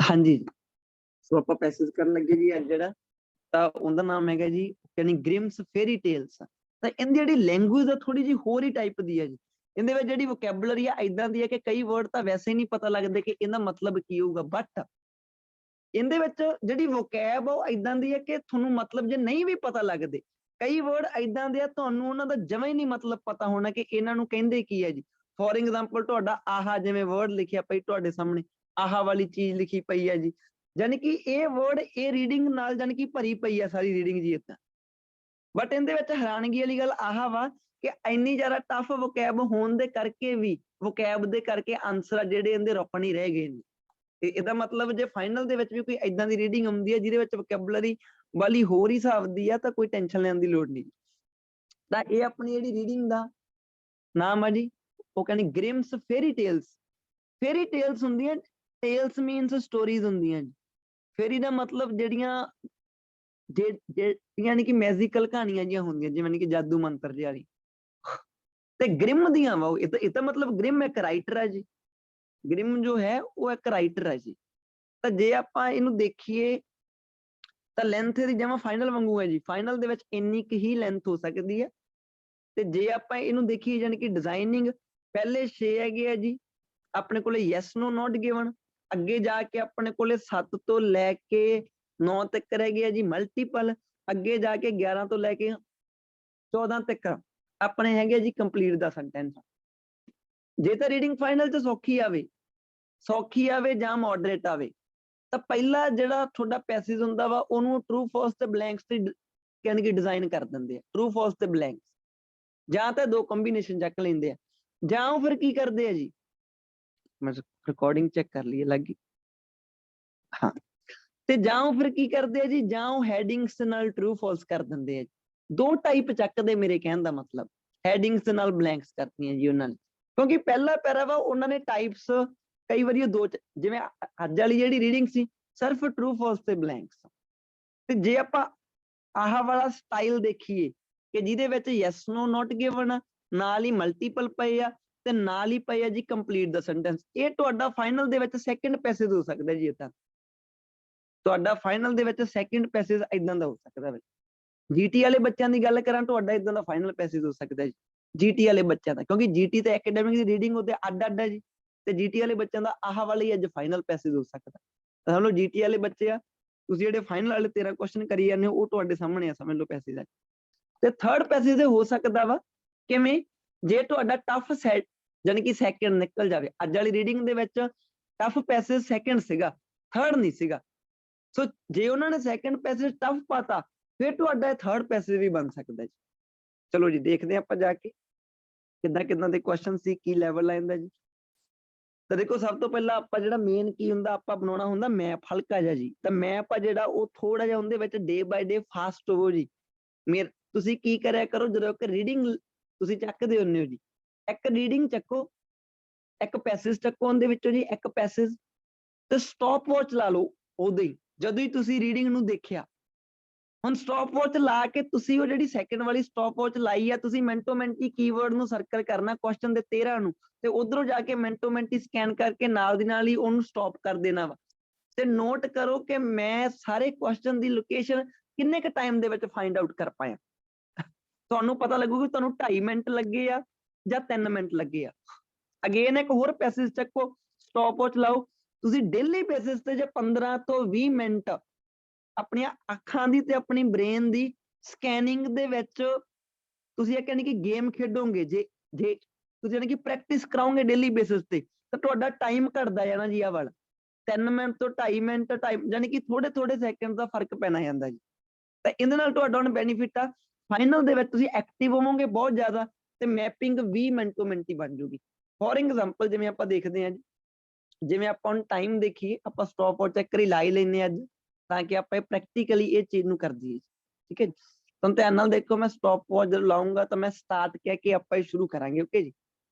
हाँ जी, सो ਆਪਾਂ ਪੈਸੇਜ ਕਰਨ ਲੱਗੇ ਜੀ ਅੱਜ ਜਿਹੜਾ ਤਾਂ ਉਹਦਾ ਨਾਮ ਹੈਗਾ ਜੀ ਯਾਨੀ ਗ੍ਰਿਮਸ ਫੇਰੀ ਟੇਲਸ। ਤਾਂ ਇਹਦੀ ਜਿਹੜੀ ਲੈਂਗੁਏਜ ਆ ਥੋੜੀ ਜਿਹੀ ਹੋਰ ਹੀ ਟਾਈਪ ਦੀ ਹੈ ਜੀ। ਇਹਦੇ ਵਿੱਚ ਜਿਹੜੀ ਵੋਕੈਬਲਰੀ ਆ ਇਦਾਂ ਦੀ ਹੈ ਕਿ ਕਈ ਵਰਡ ਤਾਂ ਵੈਸੇ ਹੀ ਨਹੀਂ ਪਤਾ ਲੱਗਦੇ ਕਿ ਇਹਦਾ ਮਤਲਬ ਕੀ ਹੋਊਗਾ, ਬਟ ਇਹਦੇ ਵਿੱਚ ਜਿਹੜੀ ਵੋਕੈਬ ਆ ਉਹ ਇਦਾਂ ਦੀ ਹੈ ਕਿ ਤੁਹਾਨੂੰ ਮਤਲਬ ਜੇ ਨਹੀਂ ਵੀ ਪਤਾ ਲੱਗਦੇ, ਕਈ ਵਰਡ ਇਦਾਂ ਦੇ ਆ ਤੁਹਾਨੂੰ ਉਹਨਾਂ ਦਾ ਜਮਾਂ ਹੀ ਨਹੀਂ ਮਤਲਬ ਪਤਾ ਹੋਣਾ ਕਿ ਇਹਨਾਂ ਨੂੰ ਕਹਿੰਦੇ ਕੀ ਹੈ ਜੀ। ਫੋਰ ਐਗਜ਼ਾਮਪਲ ਤੁਹਾਡਾ ਆਹਾ ਜਿਵੇਂ ਵਰਡ ਲਿਖਿਆ ਪਈ ਤੁਹਾਡੇ ਸਾਹਮਣੇ, ਆਹਾ ਵਾਲੀ ਚੀਜ਼ ਲਿਖੀ ਪਈ ਹੈ ਜੀ, ਜਾਨੀ ਕਿ ਇਹ ਵਰਡ ਇਹ ਰੀਡਿੰਗ ਨਾਲ ਜਾਨੀ ਕਿ ਭਰੀ ਪਈ ਆ ਸਾਰੀ ਰੀਡਿੰਗ ਜੀ ਏਦਾਂ। ਬਟ ਇਹਦੇ ਵਿੱਚ ਹੈਰਾਨਗੀ ਵਾਲੀ ਗੱਲ ਆਹ ਵਾ ਕਿ ਇੰਨੀ ਜ਼ਿਆਦਾ ਟਫ ਵੋਕੈਬ ਹੋਣ ਦੇ ਕਰਕੇ ਵੀ ਵੋਕੈਬ ਦੇ ਕਰਕੇ ਆਨਸਰ ਆ ਜਿਹੜੇ ਇਹਦੇ ਰੁਕਣ ਹੀ ਰਹਿ ਗਏ ਨੇ। ਤੇ ਇਹਦਾ ਮਤਲਬ ਜੇ ਫਾਈਨਲ ਦੇ ਵਿੱਚ ਵੀ ਕੋਈ ਏਦਾਂ ਦੀ ਰੀਡਿੰਗ ਆਉਂਦੀ ਹੈ ਜਿਹਦੇ ਵਿੱਚ ਵੋਕੈਬਲਰੀ ਵਾਲੀ ਹੋਰ ਹੀ ਹਿਸਾਬ ਦੀ ਆ ਤਾਂ ਕੋਈ ਟੈਨਸ਼ਨ ਲੈਣ ਦੀ ਲੋੜ ਨਹੀਂ। ਤਾਂ ਇਹ ਆਪਣੀ ਜਿਹੜੀ ਰੀਡਿੰਗ ਦਾ ਨਾਮ ਆ ਜੀ ਉਹ ਕਹਿੰਦੇ ਗ੍ਰਿਮਸ ਫੇਰੀ ਟੇਲਸ। ਫੇਰੀ ਟੇਲਸ ਹੁੰਦੀਆਂ, ਟੇਲਸ ਮੀਨਸ ਸਟੋਰੀਜ਼ ਹੁੰਦੀਆਂ ਜੀ। ਫੇਰੀ ਦਾ ਮਤਲਬ ਜਿਹੜੀਆਂ ਯਾਨੀ ਕਿ ਮੈਜੀਕਲ ਕਹਾਣੀਆਂ ਜਿਹੀਆਂ ਹੁੰਦੀਆਂ ਜਿਵੇਂ ਕਿ ਜਾਦੂ ਮੰਤਰ ਜਿਹੀ ਵਾਲੀ। ਤੇ ਗ੍ਰਿਮ ਦੀਆਂ ਵਾ ਇਹ ਤਾਂ ਮਤਲਬ ਗ੍ਰਿਮ ਇੱਕ ਰਾਈਟਰ ਹੈ ਜੀ। ਗ੍ਰਿਮ ਜੋ ਹੈ ਉਹ ਇੱਕ ਰਾਈਟਰ ਹੈ ਜੀ। ਤਾਂ ਜੇ ਆਪਾਂ ਇਹਨੂੰ ਦੇਖੀਏ ਤਾਂ ਲੈਂਥ ਇਹਦੀ ਜਮਾ ਫਾਈਨਲ ਵਾਂਗੂ ਹੈ ਜੀ। ਫਾਈਨਲ ਦੇ ਵਿੱਚ ਇੰਨੀ ਕੁ ਹੀ ਲੈਂਥ ਹੋ ਸਕਦੀ ਹੈ। ਤੇ ਜੇ ਆਪਾਂ ਇਹਨੂੰ ਦੇਖੀਏ ਯਾਨੀ ਕਿ ਡਿਜ਼ਾਈਨਿੰਗ ਪਹਿਲੇ 6 ਹੈਗੇ ਆ ਜੀ ਆਪਣੇ ਕੋਲੇ ਯੈਸ ਨੋ ਨੋਟ ਗਿਵਨ, ਅੱਗੇ ਜਾ ਕੇ ਆਪਣੇ ਕੋਲੇ 7 ਤੋਂ ਲੈ ਕੇ 9 ਤੱਕ ਰਹਿ ਗਿਆ ਜੀ ਮਲਟੀਪਲ, ਅੱਗੇ ਜਾ ਕੇ 11 ਤੋਂ ਲੈ ਕੇ 14 ਤੱਕ ਆਪਣੇ ਹੈਗੇ ਜੀ ਕੰਪਲੀਟ ਦਾ ਸੈਂਟੈਂਸ। ਜੇ ਤਾਂ ਰੀਡਿੰਗ ਫਾਈਨਲ ਚ ਸੌਖੀ ਆਵੇ ਜਾਂ ਮੋਡਰੇਟ ਆਵੇ ਤਾਂ ਪਹਿਲਾ ਜਿਹੜਾ ਤੁਹਾਡਾ ਪੈਸੇਜ ਹੁੰਦਾ ਵਾ ਉਹਨੂੰ ਟਰੂ ਫਾਲਸ ਤੇ ਬਲੈਂਕਸ ਤੇ ਯਾਨੀ ਕਿ ਡਿਜ਼ਾਈਨ ਕਰ ਦਿੰਦੇ ਆ, ਟਰੂ ਫਾਲਸ ਤੇ ਬਲੈਂਕਸ, ਜਾਂ ਤਾਂ ਦੋ ਕੰਬੀਨੇਸ਼ਨ ਚੱਕ ਲੈਂਦੇ ਆ, ਜਾਂ ਉਹ ਫਿਰ ਕੀ ਕਰਦੇ ਆ ਜੀ, ਮੈਂ ਰਿਕਾਰਡਿੰਗ ਚੈੱਕ ਕਰ ਲਈ ਲੱਗੀ ਹਾਂ, ਤੇ ਜਾਂ ਉਹ ਫਿਰ ਕੀ ਕਰਦੇ ਆ ਜੀ, ਜਾਂ ਉਹ ਹੈਡਿੰਗਸ ਨਾਲ ਟਰੂ ਫਾਲਸ ਕਰ ਦਿੰਦੇ ਆ। ਦੋ ਟਾਈਪ ਚੱਕਦੇ ਮੇਰੇ ਕਹਿਣ ਦਾ ਮਤਲਬ, ਹੈਡਿੰਗਸ ਨਾਲ ਬਲੈਂਕਸ ਕਰਤੀਆਂ ਜੀ ਉਹਨਾਂ ਨੇ, ਕਿਉਂਕਿ ਪਹਿਲਾ ਪੈਰਾ ਵਾ ਉਹਨਾਂ ਨੇ ਟਾਈਪਸ ਕਈ ਵਾਰੀ ਦੋ ਜਿਵੇਂ ਅੱਜ ਵਾਲੀ ਜਿਹੜੀ ਰੀਡਿੰਗ ਸੀ ਸਿਰਫ ਟਰੂ ਫਾਲਸ ਤੇ ਬਲੈਂਕਸ। ਤੇ ਜੇ ਆਪਾਂ ਆਹ ਵਾਲਾ ਸਟਾਈਲ ਦੇਖੀਏ ਕਿ ਜਿਹਦੇ ਵਿੱਚ ਯੈਸ ਨੋ ਨੋਟ ਗਿਵਨ ਨਾਲ ਹੀ ਮਲਟੀਪਲ ਪਏ ਆ ਤੇ ਨਾਲ ਹੀ ਪਏ ਆ ਜੀ ਕੰਪਲੀਟ ਦਾ ਸੈਂਟੈਂਸ, ਇਹ ਤੁਹਾਡਾ ਫਾਈਨਲ ਦੇ ਵਿੱਚ ਸੈਕੰਡ ਪੈਸੇਜ ਹੋ ਸਕਦਾ ਜੀ। ਇਦਾਂ ਤੁਹਾਡਾ ਫਾਈਨਲ ਦੇ ਵਿੱਚ ਸੈਕੰਡ ਪੈਸੇਜ ਇਦਾਂ ਦਾ ਹੋ ਸਕਦਾ। ਜੀਟੀ ਵਾਲੇ ਬੱਚਿਆਂ ਦੀ ਗੱਲ ਕਰਾਂ ਤੁਹਾਡਾ ਇਦਾਂ ਦਾ ਫਾਈਨਲ ਪੈਸੇਜ ਹੋ ਸਕਦਾ ਜੀ ਜੀਟੀ ਵਾਲੇ ਬੱਚਿਆਂ ਦਾ, ਕਿਉਂਕਿ ਜੀਟੀ ਤੇ ਐਕੈਡਮਿਕ ਦੀ ਰੀਡਿੰਗ ਉਹਦੇ ਅੱਡ ਹੈ ਜੀ, ਤੇ ਜੀਟੀ ਵਾਲੇ ਬੱਚਿਆਂ ਦਾ ਆਹ ਵਾਲਾ ਹੀ ਅੱਜ ਫਾਈਨਲ ਪੈਸੇਜ ਹੋ ਸਕਦਾ। ਤਾਂ ਸਮਝ ਲਓ ਜੀਟੀ ਵਾਲੇ ਬੱਚੇ ਆ ਤੁਸੀਂ ਜਿਹੜੇ ਫਾਈਨਲ ਵਾਲੇ 13 ਕੁਐਸਚਨ ਕਰੀ ਜਾਂਦੇ ਹੋ ਉਹ ਤੁਹਾਡੇ ਸਾਹਮਣੇ ਆ, ਸਮਝ ਲਓ ਪੈਸੇਜ ਆ। ਤੇ ਥਰਡ ਪੈਸੇਜ ਹੋ ਸਕਦਾ ਵਾ ਕਿਵੇਂ, ਜੇ ਤੁਹਾਡਾ ਟਫ ਸੈਟ ਜਾਨੀ ਕਿ ਸੈਕਿੰਡ ਨਿਕਲ ਜਾਵੇ। ਅੱਜ ਵਾਲੀ ਰੀਡਿੰਗ ਦੇ ਵਿੱਚ ਟਫ ਪੈਸੇਜ ਸੈਕਿੰਡ ਸੀਗਾ, ਥਰਡ ਨਹੀਂ ਸੀਗਾ। ਸੋ ਜੇ ਉਹਨਾਂ ਨੇ ਸੈਕਿੰਡ ਪੈਸੇਜ ਟਫ ਪਾਤਾ ਫਿਰ ਤੁਹਾਡਾ ਥਰਡ ਪੈਸੇਜ ਵੀ ਬਣ ਸਕਦਾ ਜੀ। ਚਲੋ ਜੀ ਦੇਖਦੇ ਆਪਾਂ ਜਾ ਕੇ ਕਿੱਦਾਂ ਦੇ ਕੁਐਸਚਨ ਸੀ, ਕੀ ਲੈਵਲ ਆ ਇਹਦਾ ਜੀ। ਤਾਂ ਦੇਖੋ ਸਭ ਤੋਂ ਪਹਿਲਾਂ ਆਪਾਂ ਜਿਹੜਾ ਮੇਨ ਕੀ ਹੁੰਦਾ ਆਪਾਂ ਬਣਾਉਣਾ ਹੁੰਦਾ ਮੈਪ ਹਲਕਾ ਜਿਹਾ ਜੀ। ਤਾਂ ਮੈਪ ਆ ਜਿਹੜਾ ਉਹ ਥੋੜਾ ਜਿਹਾ ਉਹਦੇ ਵਿੱਚ ਡੇ ਬਾਈ ਡੇ ਫਾਸਟ ਹੋਵੋ ਜੀ। ਤੁਸੀਂ ਕੀ ਕਰਿਆ ਕਰੋ ਜਦੋਂ ਇੱਕ ਰੀਡਿੰਗ ਤੁਸੀਂ ਚੱਕਦੇ ਹੁੰਦੇ ਹੋ ਜੀ, ਇੱਕ ਰੀਡਿੰਗ ਚੱਕੋ, ਇੱਕ ਪੈਸੇਜ ਚੱਕੋ ਉਹਦੇ ਵਿੱਚੋਂ ਜੀ ਇੱਕ ਪੈਸੇਜ, ਤੇ ਸਟਾਪ ਵਾਚ ਲਾ ਲਓ ਉਦੋਂ ਹੀ ਜਦੋਂ ਹੀ ਤੁਸੀਂ ਰੀਡਿੰਗ ਨੂੰ ਦੇਖਿਆ। ਹੁਣ ਸਟਾਪ ਵਾਚ ਲਾ ਕੇ ਤੁਸੀਂ ਉਹ ਜਿਹੜੀ ਸੈਕਿੰਡ ਵਾਲੀ ਸਟਾਪ ਵਾਚ ਲਾਈ ਆ ਤੁਸੀਂ ਮਿੰਟੋ ਮਿੰਟੀ ਕੀਵਰਡ ਨੂੰ ਸਰਕਲ ਕਰਨਾ ਕੁਐਸਚਨ ਦੇ 13 ਨੂੰ, ਤੇ ਉਧਰੋਂ ਜਾ ਕੇ ਮਿੰਟੋ ਮਿੰਟੀ ਸਕੈਨ ਕਰਕੇ ਨਾਲ ਦੀ ਨਾਲ ਹੀ ਉਹਨੂੰ ਸਟਾਪ ਕਰ ਦੇਣਾ ਵਾ। ਤੇ ਨੋਟ ਕਰੋ ਕਿ ਮੈਂ ਸਾਰੇ ਕੁਐਸਚਨ ਦੀ ਲੋਕੇਸ਼ਨ ਕਿੰਨੇ ਕੁ ਟਾਈਮ ਦੇ ਵਿੱਚ ਫਾਈਂਡ ਆਊਟ ਕਰ ਪਾਇਆ। ਤੁਹਾਨੂੰ ਪਤਾ ਲੱਗੂਗਾ ਤੁਹਾਨੂੰ 2.5 ਮਿੰਟ ਲੱਗੇ ਆ ਜਾਂ 3 ਮਿੰਟ ਲੱਗੇ ਆ। ਅਗੇਨ ਇੱਕ ਹੋਰ ਪੈਸੇਜ ਚੱਕੋ, ਸਟਾਪ ਵਾਚ ਲਾਓ, ਤੁਸੀਂ ਡੇਲੀ ਬੇਸਿਸ ਤੇ ਜੇ 15 ਤੋਂ 20 ਮਿੰਟ ਆਪਣੀਆਂ ਅੱਖਾਂ ਦੀ ਤੇ ਆਪਣੀ ਬ੍ਰੇਨ ਦੀ ਸਕੈਨਿੰਗ ਦੇ ਵਿੱਚ ਤੁਸੀਂ ਇਹ ਕਹਿੰਦੇ ਕਿ ਗੇਮ ਖੇਡੋਗੇ, ਜੇ ਤੁਸੀਂ ਯਾਨੀ ਕਿ ਪ੍ਰੈਕਟਿਸ ਕਰਾਓਗੇ ਡੇਲੀ ਬੇਸਿਸ ਤੇ ਤਾਂ ਤੁਹਾਡਾ ਟਾਈਮ ਘਟਦਾ ਜਾਣਾ ਜੀ। ਆਹ ਵਾਲਾ 3 ਮਿੰਟ ਤੋਂ 2.5 ਮਿੰਟ ਟਾਈਮ ਯਾਨੀ ਕਿ ਥੋੜੇ ਸੈਕਿੰਡ ਦਾ ਫਰਕ ਪੈਣਾ ਜਾਂਦਾ ਜੀ। ਤਾਂ ਇਹਦੇ ਨਾਲ ਤੁਹਾਡਾ ਹੁਣ ਬੈਨੀਫਿਟ ਆ ਫਾਈਨਲ ਦੇ ਵਿੱਚ ਤੁਸੀਂ ਐਕਟਿਵ ਹੋਵੋਗੇ ਬਹੁਤ ਜ਼ਿਆਦਾ ਤੇ ਮੈਪਿੰਗ 20 ਮਿੰਟੋ ਮਿੰਟ ਹੀ ਬਣ ਜੂਗੀ। ਫੋਰ ਐਗਜ਼ਾਮਪਲ ਜਿਵੇਂ ਆਪਾਂ ਦੇਖਦੇ ਹਾਂ ਜੀ, ਜਿਵੇਂ ਆਪਾਂ ਹੁਣ ਟਾਈਮ ਦੇਖੀਏ ਆਪਾਂ ਸਟਾਪ ਵਾਚ ਚੈੱਕ ਕਰੀ ਲਾਈ ਲੈਨੇ ਅੱਜ ਤਾਂ ਕਿ ਆਪਾਂ ਪ੍ਰੈਕਟੀਕਲੀ ਇਹ ਚੀਜ਼ ਨੂੰ ਕਰ ਦਈਏ। ਠੀਕ ਹੈ ਜੀ, ਤੁਹਾਨੂੰ ਧਿਆਨ ਨਾਲ ਦੇਖੋ ਮੈਂ ਸਟਾਪ ਵਾਚ ਜਦੋਂ ਲਾਉਂਗਾ ਤਾਂ ਮੈਂ ਸਟਾਰਟ ਕਹਿ ਕੇ ਆਪਾਂ ਇਹ ਸ਼ੁਰੂ ਕਰਾਂਗੇ। ਓਕੇ ਜੀ,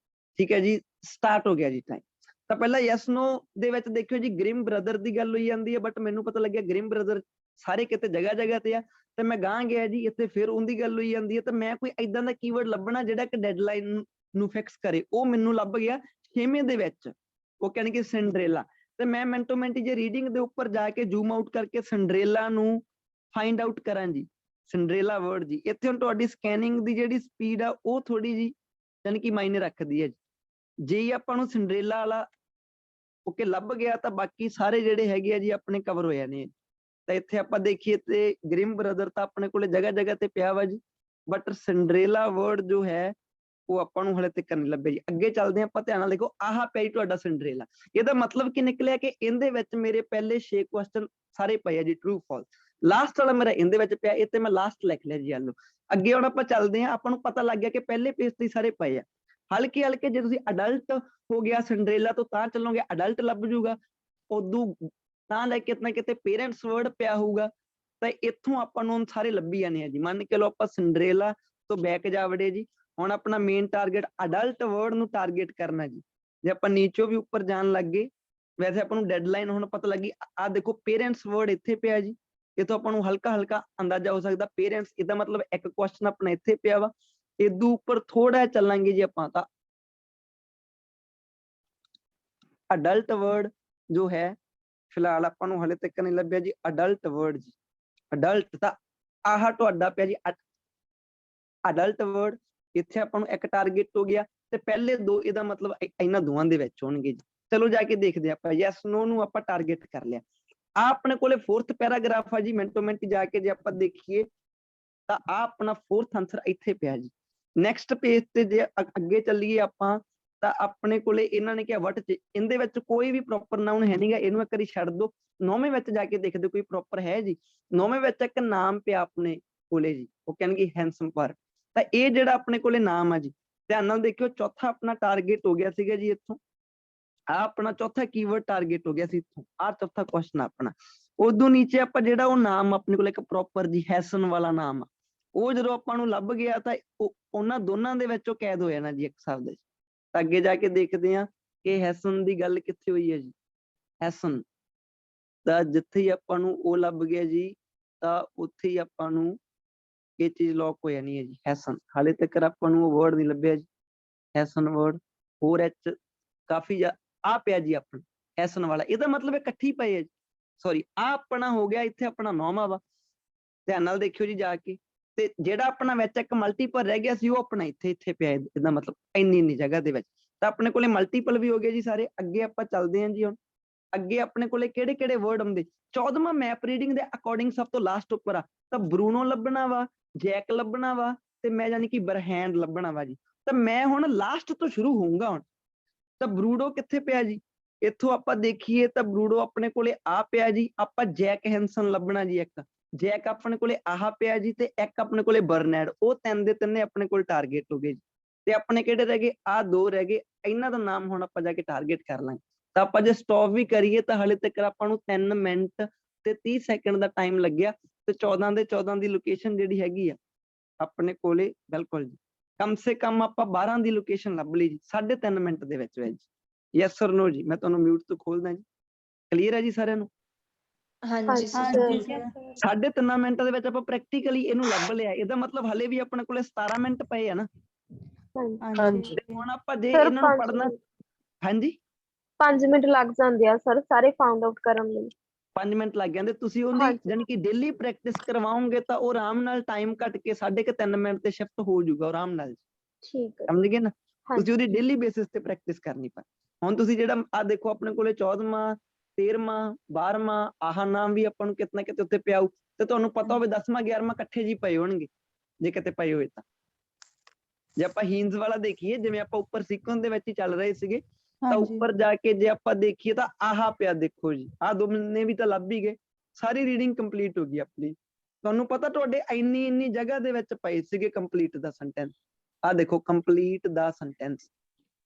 ਠੀਕ ਹੈ ਜੀ, ਸਟਾਰਟ ਹੋ ਗਿਆ ਜੀ ਟਾਈਮ। ਤਾਂ ਪਹਿਲਾਂ ਯੈਸ ਨੋ ਦੇ ਵਿੱਚ ਦੇਖਿਓ ਜੀ ਗ੍ਰਿਮ ਬ੍ਰਦਰ ਦੀ ਗੱਲ ਹੋਈ ਜਾਂਦੀ ਹੈ, ਬਟ ਮੈਨੂੰ ਪਤਾ ਲੱਗਿਆ ਗ੍ਰਿਮ ਬ੍ਰਦਰ ਸਾਰੇ ਕਿਤੇ ਜਗ੍ਹਾ ਤੇ ਆ, ਤੇ ਮੈਂ ਗਾਂ ਗਿਆ ਜੀ ਇੱਥੇ ਫਿਰ ਉਹਦੀ ਗੱਲ ਹੋਈ ਜਾਂਦੀ ਹੈ। ਤਾਂ ਮੈਂ ਕੋਈ ਏਦਾਂ ਦਾ ਕੀਵਰਡ ਲੱਭਣਾ ਜਿਹੜਾ ਕਿ ਡੈਡਲਾਈਨ ਨੂੰ ਫਿਕਸ ਕਰੇ, ਉਹ ਮੈਨੂੰ ਲੱਭ ਗਿਆ 6ਵੇਂ ਦੇ ਵਿੱਚ, ਉਹ ਕਹਿੰਦੇ ਕਿ ਸਿੰਡਰੇਲਾ। ਤੇ ਮੈਂ ਮਿੰਟੋ ਮਿੰਟ ਜੇ ਰੀਡਿੰਗ ਦੇ ਉੱਪਰ ਜਾ ਕੇ ਜ਼ੂਮ ਆਊਟ ਕਰਕੇ ਸਿੰਡਰੇਲਾ ਨੂੰ ਫਾਈਂਡ ਆਊਟ ਕਰਾਂ ਜੀ, ਸਿੰਡਰੇਲਾ ਵਰਡ ਜੀ, ਇੱਥੇ ਹੁਣ ਤੁਹਾਡੀ ਸਕੈਨਿੰਗ ਦੀ ਜਿਹੜੀ ਸਪੀਡ ਆ ਉਹ ਥੋੜੀ ਜੀ ਯਾਨੀ ਕਿ ਮਾਇਨੇ ਰੱਖਦੀ ਹੈ ਜੀ। ਜੇ ਹੀ ਆਪਾਂ ਨੂੰ ਸਿੰਡਰੇਲਾ ਵਾਲਾ ਓਕੇ ਲੱਭ ਗਿਆ ਤਾਂ ਬਾਕੀ ਸਾਰੇ ਜਿਹੜੇ ਹੈਗੇ ਆ ਜੀ ਆਪਣੇ ਕਵਰ ਹੋ ਜਾਣੇ। ਤਾਂ ਇੱਥੇ ਆਪਾਂ ਦੇਖੀਏ ਤੇ ਗ੍ਰਿਮ ਬ੍ਰਦਰ ਤਾਂ ਆਪਣੇ ਕੋਲੇ ਜਗ੍ਹਾ ਜਗ੍ਹਾ ਤੇ ਪਿਆ ਵਾ ਜੀ, ਬਟ ਸਿੰਡਰੇਲਾ ਵਰਡ ਜੋ ਹੈ ਉਹ ਆਪਾਂ ਨੂੰ ਹਲੇ ਤੱਕ ਨਹੀਂ ਲੱਭਿਆ ਜੀ। ਅੱਗੇ ਚੱਲਦੇ ਆਪਾਂ, ਧਿਆਨ ਨਾਲ ਦੇਖੋ, ਆਹ ਪਿਆ ਜੀ ਤੁਹਾਡਾ ਸਿੰਡਰੇਲਾ। ਇਹਦਾ ਮਤਲਬ ਕੀ ਨਿਕਲਿਆ ਕਿ ਇਹਦੇ ਵਿੱਚ ਮੇਰੇ ਪਹਿਲੇ 6 ਕੁਐਸਚਨ ਸਾਰੇ ਪਏ ਆ ਜੀ, ਟਰੂ ਫਾਲਸ। ਲਾਸਟ ਵਾਲਾ ਮੇਰਾ ਇਹਦੇ ਵਿੱਚ ਪਿਆ, ਇਹ ਤੇ ਮੈਂ ਲਾਸਟ ਲਿਖ ਲਿਆ ਜੀ ਯੈਲੋ। ਅੱਗੇ ਹੁਣ ਆਪਾਂ ਚੱਲਦੇ ਹਾਂ, ਆਪਾਂ ਨੂੰ ਪਤਾ ਲੱਗ ਗਿਆ ਕਿ ਪਹਿਲੇ ਪੇਜ ਤੇ ਸਾਰੇ ਪਏ ਆ। ਹਲਕੇ ਹਲਕੇ ਜੇ ਤੁਸੀਂ ਅਡਲਟ ਹੋ ਗਿਆ ਸਿੰਡਰੇਲਾ ਤੋਂ ਤਾਂ ਚੱਲੋਗੇ, ਅਡਲਟ ਲੱਭ ਜੂਗਾ, ਉਦੋਂ ਤਾਂ ਲੈ ਕੇ ਕਿਤੇ ਕਿਤੇ ਪੇਰੈਂਟਸ ਵਰਡ ਪਿਆ ਹੋਊਗਾ, ਤਾਂ ਇੱਥੋਂ ਆਪਾਂ ਨੂੰ ਸਾਰੇ ਲੱਭੀ ਜਾਂਦੇ ਆ ਜੀ। ਮੰਨ ਕੇ ਲਓ ਆਪਾਂ ਸਿੰਡਰੇਲਾ ਤੋਂ ਬੈਕ ਜਾ ਵੜੇ ਜੀ। ਹੁਣ ਆਪਣਾ ਮੇਨ ਟਾਰਗੇਟ ਅਡਲਟ ਵਰਡ ਨੂੰ ਟਾਰਗੇਟ ਕਰਨਾ ਜੀ। ਜੇ ਆਪਾਂ ਨੀਚੋਂ ਵੀ ਉੱਪਰ ਜਾਣ ਲੱਗ ਗਏ, ਵੈਸੇ ਆਪਾਂ ਨੂੰ ਡੈਡਲਾਈਨ ਹੁਣ ਪਤਾ ਲੱਗੀ, ਆ ਦੇਖੋ ਪੇਰੈਂਟਸ ਵਰਡ ਇੱਥੇ ਪਿਆ ਜੀ। ਇਥੋਂ ਆਪਾਂ ਨੂੰ ਹਲਕਾ ਹਲਕਾ ਅੰਦਾਜ਼ਾ ਹੋ ਸਕਦਾ ਪੇਰੈਂਟਸ, ਇਹਦਾ ਮਤਲਬ ਇੱਕ ਕੁਐਸਚਨ ਆਪਣਾ ਇੱਥੇ ਪਿਆ ਵਾ। ਇਦੋਂ ਉੱਪਰ ਥੋੜਾ ਚੱਲਾਂਗੇ ਜੀ ਆਪਾਂ ਤਾਂ ਅਡਲਟ ਵਰਡ ਜੋ ਹੈ ਫਿਲਹਾਲ ਆਪਾਂ ਨੂੰ ਹਲੇ ਤੱਕ ਨਹੀਂ ਲੱਭਿਆ ਜੀ। ਅਡਲਟ ਵਰਡ ਜੀ, ਅਡਲਟ ਤਾਂ ਆਹ ਤੁਹਾਡਾ ਪਿਆ ਜੀ ਅਡਲਟ ਵਰਡ। ਇੱਥੇ ਆਪਾਂ ਨੂੰ ਇੱਕ ਟਾਰਗੇਟ ਹੋ ਗਿਆ ਤੇ ਪਹਿਲੇ ਦੋ ਇਹਦਾ ਮਤਲਬ ਇਹਨਾਂ ਦੋਵਾਂ ਦੇ ਵਿੱਚ ਹੋਣਗੇ ਜੀ। ਚਲੋ ਜਾ ਕੇ ਦੇਖਦੇ ਆਪਾਂ। ਯੈਸ ਨੋ ਨੂੰ ਆਪਾਂ ਟਾਰਗੇਟ ਕਰ ਲਿਆ। ਆ ਆਪਣੇ ਕੋਲੇ 4th ਪੈਰਾਗ੍ਰਾਫ ਆ ਜੀ। ਮਿੰਟੋ ਮਿੰਟ ਜਾ ਕੇ ਜੇ ਆਪਾਂ ਦੇਖੀਏ ਤਾਂ ਆ ਆਪਣਾ 4th ਆਨਸਰ ਇੱਥੇ ਪਿਆ ਜੀ। ਨੈਕਸਟ ਪੇਜ ਤੇ ਜੇ ਅੱਗੇ ਚੱਲੀਏ ਆਪਾਂ ਤਾਂ ਆਪਣੇ ਕੋਲੇ ਇਹਨਾਂ ਨੇ ਕਿਹਾ ਵਟ ਚ, ਇਹਦੇ ਵਿੱਚ ਕੋਈ ਵੀ ਪ੍ਰੋਪਰ ਨਾਉਨ ਹੈ ਨਹੀਂਗਾ, ਇਹਨੂੰ ਇੱਕ ਵਾਰੀ ਛੱਡ ਦੋ। 9ਵੇਂ ਵਿੱਚ ਜਾ ਕੇ ਦੇਖਦੇ ਕੋਈ ਪ੍ਰੋਪਰ ਹੈ ਜੀ। 9ਵੇਂ ਵਿੱਚ ਇੱਕ ਨਾਮ ਪਿਆ ਆਪਣੇ ਕੋਲੇ ਜੀ, ਉਹ ਕਹਿਣਗੇ ਹੈਂਡਸਮ ਪਾਰਕ। ਤਾਂ ਇਹ ਜਿਹੜਾ ਆਪਣੇ ਕੋਲੇ ਨਾਮ ਆ ਜੀ, ਧਿਆਨ ਨਾਲ ਦੇਖਿਓ, ਚੌਥਾ ਆਪਣਾ ਟਾਰਗੇਟ ਹੋ ਗਿਆ ਸੀਗਾ ਜੀ ਇੱਥੋਂ। ਆ ਆਪਣਾ ਚੌਥਾ ਕੀਵਰਡ ਟਾਰਗੇਟ ਹੋ ਗਿਆ ਸੀ ਇੱਥੋਂ, ਆ ਚੌਥਾ ਕੁਐਸਚਨ ਆਪਣਾ। ਉਦੋਂ ਨੀਚੇ ਆਪਾਂ ਜਿਹੜਾ ਉਹ ਨਾਮ ਆਪਣੇ ਕੋਲ ਇੱਕ ਪ੍ਰੋਪਰ ਜੀ ਹੈਸਨ ਵਾਲਾ ਨਾਮ ਆ, ਉਹ ਜਦੋਂ ਆਪਾਂ ਨੂੰ ਲੱਭ ਗਿਆ ਤਾਂ ਉਹਨਾਂ ਦੋਨਾਂ ਦੇ ਵਿੱਚ ਉਹ ਕੈਦ ਹੋ ਜਾਣਾ ਜੀ ਇੱਕ ਸ਼ਬਦ। ਤਾਂ ਅੱਗੇ ਜਾ ਕੇ ਦੇਖਦੇ ਹਾਂ ਕਿ ਹੈਸਨ ਦੀ ਗੱਲ ਕਿੱਥੇ ਹੋਈ ਹੈ ਜੀ। ਹੈਸਨ ਤਾਂ ਜਿੱਥੇ ਹੀ ਆਪਾਂ ਨੂੰ ਉਹ ਲੱਭ ਗਿਆ ਜੀ, ਤਾਂ ਉੱਥੇ ਹੀ ਆਪਾਂ ਨੂੰ ਇਹ ਚੀਜ਼ ਲੌਕ ਹੋ ਜਾਣੀ ਹੈ ਜੀ। ਹੈਸਨ ਹਾਲੇ ਤੱਕ ਆਪਾਂ ਨੂੰ ਉਹ ਵਰਡ ਨਹੀਂ ਲੱਭਿਆ ਜੀ। ਹੈਸਨ ਵਰਡ 4H ਕਾਫੀ ਆ ਪਿਆ ਜੀ ਆਪਣਾ ਹੈਸਨ ਵਾਲਾ, ਇਹਦਾ ਮਤਲਬ ਇਕੱਠੀ ਪਏ ਹੈ ਜੀ। ਸੌਰੀ, ਆ ਆਪਣਾ ਹੋ ਗਿਆ ਇੱਥੇ ਆਪਣਾ 9ਵਾਂ ਵਾ। ਧਿਆਨ ਨਾਲ ਦੇਖਿਓ ਜੀ ਜਾ ਕੇ, ਤੇ ਜਿਹੜਾ ਆਪਣਾ ਵਿੱਚ ਇੱਕ ਮਲਟੀਪਲ ਰਹਿ ਗਿਆ ਸੀ ਉਹ ਆਪਣਾ ਇੱਥੇ ਪਿਆ। ਇਹਦਾ ਮਤਲਬ ਇੰਨੀ ਜਗ੍ਹਾ ਦੇ ਵਿੱਚ ਤਾਂ ਆਪਣੇ ਕੋਲੇ ਮਲਟੀਪਲ ਵੀ ਹੋ ਗਏ ਜੀ ਸਾਰੇ। ਅੱਗੇ ਆਪਾਂ ਚੱਲਦੇ ਹਾਂ ਜੀ। ਹੁਣ ਅੱਗੇ ਆਪਣੇ ਕੋਲੇ ਕਿਹੜੇ ਕਿਹੜੇ ਵਰਡ ਆਉਂਦੇ। 14ਵਾਂ ਮੈਪ ਰੀਡਿੰਗ ਦੇ ਅਕੋਰਡਿੰਗ ਸਭ ਤੋਂ ਲਾਸਟ ਉੱਪਰ ਆ ਤਾਂ ਬਰੂਨੋ ਲੱਭਣਾ ਵਾ, ਜੈਕ ਲੱਭਣਾ ਵਾ, ਤੇ ਮੈਂ ਯਾਨੀ ਕਿ ਬਰਹੈਂਡ ਲੱਭਣਾ ਵਾ ਜੀ। ਤਾਂ ਮੈਂ ਹੁਣ ਲਾਸਟ ਤੋਂ ਸ਼ੁਰੂ ਹੋਊਂਗਾ। ਹੁਣ ਤਾਂ ਬਰੂਡੋ ਕਿੱਥੇ ਪਿਆ ਜੀ, ਇੱਥੋਂ ਆਪਾਂ ਦੇਖੀਏ ਤਾਂ ਬਰੂਡੋ ਆਪਣੇ ਕੋਲੇ ਆ ਪਿਆ ਜੀ। ਆਪਾਂ ਜੈਕ ਹੈਂਸਨ ਲੱਭਣਾ ਜੀ। ਇੱਕ ਜੈਕ ਆਪਣੇ ਕੋਲੇ ਆਹ ਪਿਆ ਜੀ, ਤੇ ਇੱਕ ਆਪਣੇ ਕੋਲੇ ਬਰਨੈਡ। ਉਹ ਤਿੰਨ ਦੇ ਤਿੰਨੇ ਆਪਣੇ ਕੋਲ ਟਾਰਗੇਟ ਹੋ ਗਏ ਜੀ। ਤੇ ਆਪਣੇ ਕਿਹੜੇ ਰਹਿ ਗਏ, ਆ 2 ਰਹਿ ਗਏ। ਇਹਨਾਂ ਦਾ ਨਾਮ ਹੁਣ ਆਪਾਂ ਜਾ ਕੇ ਟਾਰਗੇਟ ਕਰ ਲਾਂਗੇ। ਤਾਂ ਆਪਾਂ ਜੇ ਸਟਾਪ ਵੀ ਕਰੀਏ ਤਾਂ ਹਲੇ ਤੱਕ ਆਪਾਂ ਨੂੰ 3 ਮਿੰਟ ਤੇ 30 ਸੈਕਿੰਡ ਦਾ ਟਾਈਮ ਲੱਗਿਆ, ਤੇ 14 ਦੇ 14 ਦੀ ਲੋਕੇਸ਼ਨ ਜਿਹੜੀ ਹੈਗੀ ਆ ਆਪਣੇ ਕੋਲੇ ਬਿਲਕੁਲ ਜੀ। ਕਮ ਸੇ ਕਮ ਆਪਾਂ 12 ਦੀ ਲੋਕੇਸ਼ਨ ਲੱਭ ਲਈ ਜੀ 3.5 ਮਿੰਟ ਦੇ ਵਿੱਚ। ਯੈਸ ਔਰ ਨੋ ਜੀ। ਮੈਂ ਤੁਹਾਨੂੰ ਮਿਊਟ ਤੋਂ ਖੋਲਦਾ ਜੀ। ਕਲੀਅਰ ਹੈ ਜੀ ਸਾਰਿਆਂ ਨੂੰ? ਹਾਂਜੀ ਸਰ। 3.5 ਮਿੰਟ ਦੇ ਵਿੱਚ ਆਪਾਂ ਪ੍ਰੈਕਟੀਕਲੀ ਇਹਨੂੰ ਲੱਭ ਲਿਆ। ਇਹਦਾ ਮਤਲਬ ਹਲੇ ਵੀ ਆਪਣੇ ਕੋਲੇ 17 ਮਿੰਟ ਪਏ ਆ ਨਾ। ਹਾਂਜੀ ਹੁਣ ਆਪਾਂ ਜੇ ਇਹਨਾਂ ਨੂੰ ਪੜ੍ਹਨਾ, ਹਾਂਜੀ 5 ਮਿੰਟ ਲੱਗ ਜਾਂਦੇ ਆ ਸਰ ਸਾਰੇ ਫਾਊਂਡ ਆਊਟ ਕਰਨ ਲਈ। 5 ਮਿੰਟ ਲੱਗ ਜਾਂਦੇ। ਤੁਸੀਂ ਉਹਦੀ ਜਾਨੀ ਕਿ ਡੇਲੀ ਪ੍ਰੈਕਟਿਸ ਕਰਵਾਓਗੇ ਤਾਂ ਉਹ ਆਰਾਮ ਨਾਲ ਟਾਈਮ ਘੱਟ ਕੇ 3.5 ਮਿੰਟ ਤੇ ਸ਼ਿਫਟ ਹੋ ਜਾਊਗਾ ਆਰਾਮ ਨਾਲ। ਠੀਕ ਹੈ, ਸਮਝ ਗਏ ਨਾ? ਤੁਸੀਂ ਉਹਦੀ ਡੇਲੀ ਬੇਸਿਸ ਤੇ ਪ੍ਰੈਕਟਿਸ ਕਰਨੀ ਪੈ। ਹੁਣ ਤੁਸੀਂ ਜਿਹੜਾ ਆ ਦੇਖੋ ਆਪਣੇ ਕੋਲੇ 14ਵਾਂ 13ਵਾਂ 12ਵਾਂ ਆਹ ਨਾਮ ਵੀ ਆਪਾਂ ਨੂੰ ਕਿਤੇ ਨਾ ਕਿਤੇ ਉੱਤੇ ਪਿਆਊ, ਤੇ ਤੁਹਾਨੂੰ ਪਤਾ ਹੋਵੇ 10ਵਾਂ 11ਵਾਂ ਇਕੱਠੇ ਜੀ ਪਏ ਹੋਣਗੇ ਜੇ ਕਿਤੇ ਪਏ ਹੋਏ ਤਾਂ। ਜੇ ਆਪਾਂ ਹੀਨਸ ਵਾਲਾ ਦੇਖੀਏ, ਜਿਵੇਂ ਆਪਾਂ ਉੱਪਰ ਸੀਕੁਐਂਸ ਦੇ ਵਿੱਚ ਹੀ ਚੱਲ ਰਹੇ ਸੀਗੇ, ਤਾਂ ਉੱਪਰ ਜਾ ਕੇ ਜੇ ਆਪਾਂ ਦੇਖੀਏ ਤਾਂ ਆਹ ਪਿਆ ਦੇਖੋ ਜੀ। ਆਹ 2 ਮਹੀਨੇ ਵੀ ਤਾਂ ਲੱਭ ਹੀ ਗਏ। ਸਾਰੀ ਰੀਡਿੰਗ ਕੰਪਲੀਟ ਹੋ ਗਈ ਆਪਣੀ। ਤੁਹਾਨੂੰ ਪਤਾ ਤੁਹਾਡੇ ਇੰਨੀ ਜਗ੍ਹਾ ਦੇ ਵਿੱਚ ਪਏ ਸੀਗੇ ਕੰਪਲੀਟ ਦਾ ਸੈਂਟੈਂਸ। ਆਹ ਦੇਖੋ ਕੰਪਲੀਟ ਦਾ ਸੈਂਟੈਂਸ,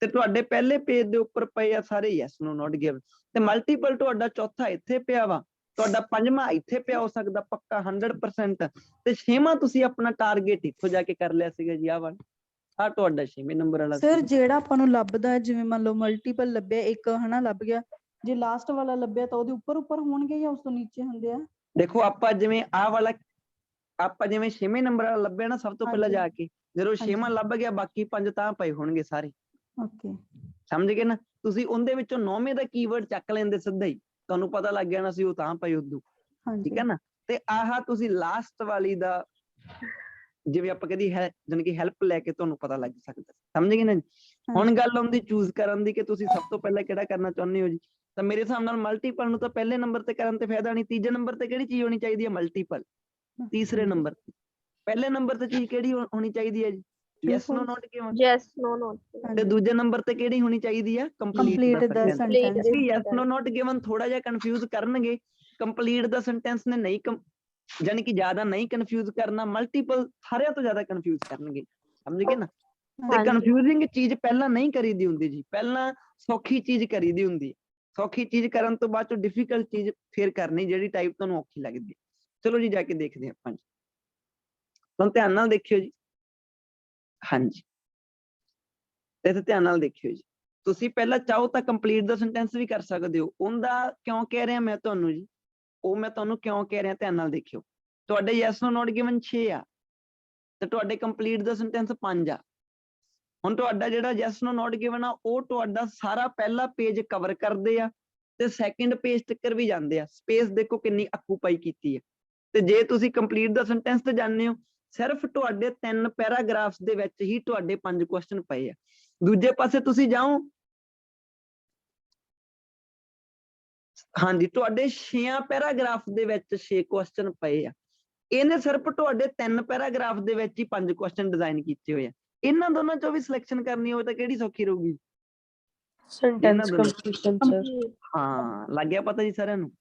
ਤੇ ਤੁਹਾਡੇ ਪਹਿਲੇ ਪੇਜ ਦੇ ਉੱਪਰ ਪਏ ਆ ਸਾਰੇ ਯੈਸ ਨੋ ਨਾਟ ਗਿਵਨ। ਤੇ ਮਲਟੀਪਲ ਤੁਹਾਡਾ ਚੌਥਾ ਇੱਥੇ ਪਿਆ ਵਾ, ਤੁਹਾਡਾ 5ਵਾਂ ਇੱਥੇ ਪਿਆ ਹੋ ਸਕਦਾ ਪੱਕਾ 100%, ਤੇ 6ਵਾਂ ਤੁਸੀਂ ਆਪਣਾ ਟਾਰਗੇਟ ਇੱਥੋਂ ਜਾ ਕੇ ਕਰ ਲਿਆ ਸੀਗਾ ਜੀ। ਆਹ ਵਾਲਾ ਆ ਤੁਹਾਡਾ 6ਵੇਂ ਨੰਬਰ ਵਾਲਾ ਸਰ ਜਿਹੜਾ ਆਪਾਂ ਨੂੰ ਲੱਭਦਾ, ਜਿਵੇਂ ਮੰਨ ਲਓ ਮਲਟੀਪਲ ਲੱਭਿਆ ਇੱਕ ਹਨਾ ਲੱਭ ਗਿਆ, ਜੇ ਲਾਸਟ ਵਾਲਾ ਲੱਭਿਆ ਤਾਂ ਉਹਦੇ ਉੱਪਰ ਹੋਣਗੇ ਜਾਂ ਉਸ ਤੋਂ ਨੀਚੇ ਹੁੰਦੇ ਆ? ਦੇਖੋ ਆਪਾਂ ਜਿਵੇਂ ਆਹ ਵਾਲਾ ਆਪਾਂ ਜਿਵੇਂ 6ਵੇਂ ਨੰਬਰ ਵਾਲਾ ਲੱਭਿਆ ਨਾ ਸਭ ਤੋਂ ਪਹਿਲਾਂ ਜਾ ਕੇ, ਜਦੋਂ 6ਵਾਂ ਲੱਭ ਗਿਆ ਬਾਕੀ 5 ਤਾਂ ਪਏ ਹੋਣਗੇ ਸਾਰੇ। ਓਕੇ। ਸਮਝ ਗਏ ਨਾ? ਤੁਸੀਂ ਉਹਦੇ ਵਿੱਚੋਂ 9ਵੇਂ ਦਾ ਕੀਵਰਡ ਚੱਕ ਲੈਂਦੇ ਸਿੱਧਾ ਹੀ, ਤੁਹਾਨੂੰ ਪਤਾ ਲੱਗ ਜਾਣਾ ਸੀ ਉਹ ਤਾਂ ਪਈ ਉਦੋਂ, ਠੀਕ ਹਾਂਜੀ ਹੈ ਨਾ? ਤੇ ਆਹ ਤੁਸੀਂ ਲਾਸਟ ਵਾਲੀ ਦਾ ਜਿਵੇਂ ਆਪਾਂ ਕਹਦੀ ਹੈ ਜਾਣੀ ਕਿ ਹੈਲਪ ਲੈ ਕੇ ਤੁਹਾਨੂੰ ਪਤਾ ਲੱਗ ਸਕਦਾ, ਸਮਝ ਗਏ ਨਾ ਜੀ? ਹੁਣ ਹਾਂਜੀ ਗੱਲ ਆਉਂਦੀ ਚੂਜ਼ ਕਰਨ ਦੀ ਕਿ ਤੁਸੀਂ ਸਭ ਤੋਂ ਪਹਿਲਾਂ ਕਿਹੜਾ ਕਰਨਾ ਚਾਹੁੰਦੇ ਹੋ ਜੀ। ਤਾਂ ਮੇਰੇ ਹਿਸਾਬ ਨਾਲ ਮਲਟੀਪਲ ਨੂੰ ਤਾਂ ਪਹਿਲੇ ਨੰਬਰ ਤੇ ਕਰਨ ਤੇ ਫਾਇਦਾ ਨਹੀਂ, ਤੀਜੇ ਨੰਬਰ ਤੇ ਕਿਹੜੀ ਚੀਜ਼ ਹੋਣੀ ਚਾਹੀਦੀ ਹੈ? ਮਲਟੀਪਲ। ਤੀਸਰੇ ਨੰਬਰ ਤੇ, ਪਹਿਲੇ ਨੰਬਰ ਤੇ ਚੀਜ਼ ਕਿਹੜੀ ਹੋਣੀ ਚਾਹੀਦੀ ਹੈ ਜੀ? Yes no not given. Yes no not ਤੇ ਹਾਂਜੀ ਦੂਜੇ ਨੰਬਰ ਤੇ ਕਿਹੜੀ ਹੋਣੀ ਚਾਹੀਦੀ ਆ? ਕੰਪਲੀਟ ਕੰਪਲੀਟ ਦਾ ਦਾ sentence. Sentence. Complete yes the no not given ਥੋੜਾ ਜਿਹਾ ਕਨਫਿਊਜ਼ ਕਰਨਗੇ, ਕੰਪਲੀਟ ਦਾ ਸੈਂਟੈਂਸ ਨੇ ਨਹੀਂ ਜਾਨੀ ਕਿ ਜ਼ਿਆਦਾ ਨਹੀਂ ਕਨਫਿਊਜ਼ ਕਰਨਾ, ਮਲਟੀਪਲ ਸਾਰਿਆਂ ਤੋਂ ਜ਼ਿਆਦਾ ਕਨਫਿਊਜ਼ ਕਰਨਗੇ, ਸਮਝ ਗਏ ਨਾ? ਤੇ ਹਾਂਜੀ। ਕਨਫਿਊਜ਼ਿੰਗ ਚੀਜ਼ ਪਹਿਲਾਂ ਨਹੀਂ ਕਰੀਦੀ ਹੁੰਦੀ ਜੀ, ਪਹਿਲਾਂ ਸੌਖੀ ਚੀਜ਼ ਕਰੀਦੀ ਹੁੰਦੀ ਹੈ। ਸੌਖੀ ਚੀਜ਼ ਕਰਨ ਤੋਂ ਬਾਅਦ ਚੋਂ ਡਿਫਿਕਲਟ ਚੀਜ਼ ਫੇਰ ਕਰਨੀ ਜਿਹੜੀ ਟਾਈਪ ਤੁਹਾਨੂੰ ਔਖੀ ਲੱਗਦੀ ਹੈ। ਚਲੋ ਜੀ ਜਾ ਕੇ ਦੇਖਦੇ ਹਾਂ ਆਪਾਂ ਜੀ, ਤੁਹਾਨੂੰ ਧਿਆਨ ਨਾਲ ਦੇਖਿਓ ਜੀ। ਹਾਂਜੀ ਇੱਥੇ ਧਿਆਨ ਨਾਲ ਦੇਖਿਓ ਜੀ, ਤੁਸੀਂ ਪਹਿਲਾਂ ਚਾਹੋ ਤਾਂ ਕੰਪਲੀਟ ਦਾ ਸੈਂਟੈਂਸ ਵੀ ਕਰ ਸਕਦੇ ਹੋ। ਉਹਦਾ ਕਿਉਂ ਕਹਿ ਰਿਹਾ ਮੈਂ ਤੁਹਾਨੂੰ ਜੀ, ਉਹ ਮੈਂ ਤੁਹਾਨੂੰ ਕਿਉਂ ਕਹਿ ਰਿਹਾ ਧਿਆਨ ਨਾਲ ਦੇਖਿਓ। ਤੁਹਾਡੇ ਯੈਸ ਨੋ ਨੋਟ ਗਿਵਨ 6 ਆ ਤੇ ਤੁਹਾਡੇ ਕੰਪਲੀਟ ਦਾ ਸੈਂਟੈਂਸ 5 ਆ। ਹੁਣ ਤੁਹਾਡਾ ਜਿਹੜਾ ਯੈਸ ਨੋ ਨੋਟ ਗਿਵਨ ਆ ਉਹ ਤੁਹਾਡਾ ਸਾਰਾ ਪਹਿਲਾ ਪੇਜ ਕਵਰ ਕਰਦੇ ਆ ਤੇ ਸੈਕਿੰਡ ਪੇਜ ਤੱਕ ਵੀ ਜਾਂਦੇ ਆ। ਸਪੇਸ ਦੇਖੋ ਕਿੰਨੀ ਆਕੂਪਾਈ ਕੀਤੀ ਹੈ। ਤੇ ਜੇ ਤੁਸੀਂ ਕੰਪਲੀਟ ਦਾ ਸੈਂਟੈਂਸ ਤੇ ਜਾਂਦੇ ਹੋ, ਸਿਰਫ ਤੁਹਾਡੇ 3 ਪੈਰਾਗ੍ਰਾਫਸ ਦੇ ਵਿੱਚ ਹੀ ਤੁਹਾਡੇ 5 ਕੁਐਸਚਨ ਪਏ ਆ। ਦੂਜੇ ਪਾਸੇ ਤੁਸੀਂ ਜਾਓ, ਹਾਂਜੀ ਤੁਹਾਡੇ 6 ਪੈਰਾਗ੍ਰਾਫ ਦੇ ਵਿੱਚ 6 ਕੁਐਸਚਨ ਪਏ ਆ। ਇਹਨੇ ਸਿਰਫ ਤੁਹਾਡੇ 3 ਪੈਰਾਗ੍ਰਾਫ ਦੇ ਵਿੱਚ ਹੀ 5 ਕੁਐਸਚਨ ਡਿਜ਼ਾਈਨ ਕੀਤੇ ਹੋਏ ਆ। ਇਹਨਾਂ ਦੋਨਾਂ ਚੋਂ ਵੀ ਸਿਲੈਕਸ਼ਨ ਕਰਨੀ ਹੋਵੇ ਤਾਂ ਕਿਹੜੀ ਸੌਖੀ ਰਹੂਗੀ? Sentence completion sir. ਹਾਂ ਲੱਗ ਗਿਆ ਪਤਾ ਜੀ ਸਾਰਿਆਂ ਨੂੰ?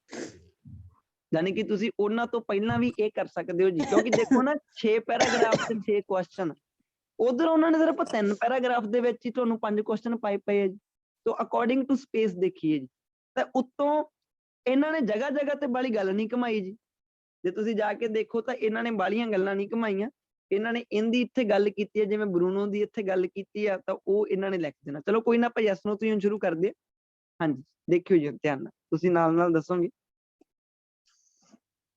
ਯਾਨੀ ਕਿ ਤੁਸੀਂ ਉਹਨਾਂ ਤੋਂ ਪਹਿਲਾਂ ਵੀ ਇਹ ਕਰ ਸਕਦੇ ਹੋ ਜੀ, ਕਿਉਂਕਿ ਦੇਖੋ ਨਾ 6 ਪੈਰਾਗ੍ਰਾਫ ਤੇ 6 ਕੁਐਸਚਨ, ਉਧਰ ਉਹਨਾਂ ਨੇ ਸਿਰਫ 3 ਪੈਰਾਗ੍ਰਾਫ ਦੇ ਵਿੱਚ ਹੀ ਤੁਹਾਨੂੰ 5 ਕੁਐਸਚਨ ਪਾਏ ਪਏ ਆ ਜੀ। ਤੋਂ ਅਕੋਰਡਿੰਗ ਟੂ ਸਪੇਸ ਦੇਖੀਏ ਜੀ, ਤਾਂ ਉੱਤੋਂ ਇਹਨਾਂ ਨੇ ਜਗ੍ਹਾ ਜਗ੍ਹਾ ਤੇ ਬਾਲੀ ਗੱਲ ਨਹੀਂ ਘਮਾਈ ਜੀ। ਜੇ ਤੁਸੀਂ ਜਾ ਕੇ ਦੇਖੋ ਤਾਂ ਇਹਨਾਂ ਨੇ ਬਾਲੀਆਂ ਗੱਲਾਂ ਨਹੀਂ ਘਮਾਈਆਂ, ਇਹਨਾਂ ਨੇ ਇਹਦੀ ਇੱਥੇ ਗੱਲ ਕੀਤੀ ਹੈ, ਜਿਵੇਂ ਬਰੂਨੋ ਦੀ ਇੱਥੇ ਗੱਲ ਕੀਤੀ ਆ ਤਾਂ ਉਹ ਇਹਨਾਂ ਨੇ ਲਿਖ ਦੇਣਾ। ਚਲੋ ਕੋਈ ਨਾ ਆਪਾਂ ਯੈਸ ਨੋ ਤੋਂ ਹੀ ਸ਼ੁਰੂ ਕਰਦੇ ਹਾਂ। ਹਾਂਜੀ ਦੇਖਿਓ ਜੀ ਧਿਆਨ ਨਾਲ, ਤੁਸੀਂ ਨਾਲ ਨਾਲ ਦੱਸੋਗੇ।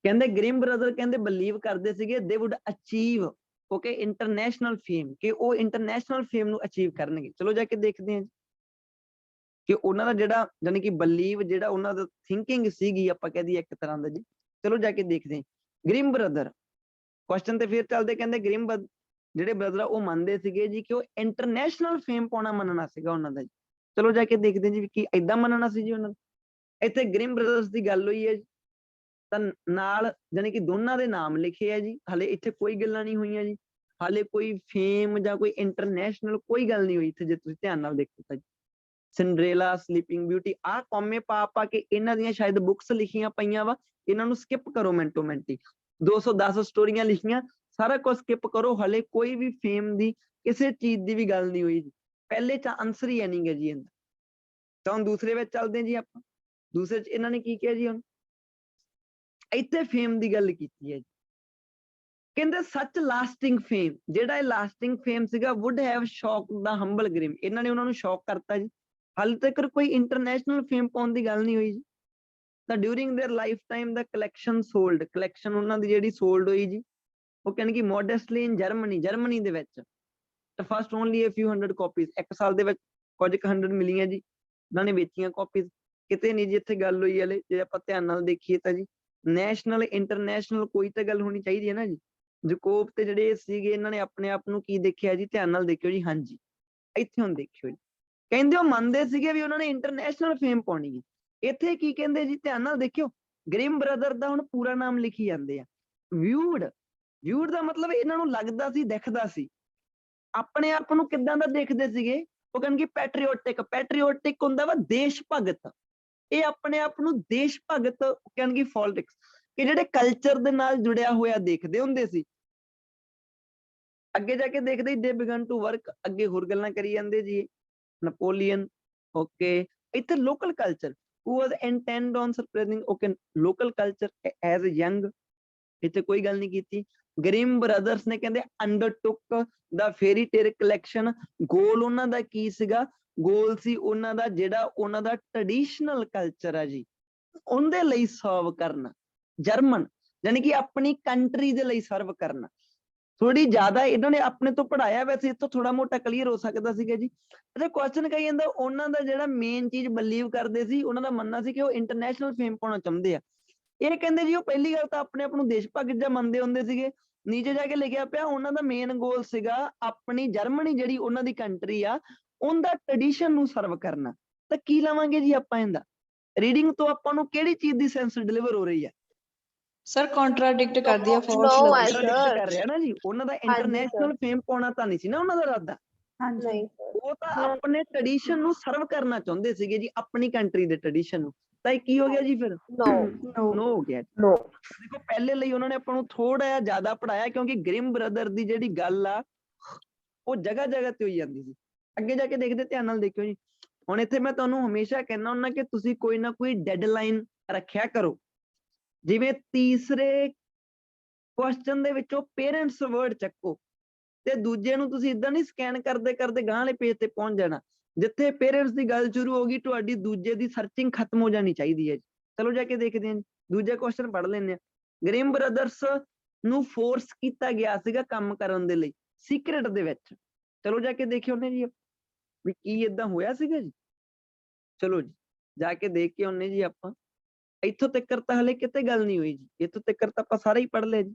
ਕਹਿੰਦੇ ਗ੍ਰਿਮ ਬ੍ਰਦਰ ਕਹਿੰਦੇ ਬਲੀਵ ਕਰਦੇ ਸੀਗੇ ਦੇ wood achieve okay international fame, ਕਿ ਉਹ ਇੰਟਰਨੈਸ਼ਨਲ ਫੇਮ ਨੂੰ ਅਚੀਵ ਕਰਨਗੇ। ਚਲੋ ਜਾ ਕੇ ਦੇਖਦੇ ਹਾਂ ਕਿ ਉਹਨਾਂ ਦਾ ਜਿਹੜਾ ਜਾਨੀ ਕਿ ਬਲੀਵ ਜਿਹੜਾ ਉਹਨਾਂ ਦਾ ਥਿੰਕਿੰਗ ਸੀਗੀ ਆਪਾਂ ਕਹਿ ਦਈਏ ਇੱਕ ਤਰ੍ਹਾਂ ਦਾ ਜੀ। ਚਲੋ ਜਾ ਕੇ ਦੇਖਦੇ ਹਾਂ। ਗ੍ਰਿਮ ਬ੍ਰਦਰ ਕੁਐਸਚਨ ਤੇ ਫਿਰ ਚੱਲਦੇ, ਕਹਿੰਦੇ ਗ੍ਰਿਮ ਜਿਹੜੇ ਬ੍ਰਦਰ ਆ ਉਹ ਮੰਨਦੇ ਸੀਗੇ ਜੀ ਕਿ ਉਹ ਇੰਟਰਨੈਸ਼ਨਲ ਫੇਮ ਪਾਉਣਾ ਮੰਨਣਾ ਸੀਗਾ ਉਹਨਾਂ ਦਾ ਜੀ। ਚਲੋ ਜਾ ਕੇ ਦੇਖਦੇ ਜੀ ਕਿ ਏਦਾਂ ਮੰਨਣਾ ਸੀ ਜੀ ਉਹਨਾਂ ਦਾ। ਇੱਥੇ ਗ੍ਰਿਮ ਬ੍ਰਦਰਸ ਦੀ ਗੱਲ ਹੋਈ ਹੈ ਜੀ, ਤਾਂ ਨਾਲ ਜਾਨੀ ਕਿ ਦੋਨਾਂ ਦੇ ਨਾਮ ਲਿਖੇ ਆ ਜੀ। ਹਾਲੇ ਇੱਥੇ ਕੋਈ ਗੱਲਾਂ ਨਹੀਂ ਹੋਈਆਂ ਜੀ, ਹਾਲੇ ਕੋਈ ਫੇਮ ਜਾਂ ਕੋਈ ਇੰਟਰਨੈਸ਼ਨਲ ਕੋਈ ਗੱਲ ਨਹੀਂ ਹੋਈ ਇੱਥੇ। ਜੇ ਤੁਸੀਂ ਧਿਆਨ ਨਾਲ ਦੇਖੋ ਤਾਂ ਸਿੰਡਰੇਲਾ, ਸਲੀਪਿੰਗ ਬਿਊਟੀ, ਆਹ ਕੌਮੇ ਪਾ ਪਾ ਕੇ ਇਹਨਾਂ ਦੀਆਂ ਸ਼ਾਇਦ ਬੁੱਕਸ ਲਿਖੀਆਂ ਪਈਆਂ ਵਾ, ਇਹਨਾਂ ਨੂੰ ਸਕਿਪ ਕਰੋ ਮਿੰਟੋ ਮਿੰਟੀ। 210 ਸਟੋਰੀਆਂ ਲਿਖੀਆਂ, ਸਾਰਾ ਕੁਝ ਸਕਿਪ ਕਰੋ, ਹਲੇ ਕੋਈ ਵੀ ਫੇਮ ਦੀ ਕਿਸੇ ਚੀਜ਼ ਦੀ ਵੀ ਗੱਲ ਨਹੀਂ ਹੋਈ ਜੀ। ਪਹਿਲੇ ਚ ਆਨਸਰ ਹੀ ਨਹੀਂ ਗਾ ਜੀ ਇਹਦਾ। ਤਾਂ ਹੁਣ ਦੂਸਰੇ ਵਿੱਚ ਚੱਲਦੇ ਜੀ ਆਪਾਂ। ਦੂਸਰੇ ਚ ਇਹਨਾਂ ਨੇ ਕੀ ਕਿਹਾ ਜੀ? ਹੁਣ ਇੱਥੇ ਫੇਮ ਦੀ ਗੱਲ ਕੀਤੀ ਹੈ ਜੀ। ਕਹਿੰਦੇ ਸੱਚ ਲਾਸਟਿੰਗ ਫੇਮ, ਜਿਹੜਾ ਇਹ ਲਾਸਟਿੰਗ ਫੇਮ ਸੀਗਾ ਵੁੱਡ ਹੈਵ ਸ਼ੌਕ ਦਾ ਹੰਬਲ ਗ੍ਰਿਮ, ਇਹਨਾਂ ਨੇ ਉਹਨਾਂ ਨੂੰ ਸ਼ੌਕ ਕਰਤਾ ਜੀ। ਹਾਲੇ ਤੱਕ ਕੋਈ ਇੰਟਰਨੈਸ਼ਨਲ ਫੇਮ ਪਾਉਣ ਦੀ ਗੱਲ ਨਹੀਂ ਹੋਈ ਜੀ। ਤਾਂ ਡਿਊਰਿੰਗ देयर ਲਾਈਫ ਟਾਈਮ ਦਾ ਕਲੈਕਸ਼ਨ ਸੋਲਡ, ਕਲੈਕਸ਼ਨ ਉਹਨਾਂ ਦੀ ਜਿਹੜੀ ਸੋਲਡ ਹੋਈ ਜੀ, ਉਹ ਕਹਿੰਦੇ ਕਿ ਮੋਡੈਸਟਲੀ ਇਨ ਜਰਮਨੀ ਦੇ ਵਿੱਚ ਤਾਂ first only a few hundred copies, ਇੱਕ ਸਾਲ ਦੇ ਵਿੱਚ ਕੁਝ ਕੁ 100 ਮਿਲੀਆਂ ਜੀ, ਉਹਨਾਂ ਨੇ ਵੇਚੀਆਂ ਕਾਪੀਜ਼। ਕਿਤੇ ਨਹੀਂ ਜੀ ਇੱਥੇ ਗੱਲ ਹੋਈ ਹਲੇ, ਜੇ ਆਪਾਂ ਧਿਆਨ ਨਾਲ ਦੇਖੀਏ ਤਾਂ ਜੀ ਨੈਸ਼ਨਲ ਇੰਟਰਨੈਸ਼ਨਲ ਕੋਈ ਤਾਂ ਗੱਲ ਹੋਣੀ ਚਾਹੀਦੀ ਹੈ ਨਾ ਜੀ। ਜਕੋਬ ਤੇ ਜਿਹੜੇ ਸੀਗੇ ਇਹਨਾਂ ਨੇ ਆਪਣੇ ਆਪ ਨੂੰ ਕੀ ਦੇਖਿਆ ਜੀ? ਧਿਆਨ ਨਾਲ ਦੇਖਿਓ ਜੀ। ਹਾਂਜੀ ਇੱਥੇ ਹੁਣ ਦੇਖਿਓ ਜੀ, ਕਹਿੰਦੇ ਉਹ ਮੰਨਦੇ ਸੀਗੇ ਵੀ ਉਹਨਾਂ ਨੇ ਇੰਟਰਨੈਸ਼ਨਲ ਫੇਮ ਪਾਉਣੀ ਹੈ। ਇੱਥੇ ਕੀ ਕਹਿੰਦੇ ਜੀ? ਧਿਆਨ ਨਾਲ ਦੇਖਿਓ, ਗ੍ਰਿਮ ਬ੍ਰਦਰ ਦਾ ਹੁਣ ਪੂਰਾ ਨਾਮ ਲਿਖੀ ਜਾਂਦੇ ਆ। ਵਿਊਡ ਦਾ ਮਤਲਬ ਇਹਨਾਂ ਨੂੰ ਲੱਗਦਾ ਸੀ, ਦਿਖਦਾ ਸੀ। ਆਪਣੇ ਆਪ ਨੂੰ ਕਿੱਦਾਂ ਦਾ ਦੇਖਦੇ ਸੀਗੇ? ਉਹ ਕਹਿੰਦੇ ਪੈਟਰੀਓਟਿਕ ਹੁੰਦਾ ਵਾ ਦੇਸ਼ ਭਗਤ। ਇਹ ਆਪਣੇ ਆਪ ਨੂੰ ਦੇਸ਼ ਭਗਤ ਕਹਿੰਦੇ ਪੋਲਿਟਿਕਸ, ਕਿ ਜਿਹੜੇ ਕਲਚਰ ਦੇ ਨਾਲ ਜੁੜਿਆ ਹੋਇਆ ਦੇਖਦੇ ਹੁੰਦੇ ਸੀ। ਅੱਗੇ ਜਾ ਕੇ ਦੇਖਦੇ ਦੇ ਬਿਗਨ ਟੂ ਵਰਕ, ਅੱਗੇ ਹੋਰ ਗੱਲਾਂ ਕਰੀ ਜਾਂਦੇ ਜੀ। ਨੈਪੋਲੀਅਨ ਓਕੇ, ਇੱਥੇ local culture who was intent on spreading okay local culture as a young, ਇੱਥੇ ਕੋਈ ਗੱਲ ਨਹੀਂ ਕੀਤੀ। ਗ੍ਰਿਮ ਬ੍ਰਦਰਸ ਨੇ ਕਹਿੰਦੇ ਅੰਡਰਟੁੱਕ ਦਾ ਫੇਰੀ ਟੇਲ ਕਲੈਕਸ਼ਨ, ਗੋਲ ਉਹਨਾਂ ਦਾ ਕੀ ਸੀਗਾ? ਗੋਲ ਸੀ ਉਹਨਾਂ ਦਾ ਜਿਹੜਾ ਉਹਨਾਂ ਦਾ ਟ੍ਰੈਡੀਸ਼ਨਲ ਕਲਚਰ ਆ ਜੀ, ਉਹਦੇ ਲਈ ਸਰਵ ਕਰਨਾ। ਜਰਮਨ ਯਾਨੀ ਕਿ ਆਪਣੀ ਕੰਟਰੀ ਦੇ ਲਈ ਸਰਵ ਕਰਨਾ। ਥੋੜੀ ਜ਼ਿਆਦਾ ਇਹਨਾਂ ਨੇ ਆਪਣੇ ਤੋਂ ਪੜਾਇਆ, ਵੈਸੇ ਇਹ ਤੋਂ ਥੋੜਾ ਮੋਟਾ ਕਲੀਅਰ ਹੋ ਸਕਦਾ ਸੀਗਾ ਜੀ। ਅੱਛਾ ਕੁਐਸਚਨ ਕਹੀ ਜਾਂਦਾ ਉਹਨਾਂ ਦਾ ਜਿਹੜਾ ਮੇਨ ਚੀਜ਼ ਬਲੀਵ ਕਰਦੇ ਸੀ, ਉਹਨਾਂ ਦਾ ਮੰਨਣਾ ਸੀ ਕਿ ਉਹ ਇੰਟਰਨੈਸ਼ਨਲ ਫੇਮ ਪਾਉਣਾ ਚਾਹੁੰਦੇ ਆ। ਇਹ ਕਹਿੰਦੇ ਜੀ ਉਹ ਪਹਿਲੀ ਗੱਲ ਤਾਂ ਆਪਣੇ ਆਪ ਨੂੰ ਦੇਸ਼ ਭਗਤ ਜਿਹਾ ਮੰਨਦੇ ਹੁੰਦੇ ਸੀਗੇ। ਨੀਚੇ ਜਾ ਕੇ ਲਿਖਿਆ ਪਿਆ ਉਹਨਾਂ ਦਾ ਮੇਨ ਗੋਲ ਸੀਗਾ ਆਪਣੀ ਜਰਮਨੀ ਜਿਹੜੀ ਉਹਨਾਂ ਦੀ ਕੰਟਰੀ ਆ ਉਹਦਾ ਟ੍ਰੈਡੀਸ਼ਨ ਨੂੰ ਸਰਵ ਕਰਨਾ। ਤਾਂ ਕੀ ਲਵਾਂਗੇ ਜੀ ਆਪਾਂ ਇਹਦਾ ਰੀਡਿੰਗ ਤੋਂ ਆਪਾਂ ਨੂੰ ਕਿਹੜੀ ਚੀਜ਼ ਦੀ ਸੈਂਸ ਡਿਲੀਵਰ ਹੋ ਰਹੀ ਹੈ? ਸਰ ਕੰਟਰਾਡਿਕਟ ਕਰਦੀ ਆ, ਫਾਲਸ No, ਲੱਗਦੀ sir. Contradict ਕਰ ਰਿਹਾ ਨਾ ਜੀ। ਉਹਨਾਂ ਦਾ ਇੰਟਰਨੈਸ਼ਨਲ ਫੇਮ ਪਾਉਣਾ ਤਾਂ ਨਹੀਂ ਸੀ ਨਾ ਉਹਨਾਂ ਦਾ ਇਰਾਦਾ। ਹਾਂਜੀ ਨਹੀਂ ਸਰ, ਉਹ ਤਾਂ ਆਪਣੇ ਟ੍ਰੈਡੀਸ਼ਨ ਨੂੰ ਸਰਵ ਕਰਨਾ ਚਾਹੁੰਦੇ ਸੀਗੇ ਜੀ, ਆਪਣੀ ਕੰਟਰੀ ਦੇ ਟ੍ਰੈਡੀਸ਼ਨ ਨੂੰ। ਤਾਂ ਇਹ ਕੀ ਹੋ ਗਿਆ ਜੀ ਫਿਰ? no, ਨੋ ਨੋ ਹੋ ਗਿਆ ਜੀ। no. ਦੇਖੋ ਪਹਿਲੇ ਲਈ ਉਹਨਾਂ ਨੇ ਆਪਾਂ ਨੂੰ ਥੋੜਾ ਜਿਹਾ ਜ਼ਿਆਦਾ ਪੜਾਇਆ, ਕਿਉਂਕਿ ਗ੍ਰਿਮ ਬ੍ਰਦਰ ਦੀ ਜਿਹੜੀ ਗੱਲ ਆ ਉਹ ਜਗ੍ਹਾ ਜਗ੍ਹਾ ਤੇ ਹੋਈ ਜਾਂਦੀ ਸੀ। ਅੱਗੇ ਜਾ ਕੇ ਦੇਖਦੇ, ਧਿਆਨ ਨਾਲ ਦੇਖਿਓ ਜੀ। ਹੁਣ ਇੱਥੇ ਮੈਂ ਤੁਹਾਨੂੰ ਹਮੇਸ਼ਾ ਕਹਿੰਦਾ ਹੁੰਦਾ ਕਿ ਤੁਸੀਂ ਕੋਈ ਨਾ ਕੋਈ ਡੈਡਲਾਈਨ ਰੱਖਿਆ ਕਰੋ। ਜਿਵੇਂ ਤੀਸਰੇ ਕੁਐਸਚਨ ਦੇ ਵਿੱਚੋਂ ਪੇਰੈਂਟਸ ਵਰਡ ਚੱਕੋ ਤੇ ਦੂਜੇ ਨੂੰ ਤੁਸੀਂ ਇਦਾਂ ਨਹੀਂ ਸਕੈਨ ਕਰਦੇ ਕਰਦੇ ਗਾਂਹ ਵਾਲੇ ਪੇਜ ਤੇ ਪਹੁੰਚ ਜਾਣਾ। ਜਿੱਥੇ ਪੇਰੈਂਟਸ ਦੀ ਗੱਲ ਸ਼ੁਰੂ ਹੋ ਗਈ ਤੁਹਾਡੀ ਦੂਜੇ ਦੀ ਸਰਚਿੰਗ ਖਤਮ ਹੋ ਜਾਣੀ ਚਾਹੀਦੀ ਹੈ ਜੀ। ਚਲੋ ਜਾ ਕੇ ਦੇਖਦੇ ਹਾਂ ਜੀ, ਦੂਜਾ ਕੁਐਸਚਨ ਪੜ੍ਹ ਲੈਂਦੇ ਹਾਂ। ਗ੍ਰਿਮ ਬ੍ਰਦਰਸ ਨੂੰ ਫੋਰਸ ਕੀਤਾ ਗਿਆ ਸੀਗਾ ਕੰਮ ਕਰਨ ਦੇ ਲਈ ਸੀਕ੍ਰੇਟ ਦੇ ਵਿੱਚ। ਚਲੋ ਜਾ ਕੇ ਦੇਖਿਓ ਨੇ ਜੀ ਵੀ ਕੀ ਏਦਾਂ ਹੋਇਆ ਸੀਗਾ ਜੀ। ਚਲੋ ਜੀ ਜਾ ਕੇ ਦੇਖ ਕੇ ਆਉਨੇ ਜੀ ਆਪਾਂ। ਇੱਥੋਂ ਤੱਕ ਤਾਂ ਹਲੇ ਕਿਤੇ ਗੱਲ ਨਹੀਂ ਹੋਈ ਜੀ, ਇੱਥੋਂ ਤੱਕ ਤਾਂ ਆਪਾਂ ਸਾਰਾ ਹੀ ਪੜ੍ਹ ਲਿਆ ਜੀ।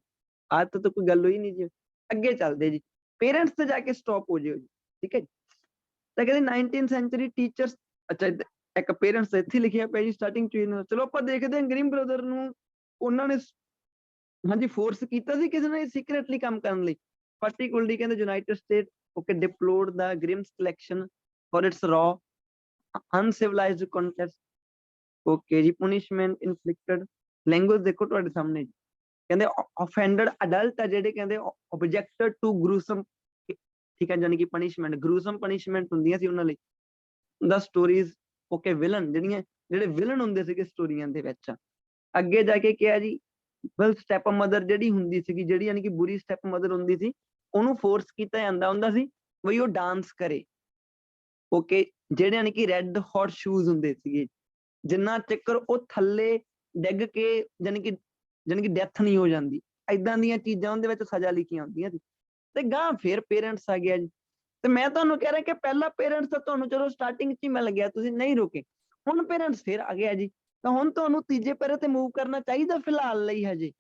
ਅੱਜ ਤਾਂ ਕੋਈ ਗੱਲ ਹੋਈ ਨਹੀਂ ਜੀ। ਅੱਗੇ ਚੱਲਦੇ ਜੀ, ਪੇਰੈਂਟਸ ਤੇ ਜਾ ਕੇ ਸਟਾਪ ਹੋ ਜਿਓ ਜੀ, ਠੀਕ ਹੈ ਜੀ। ਤਾਂ ਕਹਿੰਦੇ 19th ਸੈਂਚੁਰੀ ਟੀਚਰਸ, ਅੱਛਾ ਇੱਕ ਪੇਰੈਂਟਸ ਇੱਥੇ ਲਿਖਿਆ ਪਿਆ ਜੀ ਸਟਾਰਟਿੰਗ ਚ। ਚਲੋ ਆਪਾਂ ਦੇਖਦੇ ਹਾਂ ਗ੍ਰਿਮ ਬ੍ਰਦਰ ਨੂੰ ਉਹਨਾਂ ਨੇ ਹਾਂਜੀ ਫੋਰਸ ਕੀਤਾ ਸੀ ਕਿਸੇ ਨੇ ਸੀਕ੍ਰੇਟਲੀ ਕੰਮ ਕਰਨ ਲਈ। ਪਾਰਟੀਕੂਲਰਲੀ ਕਹਿੰਦੇ United State okay deplored the Grimms collection for its raw uncivilised contact. Okay ਜੀ, ਪੁਨਿਸ਼ਮੈਂਟ ਇਨਫਲਿਕਟਡ। ਲੈਂਗੁਏਜ ਦੇਖੋ ਤੁਹਾਡੇ ਸਾਹਮਣੇ ਜੀ। ਕਹਿੰਦੇ offended adult ਆ ਜਿਹੜੇ ਕਹਿੰਦੇ objected to gruesome, ਠੀਕ ਹੈ, ਜਾਨੀ ਕਿ punishment, gruesome punishment ਹੁੰਦੀਆਂ ਸੀ ਉਹਨਾਂ ਲਈ। the stories ਓਕੇ ਵਿਲਨ ਜਿਹੜੇ ਵਿਲਨ ਹੁੰਦੇ ਸੀਗੇ ਸਟੋਰੀਆਂ ਦੇ ਵਿੱਚ। ਅੱਗੇ ਜਾ ਕੇ ਕਿਹਾ ਜੀ ਵੈਲ ਸਟੈਪ ਮਦਰ ਜਿਹੜੀ ਹੁੰਦੀ ਸੀਗੀ, ਜਿਹੜੀ ਯਾਨੀ ਕਿ ਬੁਰੀ ਸਟੈਪ ਮਦਰ ਹੁੰਦੀ ਸੀ, ਉਹਨੂੰ ਫੋਰਸ ਕੀਤਾ ਜਾਂਦਾ ਹੁੰਦਾ ਸੀ ਬਈ ਉਹ ਡਾਂਸ ਕਰੇ। ਓਕੇ, ਜਿਹੜੇ ਯਾਨੀ ਕਿ ਰੈੱਡ ਹੌਟ ਸ਼ੂਜ਼ ਹੁੰਦੇ ਸੀਗੇ, ਜਿੰਨਾ ਚੱਕਰ ਉਹ ਥੱਲੇ ਡਿੱਗ ਕੇ ਜਾਨੀ ਕਿ ਡੈਥ ਨਹੀਂ ਹੋ ਜਾਂਦੀ, ਏਦਾਂ ਦੀਆਂ ਚੀਜ਼ਾਂ ਉਹਦੇ ਵਿੱਚ ਸਜ਼ਾ ਲਿਖੀਆਂ ਹੁੰਦੀਆਂ ਸੀ। ਤੇ ਗਾਂ ਫਿਰ ਪੇਰੈਂਟਸ ਆ ਗਿਆ ਜੀ। ਤੇ ਮੈਂ ਤੁਹਾਨੂੰ ਕਹਿ ਰਿਹਾ ਕਿ ਪਹਿਲਾ ਪੇਰੈਂਟਸ ਤਾਂ ਤੁਹਾਨੂੰ ਚਲੋ ਸਟਾਰਟਿੰਗ 'ਚ ਹੀ ਮਿਲ ਗਿਆ, ਤੁਸੀਂ ਨਹੀਂ ਰੁਕੇ। ਹੁਣ ਪੇਰੈਂਟਸ ਫਿਰ ਆ ਗਿਆ ਜੀ। ਤਾਂ ਹੁਣ ਤੁਹਾਨੂੰ ਤੀਜੇ ਪੈਰੇ ਤੇ ਮੂਵ ਕਰਨਾ ਚਾਹੀਦਾ ਫਿਲਹਾਲ ਲਈ ਹਜੇ,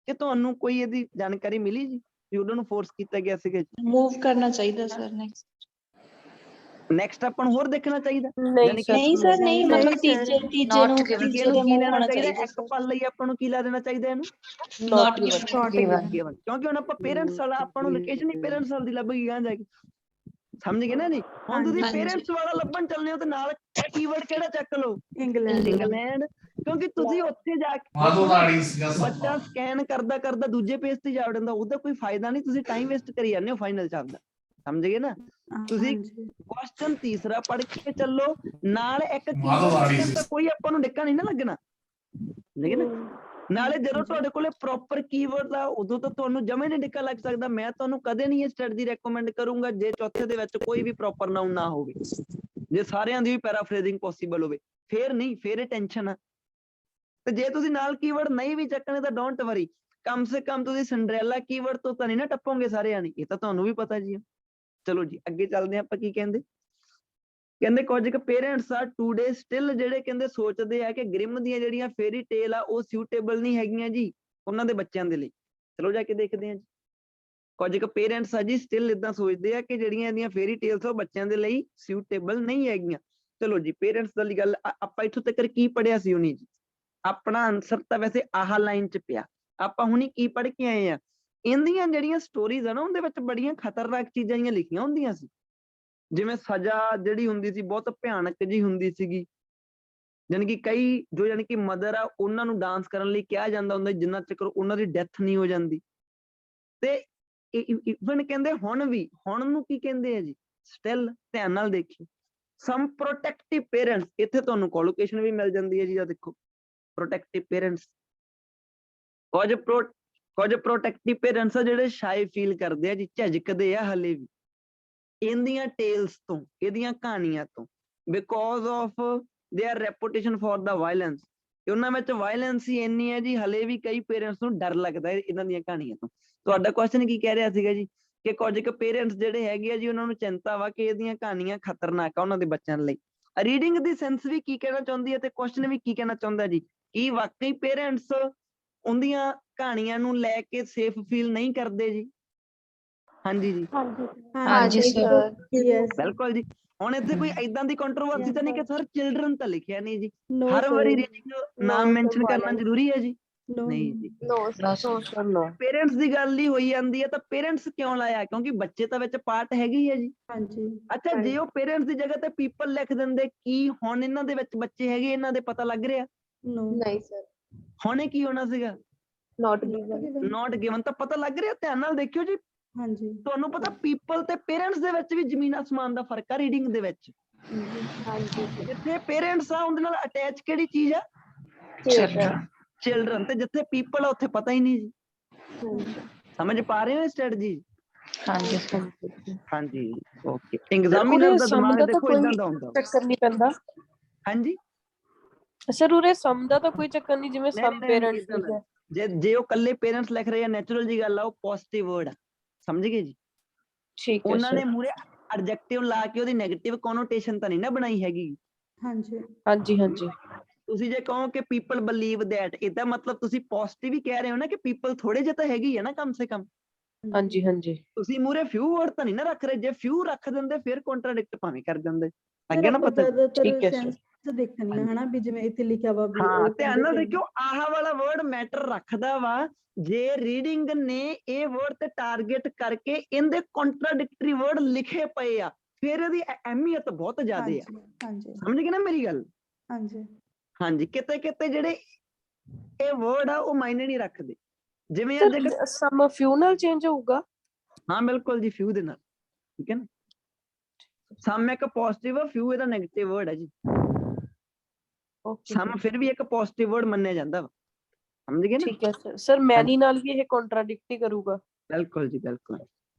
ਕਿ ਤੁਹਾਨੂੰ ਕੋਈ ਇਹਦੀ ਜਾਣਕਾਰੀ ਮਿਲੀ ਜੀ ਵੀ ਉਹਨਾਂ ਨੂੰ ਫੋਰਸ ਕੀਤਾ ਗਿਆ ਸੀਗਾ ਜੀ? ਮੂਵ ਕਰਨਾ ਚਾਹੀਦਾ ਸਰ। ਨੈਕਸਟ ਆਪਾਂ ਨੂੰ ਹੋਰ ਦੇਖਣਾ ਚਾਹੀਦਾ? ਨਹੀਂ ਯਾਨੀ ਕਿ ਨਹੀਂ ਸਰ, ਨਹੀਂ ਨਹੀਂ ਮਤਲਬ sir. ਤੀਜੇ ਨੂੰ ਇਹਨੂੰ ਕੀ ਮੂਵ ਲੈਣਾ ਹੋਣਾ ਚਾਹੀਦਾ? ਚਾਹੀਦਾ ਇੱਕ ਸਰ। ਪਲ ਲਈ ਆਪਾਂ ਨੂੰ ਕੀ ਲਾ ਦੇਣਾ ਚਾਹੀਦਾ ਇਹਨੂੰ? ਨਾਟ Not ਗਿਵਨ। given. ਕਿਉਂਕਿ ਹੁਣ ਆਪਾਂ ਪੇਰੈਂਟਸ ਵਾਲਾ ਆਪਾਂ ਨੂੰ ਲੋਕੇਸ਼ਨ ਹੀ ਪੇਰੈਂਟਸ ਵਾਲ ਦੀ ਲੱਭ ਗਈ ਗਾਂ ਜਾ ਕੇ, ਸਮਝ ਗਏ ਨਾ ਜੀ? ਹੁਣ ਤੁਸੀਂ ਹਾਂਜੀ। ਪੇਰੈਂਟਸ ਵਾਲਾ ਲੱਭਣ ਚੱਲਦੇ ਹੋ ਤੇ ਨਾਲ ਕੀਵਰਡ ਕਿਹੜਾ ਚੱਕ ਲਓ? England England. ਕਿਉਂਕਿ ਤੁਸੀਂ ਉੱਥੇ ਜਾ ਕੇ ਬੱਚਾ ਸਕੈਨ ਕਰਦਾ ਕਰਦਾ ਦੂਜੇ ਪੇਜ ਤੇ ਜਾ ਵੜਦਾ, ਉਹਦਾ ਕੋਈ ਫਾਇਦਾ ਨਹੀਂ। ਤੁਸੀਂ ਟਾਈਮ ਵੇਸਟ ਕਰੀ ਜਾਂਦੇ ਹੋ ਫਾਈਨਲ ਚ ਆਪਦਾ, ਸਮਝ ਗਏ ਨਾ? ਤੁਸੀਂ ਕੁਐਸਚਨ ਤੀਸਰਾ ਪੜ੍ਹ ਕੇ ਚੱਲੋ, ਨਾਲ ਇੱਕ ਕੀਵਰਡ ਤਾਂ ਕੋਈ ਆਪਾਂ ਨੂੰ ਡਿੱਕਾ ਨਹੀਂ ਨਾ ਲੱਗਣਾ, ਸਮਝ ਗਏ ਨਾ? ਨਾਲੇ ਜਦੋਂ ਤੁਹਾਡੇ ਕੋਲੇ ਪ੍ਰੋਪਰ ਕੀਵਰਡ ਆ ਉਦੋਂ ਤਾਂ ਤੁਹਾਨੂੰ ਜਮੇ ਨਹੀਂ ਡਿੱਕਾ ਲੱਗ ਸਕਦਾ। ਮੈਂ ਤੁਹਾਨੂੰ ਕਦੇ ਨਹੀਂ ਇਹ ਸਟੱਡੀ ਰეკਮੈਂਡ ਕਰੂੰਗਾ ਜੇ ਚੌਥੇ ਦੇ ਵਿੱਚ ਕੋਈ ਵੀ ਪ੍ਰੋਪਰ ਨਾਉਨ ਨਾ ਹੋਵੇ, ਜੇ ਸਾਰਿਆਂ ਦੀ ਵੀ ਪੈਰਾਫਰੇਜ਼ਿੰਗ ਪੋਸੀਬਲ ਹੋਵੇ, ਫੇਰ ਨਹੀਂ, ਫੇਰ ਇਹ ਟੈਨਸ਼ਨ ਆ। ਤੇ ਜੇ ਤੁਸੀਂ ਨਾਲ ਕੀਵਰਡ ਨਹੀਂ ਵੀ ਚੱਕਣੇ ਤਾਂ ਡੋਂਟ ਵਰੀ, ਕਮ ਸੇ ਕਮ ਤੁਸੀਂ ਸਿੰਡਰੈਲਾ ਕੀਵਰਡ ਤੋਂ ਤਾਂ ਨਹੀਂ ਨਾ ਟੱਪੋਗੇ ਸਾਰਿਆਂ ਨੇ, ਇਹ ਤਾਂ ਤੁਹਾਨੂੰ ਵੀ ਪਤਾ ਜੀ। ਚਲੋ ਜੀ ਅੱਗੇ ਚੱਲਦੇ ਆਪਾਂ। ਕੀ ਕਹਿੰਦੇ? ਕਹਿੰਦੇ ਕੁਝ ਕੁ ਪੇਰੈਂਟਸ ਆ ਟੂਡੇ ਸਟਿਲ ਜਿਹੜੇ ਕਹਿੰਦੇ ਸੋਚਦੇ ਆ ਕਿ ਗ੍ਰਿਮ ਦੀਆਂ ਜਿਹੜੀਆਂ ਫੇਰੀ ਟੇਲ ਆ ਉਹ ਸੁਟੇਬਲ ਨਹੀਂ ਹੈਗੀਆਂ ਜੀ ਉਹਨਾਂ ਦੇ ਬੱਚਿਆਂ ਦੇ ਲਈ। ਚਲੋ ਜਾ ਕੇ ਦੇਖਦੇ ਹਾਂ ਜੀ। ਕੁਝ ਕੁ ਪੇਰੈਂਟਸ ਆ ਜੀ ਸਟਿਲ ਇਦਾਂ ਸੋਚਦੇ ਆ ਕਿ ਜਿਹੜੀਆਂ ਇਹਦੀਆਂ ਫੇਰੀ ਟੇਲਸ ਉਹ ਬੱਚਿਆਂ ਦੇ ਲਈ ਸੁਟੇਬਲ ਨਹੀਂ ਹੈਗੀਆਂ। ਚਲੋ ਜੀ ਪੇਰੈਂਟਸ ਵਾਲੀ ਗੱਲ ਆਪਾਂ ਇੱਥੋਂ ਤੱਕ ਕੀ ਪੜ੍ਹਿਆ ਸੀ ਹੁਣੀ ਜੀ? ਆਪਣਾ ਆਨਸਰ ਤਾਂ ਵੈਸੇ ਆਹ ਲਾਈਨ 'ਚ ਪਿਆ। ਆਪਾਂ ਹੁਣੀ ਕੀ ਪੜ੍ਹ ਕੇ ਆਏ ਆ? ਇਹਦੀਆਂ ਜਿਹੜੀਆਂ ਸਟੋਰੀਜ਼ ਆ ਨਾ ਉਹਦੇ ਵਿੱਚ ਬੜੀਆਂ ਖਤਰਨਾਕ ਚੀਜ਼ਾਂ ਜਿਹੀਆਂ ਲਿਖੀਆਂ ਹੁੰਦੀਆਂ ਸੀ, ਜਿਵੇਂ ਸਜ਼ਾ ਜਿਹੜੀ ਹੁੰਦੀ ਸੀ ਬਹੁਤ ਭਿਆਨਕ ਜੀ ਹੁੰਦੀ ਸੀਗੀ। ਜਾਣੀ ਕਿ ਕਈ ਜੋ ਜਾਣੀ ਕਿ ਮਦਰ ਆ ਉਹਨਾਂ ਨੂੰ ਡਾਂਸ ਕਰਨ ਲਈ ਕਿਹਾ ਜਾਂਦਾ ਹੁੰਦਾ ਜਿੰਨਾ ਚਿਰ ਉਹਨਾਂ ਦੀ ਡੈਥ ਨਹੀਂ ਹੋ ਜਾਂਦੀ। ਤੇ ਇਵਨ ਕਹਿੰਦੇ ਹੁਣ ਨੂੰ ਕੀ ਕਹਿੰਦੇ ਆ ਜੀ? ਸਟਿਲ। ਧਿਆਨ ਨਾਲ ਦੇਖਿਓ, ਸਮ ਪ੍ਰੋਟੈਕਟਿਵ ਪੇਰੈਂਟਸ, ਇੱਥੇ ਤੁਹਾਨੂੰ ਕੋਲੋਕੇਸ਼ਨ ਵੀ ਮਿਲ ਜਾਂਦੀ ਹੈ ਜੀ। ਆ ਦੇਖੋ ਪ੍ਰੋਟੈਕਟਿਵ ਪੇਰੈਂਟਸ, ਕੁਝ ਪ੍ਰੋਟੈਕਟਿਵ ਪੇਰੈਂਟਸ ਆ ਜਿਹੜੇ ਸ਼ਾਈ ਫੀਲ ਕਰਦੇ ਆ ਜੀ, ਝਿਜਕਦੇ ਆ ਹਲੇ ਵੀ ਇਹਦੀਆਂ ਟੇਲਸ ਤੋਂ, ਇਹਦੀਆਂ ਕਹਾਣੀਆਂ ਤੋਂ, because of there reputation for the violence. ਉਹਨਾਂ ਵਿੱਚ ਵਾਇਲੈਂਸ ਹੀ ਇੰਨੀ ਹੈ ਜੀ, ਹਲੇ ਵੀ ਕਈ ਪੇਰੈਂਟਸ ਨੂੰ ਡਰ ਲੱਗਦਾ ਇਹਨਾਂ ਦੀਆਂ ਕਹਾਣੀਆਂ ਤੋਂ। ਤੁਹਾਡਾ ਕੁਐਸਚਨ ਕੀ ਕਹਿ ਰਿਹਾ ਸੀਗਾ ਜੀ ਕਿ ਕੁਝ ਕੁ ਪੇਰੈਂਟਸ ਜਿਹੜੇ ਹੈਗੇ ਆ ਜੀ ਉਹਨਾਂ ਨੂੰ ਚਿੰਤਾ ਵਾ ਕਿ ਇਹਦੀਆਂ ਕਹਾਣੀਆਂ ਖਤਰਨਾਕ ਆ ਉਹਨਾਂ ਦੇ ਬੱਚਿਆਂ ਲਈ। ਰੀਡਿੰਗ ਦੀ ਸੈਂਸ ਵੀ ਕੀ ਕਹਿਣਾ ਚਾਹੁੰਦੀ ਹੈ ਤੇ ਕੁਐਸਚਨ ਵੀ ਕੀ ਕਹਿਣਾ ਚਾਹੁੰਦਾ ਜੀ, ਕੀ ਵਾਕਈ ਪੇਰੈਂਟਸ ਉਹਦੀਆਂ ਕਹਾਣੀਆਂ ਨੂੰ ਲੈ ਕੇ ਸੇਫ ਫੀਲ ਨਹੀਂ ਕਰਦੇ ਜੀ? ਹਾਂਜੀ ਜੀ ਹਾਂਜੀ ਹਾਂਜੀ ਸਰ। ਯੈਸ ਬਿਲਕੁਲ ਜੀ। ਹੁਣ ਇੱਥੇ ਕੋਈ ਏਦਾਂ ਦੀ ਕੰਟਰੋਵਰਸੀ ਤਾਂ ਨਹੀਂ ਕਿ ਸਰ ਚਿਲਡਰਨ ਤਾਂ ਲਿਖਿਆ ਨਹੀਂ ਜੀ, ਨੋ ਹਰ ਵਾਰੀ ਰੀਡਿੰਗ ਨਾਮ sir, ਮੈਂਸ਼ਨ ਕਰਨਾ violence. ਜ਼ਰੂਰੀ ਹੈ ਜੀ? ਨੋ ਨਹੀਂ ਜੀ। No sir sir no. Parents ਦੀ ਗੱਲ ਹੀ ਹੋਈ ਜਾਂਦੀ ਹੈ ਤਾਂ ਪੇਰੈਂਟਸ ਕਿਉਂ ਲਾਇਆ? ਕਿਉਂਕਿ ਬੱਚੇ ਤਾਂ ਵਿੱਚ ਪਾਰਟ ਹੈਗੇ ਹੀ ਹੈ ਜੀ। ਹਾਂਜੀ ਅੱਛਾ ਜੇ ਉਹ ਪੇਰੈਂਟਸ ਦੀ ਜਗ੍ਹਾ ਤੇ ਪੀਪਲ ਲਿਖ ਦਿੰਦੇ, ਕੀ ਹੁਣ ਇਹਨਾਂ ਦੇ ਵਿੱਚ ਬੱਚੇ ਹੈਗੇ ਇਹਨਾਂ ਦੇ ਪਤਾ ਲੱਗ ਰਿਹਾ? ਨੋ ਨਹੀਂ ਸਰ ਹੁਣ ਇਹ ਕੀ ਹੋਣਾ ਸੀਗਾ? ਨਾਟ ਗਿਵਨ ਨਾਟ ਗਿਵਨ ਤਾਂ ਪਤਾ ਲੱਗ ਰਿਹਾ। ਧਿਆਨ ਨਾਲ ਦੇਖਿਓ ਜੀ, ਹਾਂਜੀ ਤੁਹਾਨੂੰ ਪਤਾ ਪੀਪਲ ਤੇ ਪੇਰੈਂਟਸ ਦੇ ਵਿੱਚ ਵੀ ਜ਼ਮੀਨ ਅਸਮਾਨ ਦਾ ਫਰਕ ਆ ਰੀਡਿੰਗ ਦੇ ਵਿੱਚ। ਹਾਂਜੀ ਜਿੱਥੇ ਪੇਰੈਂਟਸ ਆ ਉਹਦੇ ਨਾਲ ਅਟੈਚ ਕਿਹੜੀ ਚੀਜ਼ ਆ? Children children. ਤੇ ਜਿੱਥੇ ਪੀਪਲ ਆ ਉੱਥੇ ਪਤਾ ਹੀ ਨਹੀਂ ਜੀ। ਸਮਝ ਪਾ ਰਹੇ ਹੋ ਸਟ੍ਰੈਟਜੀ? ਹਾਂਜੀ ਹਾਂਜੀ ਓਕੇ। ਸਰ ਐਗਜ਼ਾਮੀਨਰ ਉਰੇ ਦਾ ਸਮ ਦਿਮਾਗ ਦਾ ਤਾਂ ਦੇਖੋ ਕੋਈ ਇਦਾਂ ਦਾ ਹੁੰਦਾ। ਚੱਕਰ ਨਹੀਂ ਪੈਂਦਾ। ਹਾਂਜੀ ਸਰ ਉਰੇ ਸਮ ਦਾ ਤਾਂ ਕੋਈ ਚੱਕਰ ਨਹੀਂ, ਜਿਵੇਂ ਨਹੀਂ, ਸਮ ਨਹੀਂ, ਪੇਰੈਂਟਸ ਏਦਾਂ ਦਾ। ਲਿਖਿਆ। ਜੇ ਉਹ ਕੱਲੇ ਪੇਰੈਂਟਸ ਲਿਖ ਰਹੇ ਆ, ਨੈਚੁਰਲ ਜੀ ਗੱਲ ਆ, ਉਹ ਪੋਜ਼ਿਟਿਵ ਵਰਡ ਆ, ਸਮਝ ਗਏ ਜੀ? ਠੀਕ ਹੈ ਉਹਨਾਂ ਨੇ ਸਰ। ਮੂਰੇ ਐਡਜੈਕਟਿਵ ਲਾ ਕੇ ਉਹਦੀ ਨੈਗੇਟਿਵ ਕੋਨੋਟੇਸ਼ਨ ਤਾਂ ਨਹੀਂ ਨਾ ਬਣਾਈ ਹੈਗੀ। ਹਾਂਜੀ ਹਾਂਜੀ ਹਾਂਜੀ ਤੁਸੀਂ ਜੇ ਕਹੋ ਕਿ ਪੀਪਲ ਬਲੀਵ ਦੈਟ, ਇਹਦਾ ਮਤਲਬ ਤੁਸੀਂ ਪੋਜ਼ਿਟਿਵ ਹੀ ਕਹਿ ਰਹੇ ਹੋ ਨਾ ਕਿ ਪੀਪਲ ਥੋੜੇ ਜਿਹੇ ਤਾਂ ਹੈਗੇ ਹੀ ਆ ਨਾ ਕਮ ਸੇ ਕਮ। ਹਾਂਜੀ ਹਾਂਜੀ ਤੁਸੀਂ ਮੂਰੇ ਫਿਊ ਵਰਡ ਤਾਂ ਨਹੀਂ ਨਾ ਰੱਖ ਰਹੇ। ਜੇ ਫਿਊ ਰੱਖ ਦਿੰਦੇ ਫਿਰ ਕੰਟਰਾਡਿਕਟ ਭਾਵੇਂ ਕਰ ਦਿੰਦੇ। ਫਿਰ ਅੱਗੇ ਨਾ ਆਪਾਂ ਪਤਾ। ਜ਼ਿਆਦਾਤਰ ਠੀਕ ਹੈ sir। ਸੈਂਸ ਦੇਖਣੀ ਆ ਹਾਂਜੀ। ਹਨਾ, ਵੀ ਜਿਵੇਂ ਇੱਥੇ ਲਿਖਿਆ ਵਾ ਵੀ ਹਾਂ ਉਹ ਧਿਆਨ ਨਾਲ ਕਹਿੰਦੇ ਦੇਖਿਓ, ਆਹ ਵਾਲਾ ਵਰਡ ਮੈਟਰ ਰੱਖਦਾ ਵਾ। ਜੇ ਰੀਡਿੰਗ ਨੇ ਇਹ ਵਰਡ ਤੇ ਟਾਰਗੇਟ ਕਰਕੇ ਇਹਦੇ ਕੰਟਰਾਡਿਕਟਰੀ ਵਰਡ ਲਿਖੇ ਪਏ ਆ, ਫਿਰ ਇਹਦੀ ਅਹਿਮੀਅਤ ਬਹੁਤ ਜ਼ਿਆਦਾ ਆ। ਹਾਂਜੀ ਹਾਂਜੀ ਸਮਝ ਗਏ ਨਾ ਮੇਰੀ ਗੱਲ? ਹਾਂਜੀ ਹਾਂਜੀ ਕਿਤੇ ਕਿਤੇ ਜਿਹੜੇ ਇਹ ਵਰਡ ਆ ਉਹ ਮਾਇਨੇ ਨਹੀਂ ਰੱਖਦੇ। ਜਿਵੇਂ ਅੱਜ ਇੱਕ ਸਰ ਸਮ ਫਿਊ ਨਾਲ ਚੇਂਜ ਹੋਊਗਾ? ਹਾਂ ਬਿਲਕੁਲ ਜੀ, ਫਿਊ ਦੇ ਨਾਲ। ਠੀਕ ਹੈ ਨਾ, ਸਮ ਇੱਕ ਪੋਜ਼ਿਟਿਵ ਆ, ਫਿਊ ਇਹਦਾ ਨੈਗੇਟਿਵ ਵਰਡ ਹੈ ਜੀ। ਓਕੇ ਸਮ ਫਿਰ ਵੀ ਇੱਕ ਪੋਜ਼ਿਟਿਵ ਵਰਡ ਮੰਨਿਆ ਜਾਂਦਾ ਵਾ, ਸਮਝ ਗਏ ਨਾ? ਠੀਕ ਹੈ ਸਰ। ਸਰ ਮੈਨੀ ਨਾਲ ਵੀ ਇਹ ਕੰਟਰਾਡਿਕਟ ਹੀ ਕਰੂਗਾ? ਬਿਲਕੁਲ ਜੀ ਬਿਲਕੁਲ।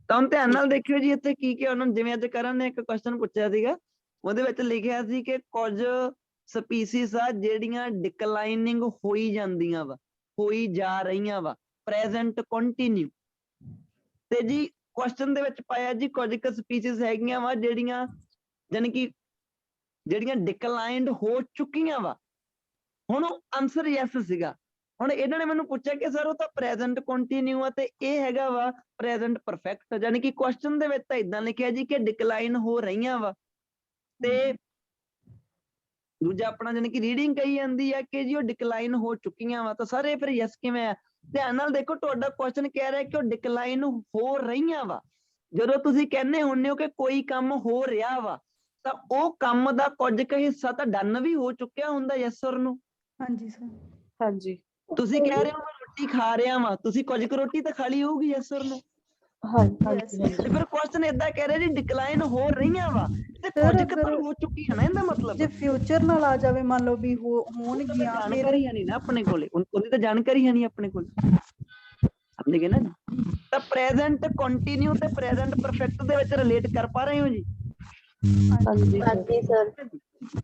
ਤਾਂ ਹੁਣ ਧਿਆਨ ਨਾਲ ਦੇਖਿਓ ਜੀ, ਇੱਥੇ ਕੀ ਕੀ ਉਹਨਾਂ ਜਿਵੇਂ ਅੱਜ ਕਰਨ ਨੇ ਇੱਕ ਕੁਐਸਚਨ ਪੁੱਛਿਆ ਸੀਗਾ, ਉਹਦੇ ਵਿੱਚ ਲਿਖਿਆ ਸੀ ਕਿ ਕੁਝ ਸਪੀਸੀਜ਼ ਆ ਜਿਹੜੀਆਂ ਡਿਕਲਾਈਨਿੰਗ ਹੋਈ ਜਾਂਦੀਆਂ ਵਾ, ਹੋਈ ਜਾ ਰਹੀਆਂ ਵਾ, ਪ੍ਰੈਜ਼ੈਂਟ ਕੰਟੀਨਿਊ। ਤੇ ਜੀ ਕੁਐਸਚਨ ਦੇ ਵਿੱਚ ਪਾਇਆ ਜੀ ਕੁਝ ਕੁ ਸਪੀਸੀਜ਼ ਹੈਗੀਆਂ ਵਾ ਜਿਹੜੀਆਂ ਜਾਨੀ ਕਿ ਜਿਹੜੀਆਂ ਡਿਕਲਾਈਨਡ ਹੋ ਚੁੱਕੀਆਂ ਵਾ। ਹੁਣ ਉਹ ਆਨਸਰ ਯੈਸ ਸੀਗਾ। ਹੁਣ ਇਹਨਾਂ ਨੇ ਮੈਨੂੰ ਪੁੱਛਿਆ ਕਿ ਸਰ ਉਹ ਤਾਂ ਪ੍ਰੈਜ਼ੈਂਟ ਕੰਟੀਨਿਊ ਆ ਤੇ ਇਹ ਹੈਗਾ ਵਾ ਪ੍ਰੈਜ਼ੈਂਟ ਪਰਫੈਕਟ। ਯਾਨੀ ਕਿ ਕੁਐਸਚਨ ਦੇ ਵਿੱਚ ਤਾਂ ਇਦਾਂ ਲਿਖਿਆ ਜੀ ਕਿ ਡਿਕਲਾਈਨ ਹੋ ਰਹੀਆਂ ਵਾ, ਤੇ ਦੂਜਾ ਆਪਣਾ ਜਾਨੀ ਕਿ ਰੀਡਿੰਗ ਕਹੀ ਜਾਂਦੀ ਆ ਕਿ ਜੀ ਉਹ ਡਿਕਲਾਈਨ ਹੋ ਚੁੱਕੀਆਂ ਵਾ। ਤਾਂ ਸਰ ਇਹ ਫਿਰ ਯੈਸ ਕਿਵੇਂ ਆ? ਧਿਆਨ ਨਾਲ ਦੇਖੋ, ਤੁਹਾਡਾ ਕੁਐਸਚਨ ਕਹਿ ਰਿਹਾ ਕਿ ਉਹ ਡਿਕਲਾਈਨ ਹੋ ਰਹੀਆਂ ਵਾ। ਜਦੋਂ ਤੁਸੀਂ ਕਹਿੰਦੇ ਹੁੰਦੇ ਹੋ ਕਿ ਕੋਈ ਕੰਮ ਹੋ ਰਿਹਾ ਵਾ, ਤਾਂ ਉਹ ਕੰਮ ਦਾ ਕੁਝ ਕੁ ਹਿੱਸਾ ਤਾਂ ਡਨ ਵੀ ਹੋ ਚੁੱਕਿਆ ਹੁੰਦਾ, ਯੈਸ ਸਰ ਨੂੰ? ਹਾਂਜੀ ਸਰ ਹਾਂਜੀ ਤੁਸੀਂ ਕਹਿ ਰਹੇ ਹੋ ਮੈਂ ਰੋਟੀ ਖਾ ਰਿਹਾ ਵਾਂ, ਤੁਸੀਂ ਕੁਝ ਕੁ ਰੋਟੀ ਤਾਂ ਖਾ ਲਈ ਹੋਊਗੀ, ਯੈਸ ਸਰ ਨੂੰ? ਹਾਂਜੀ Yes. ਹਾਂਜੀ ਤੇ ਫਿਰ ਕੁਐਸਚਨ ਏਦਾਂ ਕਹਿ ਰਿਹਾ ਜੀ ਡਿਕਲਾਈਨ ਹੋ ਰਹੀਆਂ ਵਾ ਤੇ Sir, ਕੁਝ ਕੁ ਤਾਂ ਅਗਰ ਹੋ ਚੁੱਕੀਆਂ ਨਾ, ਇਹਦਾ ਮਤਲਬ ਜੇ ਫਿਊਚਰ ਨਾਲ ਆ ਜਾਵੇ, ਮੰਨ ਲਓ ਵੀ ਤਾਂ ਹੋਣਗੀਆਂ, ਫਿਰ ਜਾਣਕਾਰੀ ਹੈ ਨਹੀਂ ਨਾ ਆਪਣੇ ਕੋਲੇ, ਉਹਦੀ ਤਾਂ ਜਾਣਕਾਰੀ ਹੈ ਨਹੀਂ ਆਪਣੇ ਕੋਲ, ਸਮਝ ਗਏ ਨਾ ਜੀ? ਤਾਂ ਪ੍ਰੈਜ਼ੈਂਟ ਕੰਟੀਨਿਊ ਤੇ ਪ੍ਰੈਜ਼ੈਂਟ ਪਰਫੈਕਟ ਦੇ ਵਿੱਚ ਰਿਲੇਟ ਕਰ ਪਾ ਰਹੇ ਹੋ ਜੀ? ਹਾਂਜੀ ਸਰ। ਹਾਂਜੀ ਸਰ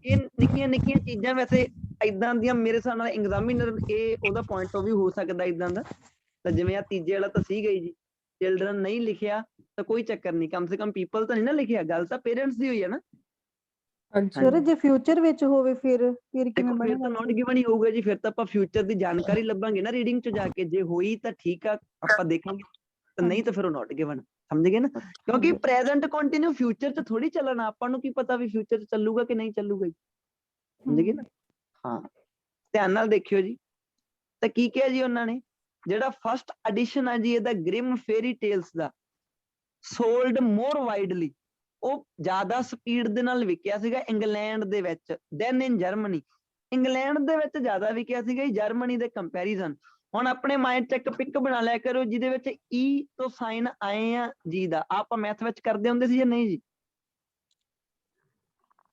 ਇਹ ਨਿੱਕੀਆਂ ਨਿੱਕੀਆਂ ਚੀਜ਼ਾਂ ਵੈਸੇ ਇਦਾਂ ਦੀਆਂ ਮੇਰੇ ਹਿਸਾਬ ਨਾਲ ਐਗਜ਼ਾਮੀਨਰ ਇਹ ਉਹਦਾ ਪੁਆਇੰਟ ਆਫ ਵੀ ਹੋ ਸਕਦਾ ਇਦਾਂ ਦਾ। ਤਾਂ ਜਿਵੇਂ ਆ ਤੀਜੇ ਵਾਲਾ ਤਾਂ ਸੀਗਾ ਹੀ ਜੀ, ਚਿਲਡਰਨ ਨਹੀਂ ਲਿਖਿਆ ਤਾਂ ਕੋਈ ਚੱਕਰ ਨਹੀਂ, ਕਮ ਸੇ ਕਮ ਪੀਪਲ ਤਾਂ ਨਹੀਂ ਨਾ ਲਿਖਿਆ, ਗੱਲ ਤਾਂ ਪੇਰੈਂਟਸ ਦੀ ਹੋਈ ਹੈ ਨਾ? ਹਾਂਜੀ ਸਰ ਜੇ ਫਿਊਚਰ ਵਿੱਚ ਹੋਵੇ ਫਿਰ ਕਿਵੇਂ ਦੇਖੋ ਫਿਰ ਬਣੇਗਾ? ਤਾਂ ਨੋਟ ਗਿਵਨ ਹੀ ਹੋਊਗਾ ਜੀ। ਫਿਰ ਤਾਂ ਆਪਾਂ ਫਿਊਚਰ ਦੀ ਜਾਣਕਾਰੀ ਲੱਭਾਂਗੇ ਨਾ ਰੀਡਿੰਗ ਚ ਜਾ ਕੇ। ਜੇ ਹੋਈ ਤਾਂ ਠੀਕ ਆ, ਆਪਾਂ ਦੇਖਾਂਗੇ, ਤਾਂ ਨਹੀਂ ਤਾਂ ਫਿਰ ਉਹ ਨੋਟ ਗਿਵਨ। ਸਮਝ ਗਏ ਨਾ? ਕਿਉਂਕਿ ਪ੍ਰੈਜ਼ੈਂਟ ਕੰਟੀਨਿਊ ਫਿਊਚਰ ਚ ਥੋੜੀ ਚੱਲਣਾ, ਆਪਾਂ ਨੂੰ ਕੀ ਪਤਾ ਵੀ ਫਿਊਚਰ ਚ ਚੱਲੂਗਾ ਕਿ ਨਹੀਂ ਚੱਲੂਗਾ ਜੀ, ਸਮਝ ਗਏ ਨਾ? ਹਾਂ ਧਿਆਨ ਨਾਲ ਦੇਖਿਓ ਜੀ। ਤਾਂ ਕੀ ਕਿਹਾ ਜੀ ਉਹਨਾਂ ਨੇ, ਜਿਹੜਾ ਫਸਟ ਐਡੀਸ਼ਨ ਆ ਜੀ ਇਹਦਾ ਗ੍ਰਿਮ ਫੇਰੀ ਟੇਲਸ ਦਾ, ਸੋਲਡ ਮੋਰ ਵਾਈਡਲੀ, ਉਹ ਜ਼ਿਆਦਾ ਸਪੀਡ ਦੇ ਨਾਲ ਵਿਕਿਆ ਸੀਗਾ ਇੰਗਲੈਂਡ ਦੇ ਵਿੱਚ, ਦੈਨ ਇਨ ਜਰਮਨੀ। ਇੰਗਲੈਂਡ ਦੇ ਵਿੱਚ ਜ਼ਿਆਦਾ ਵਿਕਿਆ ਸੀਗਾ ਜੀ ਜਰਮਨੀ ਦੇ ਕੰਪੈਰੀਜ਼ਨ। ਹੁਣ ਆਪਣੇ ਮਾਈਂਡ ਚ ਇੱਕ ਪਿਕ ਬਣਾ ਲਿਆ ਕਰੋ ਜਿਹਦੇ ਵਿੱਚ ਈ ਤੋਂ ਸਾਈਨ ਆਏ ਆ ਜੀ ਦਾ। ਆਪਾਂ ਮੈਥ ਵਿੱਚ ਕਰਦੇ ਹੁੰਦੇ ਸੀ ਜਾਂ ਨਹੀਂ ਜੀ?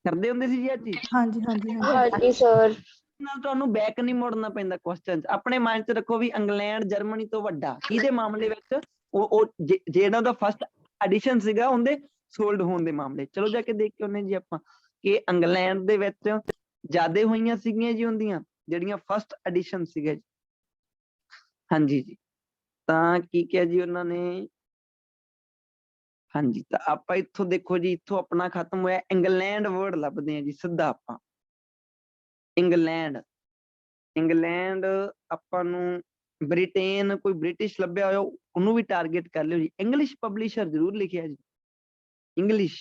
ਕਰਦੇ ਹੁੰਦੇ ਸੀ ਜੀ ਅੱਜ ਜੀ? ਹਾਂਜੀ ਹਾਂਜੀ ਹਾਂਜੀ ਹਾਂਜੀ ਸਰ ਨਾਲ ਤੁਹਾਨੂੰ ਬੈਕ ਨਹੀਂ ਮੁੜਨਾ ਪੈਂਦਾ ਕੁਐਸਚਨ ਚ। ਆਪਣੇ ਮਾਈਂਡ ਚ ਰੱਖੋ ਵੀ ਇੰਗਲੈਂਡ ਜਰਮਨੀ ਤੋਂ ਵੱਡਾ ਕਿਹਦੇ ਮਾਮਲੇ ਵਿੱਚ? ਉਹ ਜਿਹੜਾ ਉਹਦਾ ਫਸਟ ਐਡੀਸ਼ਨ ਸੀਗਾ ਉਹਦੇ ਸੋਲਡ ਹੋਣ ਦੇ ਮਾਮਲੇ। ਚਲੋ ਜਾ ਕੇ ਦੇਖ ਕੇ ਆਉਂਦੇ ਜੀ ਆਪਾਂ ਕਿ ਇੰਗਲੈਂਡ ਦੇ ਵਿੱਚ ਜ਼ਿਆਦਾ ਹੋਈਆਂ ਸੀਗੀਆਂ ਜੀ ਉਹਦੀਆਂ ਜਿਹੜੀਆਂ ਫਸਟ ਐਡੀਸ਼ਨ ਸੀਗੇ ਜੀ। ਹਾਂਜੀ ਜੀ ਤਾਂ ਕੀ ਕਿਹਾ ਜੀ ਉਹਨਾਂ ਨੇ, ਹਾਂਜੀ ਤਾਂ ਆਪਾਂ ਇੱਥੋਂ ਦੇਖੋ ਜੀ, ਇੱਥੋਂ ਆਪਣਾ ਖਤਮ ਹੋਇਆ, ਇੰਗਲੈਂਡ ਵਰਡ ਲੱਭਦੇ ਹਾਂ ਜੀ ਸਿੱਧਾ ਆਪਾਂ। ਇੰਗਲੈਂਡ, ਇੰਗਲੈਂਡ ਆਪਾਂ ਨੂੰ ਬ੍ਰਿਟੇਨ, ਕੋਈ ਬ੍ਰਿਟਿਸ਼ ਲੱਭਿਆ ਹੋਇਆ ਉਹਨੂੰ ਵੀ ਟਾਰਗੇਟ ਕਰ ਲਿਓ ਜੀ। ਇੰਗਲਿਸ਼ ਪਬਲਿਸ਼ਰ ਜ਼ਰੂਰ ਲਿਖਿਆ ਜੀ, ਇੰਗਲਿਸ਼।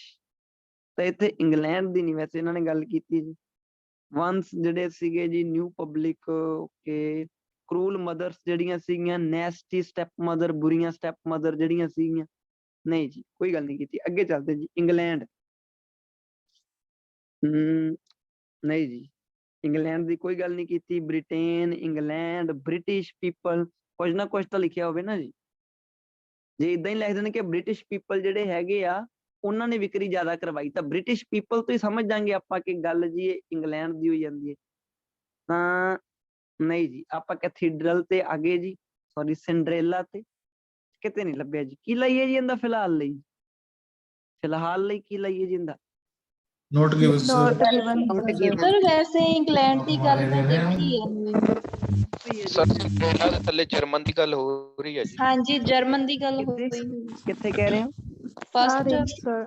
ਤਾਂ ਇੱਥੇ ਇੰਗਲੈਂਡ ਦੀ ਨਹੀਂ ਵੈਸੇ ਇਹਨਾਂ ਨੇ ਗੱਲ ਕੀਤੀ ਜੀ। ਵੰਸ ਜਿਹੜੇ ਸੀਗੇ ਜੀ ਨਿਊ ਪਬਲਿਕ, ਓਕੇ, ਕਰੂਲ ਮਦਰਸ ਜਿਹੜੀਆਂ ਸੀਗੀਆਂ, ਨੈਸਟੀ ਸਟੈਪ ਮਦਰ, ਬੁਰੀਆਂ ਸਟੈਪ ਮਦਰ ਜਿਹੜੀਆਂ ਸੀਗੀਆਂ, ਨਹੀਂ ਜੀ ਕੋਈ ਗੱਲ ਨਹੀਂ ਕੀਤੀ। ਅੱਗੇ ਚੱਲਦੇ ਜੀ। ਇੰਗਲੈਂਡ, ਨਹੀਂ ਜੀ ਇੰਗਲੈਂਡ ਦੀ ਕੋਈ ਗੱਲ ਨਹੀਂ ਕੀਤੀ। ਬ੍ਰਿਟੇਨ, ਇੰਗਲੈਂਡ, ਬ੍ਰਿਟਿਸ਼ ਪੀਪਲ, ਕੁਝ ਨਾ ਕੁਝ ਤਾਂ ਲਿਖਿਆ ਹੋਵੇ ਨਾ ਜੀ। ਜੇ ਇਦਾਂ ਹੀ ਲਿਖ ਦੇਣ ਕਿ ਬ੍ਰਿਟਿਸ਼ ਪੀਪਲ ਜਿਹੜੇ ਹੈਗੇ ਆ ਉਹਨਾਂ ਨੇ ਵਿਕਰੀ ਜ਼ਿਆਦਾ ਕਰਵਾਈ, ਤਾਂ ਬ੍ਰਿਟਿਸ਼ ਪੀਪਲ ਤੋਂ ਹੀ ਸਮਝ ਜਾਾਂਗੇ ਆਪਾਂ ਕਿ ਗੱਲ ਜੀ ਇਹ ਇੰਗਲੈਂਡ ਦੀ ਹੋਈ ਜਾਂਦੀ ਹੈ। ਤਾਂ ਨਹੀਂ ਜੀ, ਆਪਾਂ ਕੈਥੀਡਰਲ ਤੇ ਆ ਗਏ ਜੀ, ਸੌਰੀ ਸਿੰਡਰੇਲਾ ਤੇ ਕਿਤੇ ਨਹੀਂ ਲੱਭਿਆ ਜੀ। ਕੀ ਲਾਈਏ ਜੀ ਇਹਦਾ ਫਿਲਹਾਲ ਲਈ, ਫਿਲਹਾਲ ਲਈ ਕੀ ਲਾਈਏ ਜੀ ਇਹਦਾ? Note given Not sir. given. Sir ਵੈਸੇ ਇੰਗਲੈਂਡ ਦੀ ਗੱਲ ਤਾਂ ਦੇਖੀ ਹੈ। ਸਰ ਇਹਨਾਂ ਦੇ ਥੱਲੇ ਜਰਮਨ ਦੀ ਗੱਲ ਹੋ ਰਹੀ ਹੈ ਜੀ। ਹਾਂਜੀ ਜਰਮਨ ਦੀ ਗੱਲ ਕਿੱਥੇ? ਹੋਈ। ਕਿੱਥੇ ਕਹਿ ਰਹੇ ਹੋ? ਫਸਟ ਸਰ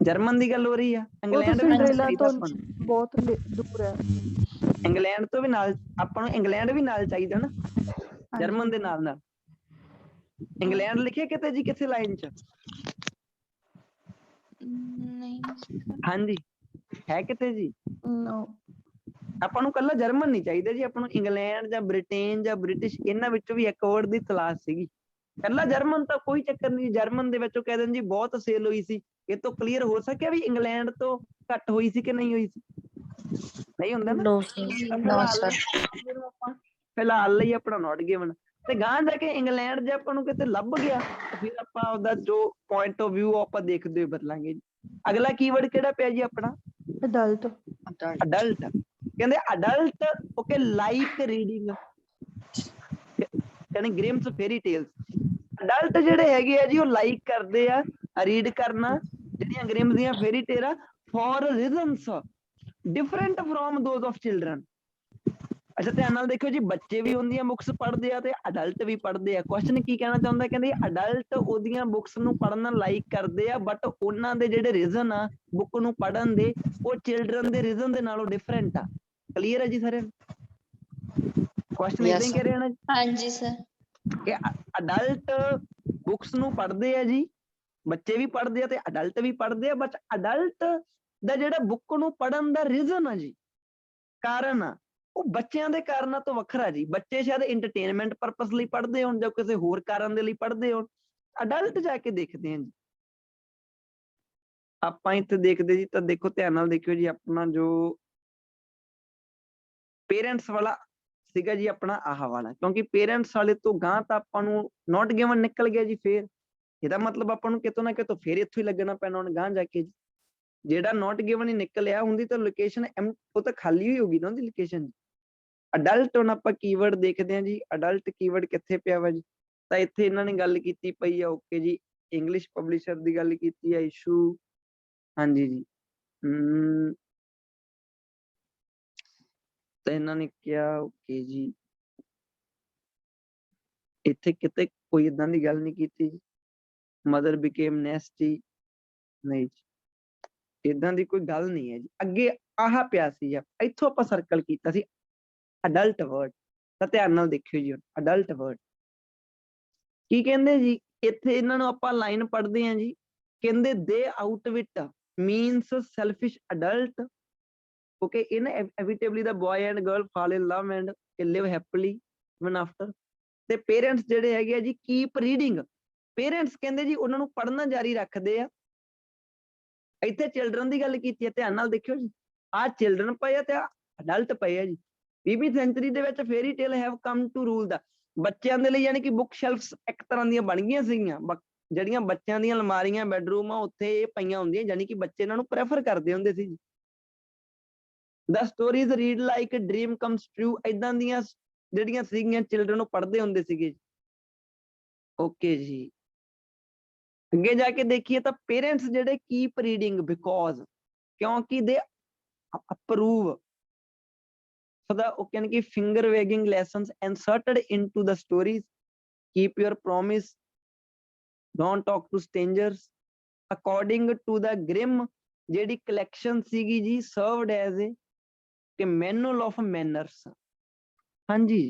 ਜਰਮਨ ਦੀ ਗੱਲ ਹੋ ਰਹੀ ਆ। ਉਹ ਤਾਂ ਇੰਗਲੈਂਡ ਵੀ ਨਾਲ ਸਿੰਡਰੇਲਾ ਚਾਹੀਦਾ ਤੋਂ ਆਪਾਂ ਨੂੰ। ਬਹੁਤ ਦੂਰ ਹੈ। ਇੰਗਲੈਂਡ ਤੋਂ ਵੀ ਨਾਲ ਆਪਾਂ ਨੂੰ, ਇੰਗਲੈਂਡ ਵੀ ਨਾਲ ਚਾਹੀਦਾ ਨਾ ਜਰਮਨ ਦੇ ਨਾਲ ਨਾਲ। ਇੰਗਲੈਂਡ ਲਿਖਿਆ ਕਿਤੇ ਜੀ, ਕਿਸੇ ਲਾਈਨ 'ਚ? ਨਹੀਂ ਹਾਂਜੀ ਹੈ ਕਿਤੇ ਜੀ? No. ਆਪਾਂ ਨੂੰ ਕੱਲਾ ਜਰਮਨ ਨਹੀਂ ਚਾਹੀਦਾ ਜੀ, ਆਪਾਂ ਨੂੰ ਇੰਗਲੈਂਡ ਜਾਂ ਬ੍ਰਿਟੇਨ ਜਾਂ ਬ੍ਰਿਟਿਸ਼, ਇਹਨਾਂ ਵਿੱਚੋਂ ਵੀ ਇੱਕ ਵਰਡ ਦੀ ਤਲਾਸ਼ ਸੀਗੀ। ਕੱਲਾ ਜਰਮਨ ਤਾਂ ਕੋਈ ਚੱਕਰ ਨਹੀਂ, ਜਰਮਨ ਦੇ ਵਿੱਚੋਂ ਕਹਿ ਦੇਣ ਜੀ ਬਹੁਤ ਸੇਲ ਹੋਈ ਸੀ। ਇਹ ਤੋਂ ਕਲੀਅਰ ਹੋ ਸਕਿਆ ਵੀ ਇੰਗਲੈਂਡ ਤੋਂ ਘੱਟ ਹੋਈ ਸੀ ਕਿ ਨਹੀਂ ਹੋਈ ਸੀ? ਨਹੀਂ ਹੁੰਦਾ ਨਾ। ਨੋ No, sir. ਫਿਲਹਾਲ ਲਈ ਆਪਣਾ ਨੋਟ ਗਿਵਨ। ਤੇ ਗਾਂ ਜਾ ਕੇ ਇੰਗਲੈਂਡ ਜੇ ਆਪਾਂ ਨੂੰ ਕਿਤੇ ਲੱਭ ਗਿਆ ਫਿਰ ਆਪਾਂ ਉਹਦਾ ਜੋ ਪੁਆਇੰਟ ਆਫ ਵਿਊ ਆਪਾਂ ਦੇਖਦੇ ਹੋਏ ਬਦਲਾਂਗੇ ਜੀ। ਅਗਲਾ ਕੀਵਰਡ ਕਿਹੜਾ ਪਿਆ ਜੀ ਆਪਣਾ? Adult. ਅਡਲਟ। ਕਹਿੰਦੇ ਅਡਲਟ, ਓਕੇ, ਲਾਈਕ ਰੀਡਿੰਗ, ਯਾਨੀ ਗ੍ਰਿਮਸ ਫੇਰੀ ਟੇਲਸ। ਅਡਲਟ ਜਿਹੜੇ ਹੈਗੇ ਆ ਜੀ ਉਹ ਲਾਈਕ ਕਰਦੇ ਆ ਰੀਡ ਕਰਨਾ ਜਿਹੜੀਆਂ ਗ੍ਰਿਮਸ ਦੀਆਂ ਫੇਰੀ ਟੇਲਾਂ, for reasons different from those of children. ਅੱਛਾ ਧਿਆਨ ਨਾਲ ਦੇਖਿਓ ਜੀ, ਬੱਚੇ ਵੀ ਉਹਦੀਆਂ ਬੁੱਕਸ ਪੜ੍ਹਦੇ ਆ ਤੇ ਅਡਲਟ ਵੀ ਪੜ੍ਹਦੇ ਆ। ਕੁਐਸਚਨ ਕੀ ਕਹਿਣਾ ਚਾਹੁੰਦਾ, ਕਹਿੰਦੇ ਅਡਲਟ ਉਹਦੀਆਂ ਬੁੱਕਸ ਨੂੰ ਪੜ੍ਹਨਾ ਲਾਈਕ ਕਰਦੇ ਆ, ਬਟ ਉਹਨਾਂ ਦੇ ਜਿਹੜੇ ਰੀਜ਼ਨ ਆ ਬੁੱਕ ਨੂੰ ਪੜ੍ਹਨ ਦੇ, ਉਹ ਚਿਲਡਰਨ ਦੇ ਰੀਜ਼ਨ ਦੇ ਨਾਲੋਂ ਡਿਫਰੈਂਟ ਆ। ਕਲੀਅਰ ਹੈ ਜੀ ਸਾਰਿਆਂ ਨੂੰ? ਕੁਐਸਚਨ ਇਦਾਂ ਹੀ ਕਹਿ ਰਹੇ ਨਾ ਹਾਂਜੀ ਸਰ। ਕਿ ਅਡਲਟ ਬੁੱਕਸ ਨੂੰ ਪੜ੍ਹਦੇ ਆ ਜੀ, ਬੱਚੇ ਵੀ ਪੜ੍ਹਦੇ ਆ ਤੇ ਅਡਲਟ ਵੀ ਪੜ੍ਹਦੇ ਆ, ਬਟ ਅਡਲਟ ਦਾ ਜਿਹੜਾ ਬੁੱਕ ਨੂੰ ਪੜ੍ਹਨ ਦਾ ਰੀਜ਼ਨ ਆ ਜੀ, ਕਾਰਨ ਆ, ਉਹ ਬੱਚਿਆਂ ਦੇ ਕਾਰਨਾਂ ਤੋਂ ਵੱਖਰਾ ਜੀ। ਬੱਚੇ ਸ਼ਾਇਦ ਇੰਟਰਟੇਨਮੈਂਟ ਪਰਪਸ ਲਈ ਪੜ੍ਹਦੇ ਹੋਣ ਜਾਂ ਕਿਸੇ ਹੋਰ ਕਾਰਨ ਦੇ ਲਈ ਪੜ੍ਹਦੇ ਹੋਣ, ਅਡਲਟ ਜਾ ਕੇ ਦੇਖਦੇ ਆ ਜੀ। ਆਪਾਂ ਇੱਥੇ ਦੇਖਦੇ ਜੀ, ਤਾਂ ਦੇਖੋ ਧਿਆਨ ਨਾਲ ਦੇਖਿਓ ਜੀ, ਆਪਣਾ ਜੋ ਪੇਰੈਂਟਸ ਵਾਲਾ ਸੀਗਾ ਜੀ ਆਪਣਾ ਆਹ ਵਾਲਾ, ਕਿਉਂਕਿ ਪੇਰੈਂਟਸ ਵਾਲੇ ਤੋਂ ਗਾਂ ਤਾਂ ਆਪਾਂ ਨੂੰ ਨੋਟ ਗਿਵਨ ਨਿਕਲ ਗਿਆ ਜੀ। ਫੇਰ ਇਹਦਾ ਮਤਲਬ ਆਪਾਂ ਨੂੰ ਕਿਤੋਂ ਨਾ ਕਿਤੋਂ ਫੇਰ ਇੱਥੋਂ ਹੀ ਲੱਗਣਾ ਪੈਣਾ ਹੁਣ ਗਾਂ ਜਾ ਕੇ ਜੀ। ਜਿਹੜਾ ਨੋਟ ਗਿਵਨ ਹੀ ਨਿਕਲਿਆ ਹੁੰਦੀ ਤਾਂ ਲੋਕੇਸ਼ਨ ਉਹ ਤਾਂ ਖਾਲੀ ਹੋਈ ਹੋਗੀ ਨਾ ਉਹਦੀ ਲੋਕੇਸ਼ਨ। ਅਡਲਟ ਹੁਣ ਆਪਾਂ ਕੀਵਰਡ ਦੇਖਦੇ ਹਾਂ ਜੀ, ਅਡਲਟ ਕੀਵਰਡ ਕਿੱਥੇ ਪਿਆ ਵਾ ਜੀ? ਤਾਂ ਇੱਥੇ ਇਹਨਾਂ ਨੇ ਗੱਲ ਕੀਤੀ ਪਈ ਆ, ਓਕੇ ਜੀ, ਇੰਗਲਿਸ਼ ਪਬਲਿਸ਼ਰ ਦੀ ਗੱਲ ਕੀਤੀ ਆ, ਇਸ਼ੂ, ਹਾਂਜੀ ਜੀ। ਤਾਂ ਇਹਨਾਂ ਨੇ ਕਿਹਾ ਓਕੇ ਜੀ, ਇੱਥੇ ਕਿਤੇ ਕੋਈ ਏਦਾਂ ਦੀ ਗੱਲ ਨਹੀਂ ਕੀਤੀ ਜੀ। ਮਦਰ ਬਿਕੇਮ ਨੈਸਟੀ, ਨਹੀਂ ਜੀ ਏਦਾਂ ਦੀ ਕੋਈ ਗੱਲ ਨਹੀਂ ਹੈ ਜੀ। ਅੱਗੇ ਆਹ ਪਿਆ ਸੀ, ਇੱਥੋਂ ਆਪਾਂ ਸਰਕਲ ਕੀਤਾ ਸੀ ਅਡਲਟ ਵਰਡ। ਤਾਂ ਧਿਆਨ ਨਾਲ ਦੇਖਿਓ ਜੀ, ਅਡਲਟ ਵਰਡ ਕੀ ਕਹਿੰਦੇ ਜੀ। ਇੱਥੇ ਇਹਨਾਂ ਨੂੰ ਆਪਾਂ ਲਾਈਨ ਪੜ੍ਹਦੇ ਹਾਂ ਜੀ, ਕਹਿੰਦੇ they outwit means selfish adult, okay, inevitably the boy and girl fall in love and live happily even after. ਤੇ ਪੇਰੈਂਟਸ ਜਿਹੜੇ ਹੈਗੇ ਆ ਜੀ ਕੀਪ ਰੀਡਿੰਗ, ਪੇਰੈਂਟਸ ਕਹਿੰਦੇ ਜੀ ਉਹਨਾਂ ਨੂੰ ਪੜ੍ਹਨਾ ਜਾਰੀ ਰੱਖਦੇ ਆ। ਇੱਥੇ ਚਿਲਡਰਨ ਦੀ ਗੱਲ ਕੀਤੀ ਹੈ, ਧਿਆਨ ਨਾਲ ਦੇਖਿਓ ਜੀ, ਆਹ ਚਿਲਡਰਨ ਪਏ ਆ ਤੇ ਅਡਲਟ ਪਏ ਆ ਜੀ। 20ਵੀਂ ਸੈਂਚੁਰੀ ਦੇ ਵਿੱਚ fairy tale have come to rule ਦਾ, ਬੱਚਿਆਂ ਦੇ ਲਈ ਯਾਨੀ ਕਿ ਬੁੱਕ ਸ਼ੈਲਫਸ ਇੱਕ ਤਰ੍ਹਾਂ ਦੀਆਂ ਬਣ ਗਈਆਂ ਸੀਗੀਆਂ। ਜਿਹੜੀਆਂ ਬੱਚਿਆਂ ਦੀਆਂ ਅਲਮਾਰੀਆਂ ਬੈਡਰੂਮ ਆ ਉੱਥੇ ਇਹ ਪਈਆਂ ਹੁੰਦੀਆਂ, ਯਾਨੀ ਕਿ ਬੱਚੇ ਇਹਨਾਂ ਨੂੰ ਪ੍ਰੈਫਰ ਕਰਦੇ ਹੁੰਦੇ ਸੀ ਜੀ। The stories read like dream comes true, ਏਦਾਂ ਦੀਆਂ ਜਿਹੜੀਆਂ ਸੀਗੀਆਂ ਚਿਲਡਰਨ ਨੂੰ ਪੜ੍ਹਦੇ ਹੁੰਦੇ ਸੀਗੇ। ਓਕੇ ਜੀ, ਅੱਗੇ ਜਾ ਕੇ ਦੇਖੀਏ ਤਾਂ ਪੇਰੈਂਟਸ ਜਿਹੜੇ ਕੀਪ ਰੀਡਿੰਗ ਬਿਕੋਜ਼, ਕਿਉਂਕਿ ਦੇ approve for the okay ki finger wagging lessons inserted into the stories. Keep your promise, don't talk to strangers. According to the Grimm ਜਿਹੜੀ collection ਸੀਗੀ ਜੀ served as a ਕਿ manual of manners. ਹਾਂਜੀ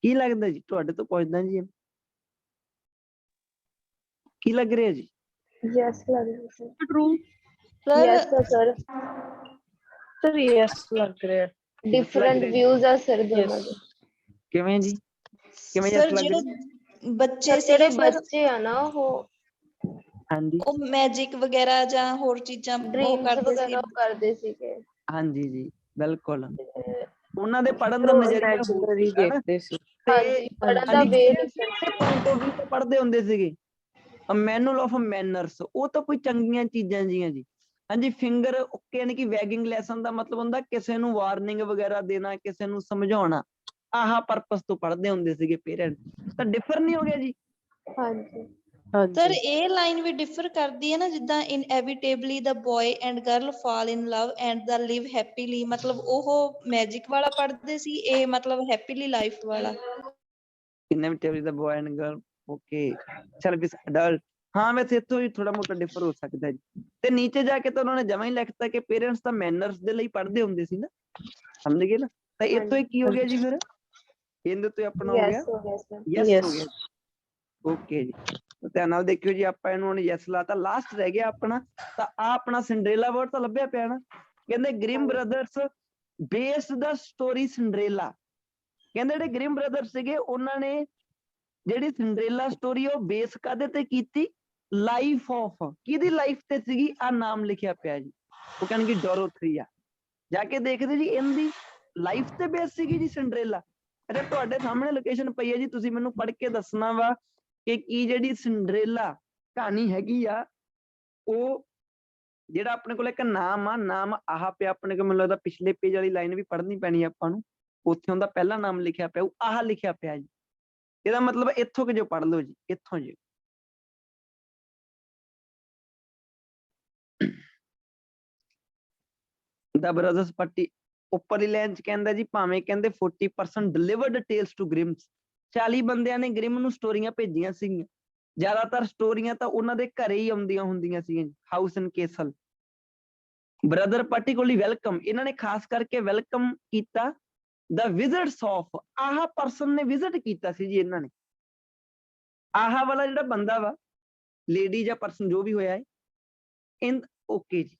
ਕੀ ਲੱਗਦਾ ਜੀ, ਤੁਹਾਡੇ ਤੋਂ ਪੁੱਛਦਾ ਜੀ, ਕੀ ਲੱਗ ਰਿਹਾ ਜੀ? Yes, ਲੱਗ ਰਿਹਾ sir. True. Yes sir. Sir, yes ਲੱਗ ਰਿਹਾ। Different views ਆ sir ਦੋਨਾਂ ਦੇ। ਕਿਵੇਂ ਜੀ, ਕਿਵੇਂ ਸਰ yes ਲੱਗ ਰਿਹਾ? ਜਿਹੜੇ ਬੱਚੇ ਸਰ ਜਿਹੜੇ ਸੀਗੇ ਸਰ ਬੱਚੇ ਆ ਨਾ ਉਹ ਹਾਂਜੀ ਉਹ ਮੈਜਿਕ ਵਗੈਰਾ ਜਾਂ ਹੋਰ ਚੀਜ਼ਾਂ ਉਹ ਡ੍ਰੀਮਸ ਕਰਦੇ ਸੀ। ਵਗੈਰਾ ਉਹ ਕਰਦੇ ਸੀਗੇ। ਹਾਂਜੀ ਜੀ ਬਿਲਕੁਲ, ਤੇ ਉਹਨਾਂ ਦੇ ਪੜ੍ਹਨ ਦਾ ਉਹ ਨਜ਼ਰੀਆ ਹੋਰ Imaginary ਸੀਗਾ ਨਾ। ਦੇਖਦੇ ਸੀ। ਹਾਂਜੀ ਪੜ੍ਹਨ ਦਾ ਹਾਂਜੀ, ਵੇ parents ਡਿਫਰੈਂਟ ਕਿਹੜੇ point of view ਤੋਂ ਪੜ੍ਹਦੇ ਹੁੰਦੇ ਸੀਗੇ? ਮੈਨੂਅਲ ਆਫ ਮੈਨਰਸ, ਉਹ ਤਾਂ ਕੋਈ ਚੰਗੀਆਂ ਚੀਜ਼ਾਂ ਜੀਆਂ ਜੀ। ਹਾਂਜੀ ਫਿੰਗਰ ਓਕੇ ਯਾਨੀ ਕਿ ਵੈਗਿੰਗ ਲੈਸਨ ਦਾ ਮਤਲਬ ਹੁੰਦਾ ਕਿਸੇ ਨੂੰ ਵਾਰਨਿੰਗ ਵਗੈਰਾ ਦੇਣਾ, ਕਿਸੇ ਨੂੰ ਸਮਝਾਉਣਾ, ਆਹ ਪਰਪਸ ਤੋਂ ਪੜ੍ਹਦੇ ਹੁੰਦੇ ਸੀਗੇ ਪੇਰੈਂਟਸ। ਤਾਂ ਡਿਫਰ ਨਹੀਂ ਹੋ ਗਿਆ ਜੀ? ਹਾਂਜੀ ਸਰ ਹਾਂਜੀ ਇਹ ਲਾਈਨ ਵੀ ਡਿਫਰ ਕਰਦੀ ਹੈ ਨਾ, ਜਿੱਦਾਂ inevitably the boy and girl fall in love and the live happily, ਮਤਲਬ ਉਹ ਮੈਜਿਕ ਵਾਲਾ ਪੜ੍ਹਦੇ ਸੀ, ਇਹ ਮਤਲਬ ਹੈਪੀਲੀ ਲਾਈਫ ਵਾਲਾ। Inevitably the boy and girl okay service adult, ਹਾਂ ਵੈਸੇ ਇੱਥੋਂ ਵੀ ਥੋੜਾ ਮੋਟਾ ਡਿਫਰ ਹੋ ਸਕਦਾ ਜੀ। ਤੇ ਨੀਚੇ ਜਾ ਕੇ ਤਾਂ ਉਹਨਾਂ ਨੇ ਜਮਾਂ ਹੀ ਲਿਖਤਾ ਕਿ ਪੇਰੈਂਟਸ ਤਾਂ ਮੈਨਰਸ ਦੇ ਲਈ ਪੜ੍ਹਦੇ ਹੁੰਦੇ ਸੀ ਨਾ, ਸਮਝ ਗਏ ਨਾ? ਤਾਂ ਇੱਥੋਂ ਇਹ ਕੀ ਹੋ ਗਿਆ ਜੀ ਫਿਰ? ਇਹਦੇ ਤੋਂ ਆਪਣਾ ਹੋ ਗਿਆ ਯੈਸ ਹੋ ਗਿਆ ਸਰ। ਯੈਸ ਹੋ ਗਿਆ। ਓਕੇ ਜੀ, ਧਿਆਨ ਨਾਲ ਦੇਖਿਓ ਜੀ, ਆਪਾਂ ਇਹਨੂੰ ਹੁਣ ਯੈਸ ਲਾਤਾ, ਲਾਸਟ ਰਹਿ ਗਿਆ ਆਪਣਾ। ਤਾਂ ਆ ਆਪਣਾ ਸਿੰਡਰੇਲਾ ਵਰਡ ਤਾਂ ਲੱਭਿਆ ਪਿਆ ਨਾ। ਕਹਿੰਦੇ ਗ੍ਰਿਮ ਬ੍ਰਦਰਸ ਬੇਸਡ ਦਾ ਸਟੋਰੀ ਸਿੰਡਰੇਲਾ। ਕਹਿੰਦੇ ਜਿਹੜੇ ਗ੍ਰਿਮ ਬ੍ਰਦਰਸ ਸੀਗੇ ਉਹਨਾਂ ਨੇ ਜਿਹੜੀ ਸਿੰਡਰੇਲਾ ਸਟੋਰੀ ਉਹ ਬੇਸ ਕਾਹਦੇ ਤੇ ਕੀਤੀ? ਲਾਈਫ ਆਫ, ਕਿਹਦੀ ਲਾਈਫ ਤੇ ਸੀਗੀ? ਆ ਨਾਮ ਲਿਖਿਆ ਪਿਆ ਜੀ, ਉਹ ਕਹਿਣਗੇ ਡੋਰੋਥੀਆ। ਜਾ ਕੇ ਦੇਖਦੇ ਜੀ ਇਹਦੀ ਲਾਈਫ ਤੇ ਬੇਸ ਸੀਗੀ ਜੀ ਸਿੰਡਰੇਲਾ। ਅੱਛਾ ਤੁਹਾਡੇ ਸਾਹਮਣੇ ਲੋਕੇਸ਼ਨ ਪਈ ਹੈ ਜੀ, ਤੁਸੀਂ ਮੈਨੂੰ ਪੜ੍ਹ ਕੇ ਦੱਸਣਾ ਵਾ ਕਿ ਕੀ ਜਿਹੜੀ ਸਿੰਡਰੇਲਾ ਕਹਾਣੀ ਹੈਗੀ ਆ, ਉਹ ਜਿਹੜਾ ਆਪਣੇ ਕੋਲ ਇੱਕ ਨਾਮ ਆ, ਨਾਮ ਆਹ ਪਿਆ ਆਪਣੇ ਕੋਲ, ਮੈਨੂੰ ਲੱਗਦਾ ਪਿਛਲੇ ਪੇਜ ਵਾਲੀ ਲਾਈਨ ਵੀ ਪੜ੍ਹਨੀ ਪੈਣੀ ਆਪਾਂ ਨੂੰ, ਉੱਥੇ ਉਹਦਾ ਪਹਿਲਾ ਨਾਮ ਲਿਖਿਆ ਪਿਆ, ਉਹ ਆਹ ਲਿਖਿਆ ਪਿਆ ਜੀ। ਇਹਦਾ ਮਤਲਬ ਇੱਥੋਂ ਕਿ ਜੋ ਪੜ੍ਹ ਲਓ ਜੀ, ਇੱਥੋਂ ਜੀ। ਦਾ ਬ੍ਰਦਰਸ ਪੱਟੀ ਉੱਪਰਲੀ ਲਾਈਨ ਚ ਕਹਿੰਦਾ ਜੀ, ਭਾਵੇਂ ਕਹਿੰਦੇ 40% ਡਿਲੀਵਰਡ ਟੇਲਸ ਟੂ ਗ੍ਰਿਮਸ, 40 ਬੰਦਿਆਂ ਨੇ ਗ੍ਰਿਮ ਨੂੰ ਸਟੋਰੀਆਂ ਭੇਜੀਆਂ ਸੀਗੀਆਂ। ਜ਼ਿਆਦਾਤਰ ਸਟੋਰੀਆਂ ਤਾਂ ਉਹਨਾਂ ਦੇ ਘਰੇ ਹੀ ਆਉਂਦੀਆਂ ਹੁੰਦੀਆਂ ਸੀਗੀਆਂ, ਹਾਊਸ ਐਂਡ ਕੇਸਲ। ਬ੍ਰਦਰ ਪਾਰਟੀਕੁਲਰਲੀ ਵੈਲਕਮ, ਇਹਨਾਂ ਨੇ ਖਾਸ ਕਰਕੇ ਵੈਲਕਮ ਕੀਤਾ ਦਾ ਵਿਜ਼ਿਟਸ ਆਫ, ਆਹ ਪਰਸਨ ਨੇ ਵਿਜ਼ਿਟ ਕੀਤਾ ਸੀ ਜੀ ਇਹਨਾਂ ਨੇ। ਆਹ ਵਾਲਾ ਜਿਹੜਾ ਬੰਦਾ ਵਾ, ਲੇਡੀ ਜਾਂ ਪਰਸਨ ਜੋ ਵੀ ਹੋਇਆ ਹੈ, ਓਕੇ ਜੀ